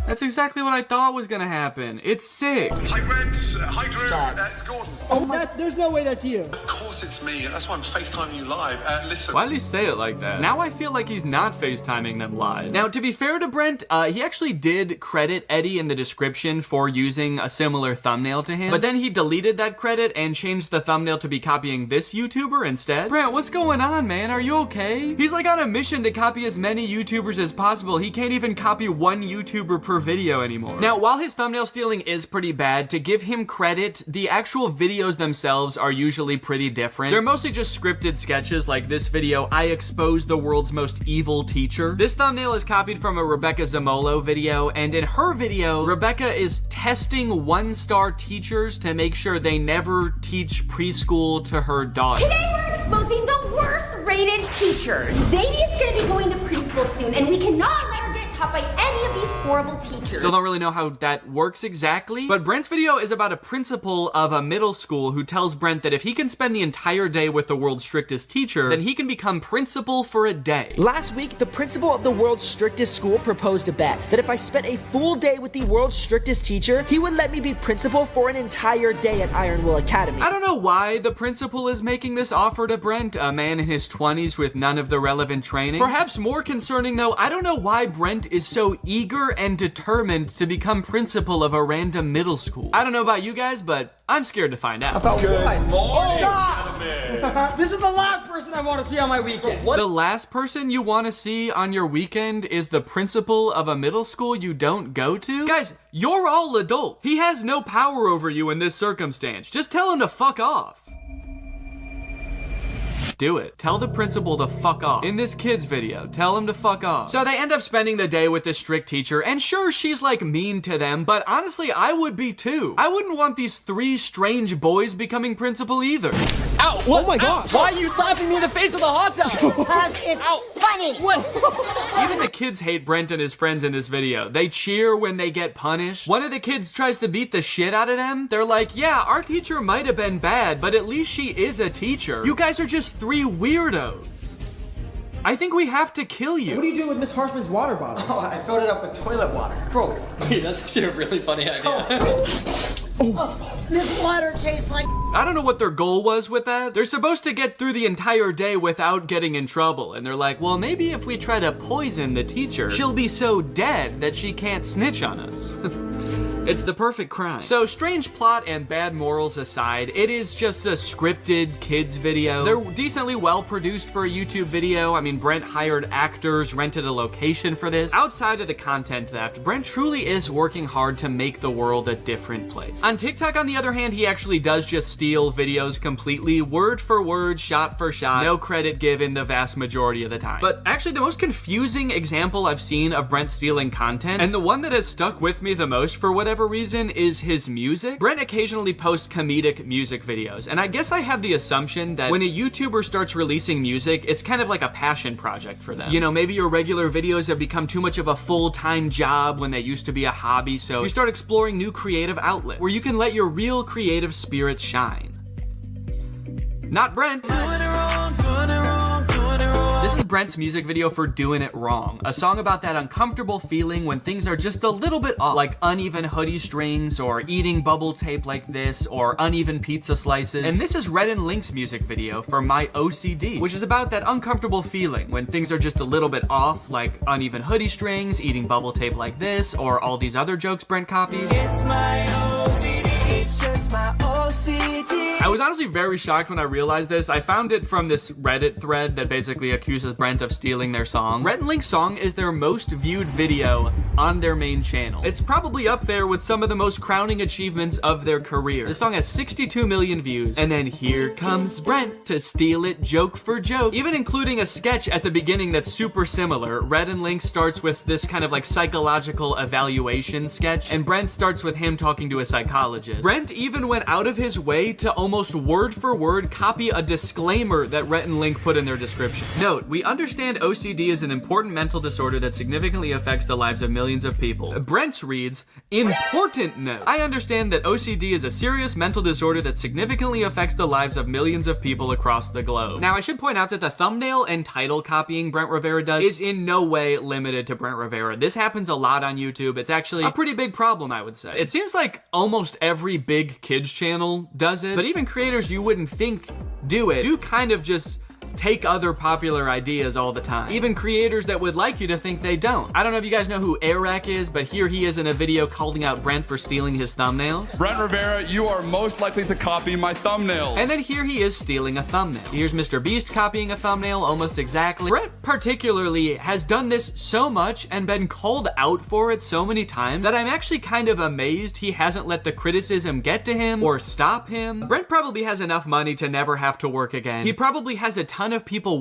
That's exactly what I thought was gonna happen. It's sick. Hi, Brent. Hi, Drew. It's Gordon. Oh, there's no way that's you. Of course it's me. That's why I'm FaceTiming you live. Listen. Why did he say it like that? Now I feel like he's not FaceTiming them live. Now, to be fair to Brent, he actually did credit Eddie in the description for using a similar thumbnail to him, but then he deleted that credit and changed the thumbnail to be copying this YouTuber instead. Brent, what's going on, man? Are you okay? He's like on a mission to copy as many YouTubers as possible. He can't even copy one YouTuber per video anymore. Now, while his thumbnail stealing is pretty bad, to give him credit, the actual videos themselves are usually pretty different. They're mostly just scripted sketches like this video, I expose the world's most evil teacher. This thumbnail is copied from a Rebecca Zamolo video, and in her video, Rebecca is testing one-star teachers to make sure they never teach preschool to her daughter. Today we're exposing the worst rated teachers. Zadie's gonna be going to preschool soon, and we cannot let her get taught by any of these horrible teachers. Still don't really know how that works exactly, but Brent's video is about a principal of a middle school who tells Brent that if he can spend the entire day with the world's strictest teacher, then he can become principal for a day. Last week, the principal of the world's strictest school proposed a bet that if I spent a full day with the world's strictest teacher, he would let me be principal for an entire day at Iron Will Academy. I don't know why the principal is making this offer to Brent, a man in his 20s with none of the relevant training. Perhaps more concerning though, I don't know why Brent is so eager and determined to become principal of a random middle school. I don't know about you guys, but I'm scared to find out. Good morning, gentlemen. This is the last person I want to see on my weekend. The last person you want to see on your weekend is the principal of a middle school you don't go to? Guys, you're all adults. He has no power over you in this circumstance. Just tell him to fuck off. do it. Tell the principal to fuck off. In this kid's video, tell him to fuck off. So they end up spending the day with this strict teacher, and sure, she's like mean to them, but honestly, I would be too. I wouldn't want these 3 strange boys becoming principal either. Ow! What? Oh my god! Why are you slapping me in the face with a hot dog? Because it's funny! What? Even the kids hate Brent and his friends in this video. They cheer when they get punished. One of the kids tries to beat the shit out of them. They're like, yeah, our teacher might have been bad, but at least she is a teacher. You guys are just 3 weirdos. I think we have to kill you. What are you doing with Miss Harshman's water bottle? Oh, I filled it up with toilet water. Bro, wait, that's actually a really funny idea. This water tastes like... I don't know what their goal was with that. They're supposed to get through the entire day without getting in trouble. And they're like, well, maybe if we try to poison the teacher, she'll be so dead that she can't snitch on us. It's the perfect crime. So strange plot and bad morals aside, it is just a scripted kids video. They're decently well produced for a YouTube video. I mean, Brent hired actors, rented a location for this. Outside of the content theft, Brent truly is working hard to make the world a different place. On TikTok, on the other hand, he actually does just steal videos completely, word for word, shot for shot, no credit given the vast majority of the time. But actually, the most confusing example I've seen of Brent stealing content, and the one that has stuck with me the most for whatever reason, is his music. Brent occasionally posts comedic music videos, and I guess I have the assumption that when a YouTuber starts releasing music, it's kind of like a passion project for them. You know, maybe your regular videos have become too much of a full-time job when they used to be a hobby, so you start exploring new creative outlets where you can let your real creative spirit shine. Not Brent. This is Brent's music video for Doing It Wrong, a song about that uncomfortable feeling when things are just a little bit off, like uneven hoodie strings, or eating bubble tape like this, or uneven pizza slices. And this is Red and Link's music video for My OCD, which is about that uncomfortable feeling when things are just a little bit off, like uneven hoodie strings, eating bubble tape like this, or all these other jokes Brent copies. It's my OCD, it's just my OCD. I was honestly very shocked when I realized this. I found it from this Reddit thread that basically accuses Brent of stealing their song. Red and Link's song is their most viewed video on their main channel. It's probably up there with some of the most crowning achievements of their career. The song has 62 million views, and then here comes Brent to steal it joke for joke, even including a sketch at the beginning that's super similar. Red and Link starts with this kind of like psychological evaluation sketch, and Brent starts with him talking to a psychologist. Brent even went out of his way to almost word for word copy a disclaimer that Rhett and Link put in their description. Note, we understand OCD is an important mental disorder that significantly affects the lives of millions of people. Brent's reads, important note. I understand that OCD is a serious mental disorder that significantly affects the lives of millions of people across the globe. Now, I should point out that the thumbnail and title copying Brent Rivera does is in no way limited to Brent Rivera. This happens a lot on YouTube. It's actually a pretty big problem, I would say. It seems like almost every big kids channel does it, but even creators you wouldn't think do kind of just take other popular ideas all the time. Even creators that would like you to think they don't. I don't know if you guys know who Arak is, but here he is in a video calling out Brent for stealing his thumbnails. Brent Rivera, you are most likely to copy my thumbnails. And then here he is stealing a thumbnail. Here's Mr. Beast copying a thumbnail almost exactly. Brent particularly has done this so much and been called out for it so many times that I'm actually kind of amazed he hasn't let the criticism get to him or stop him. Brent probably has enough money to never have to work again. He probably has a ton of people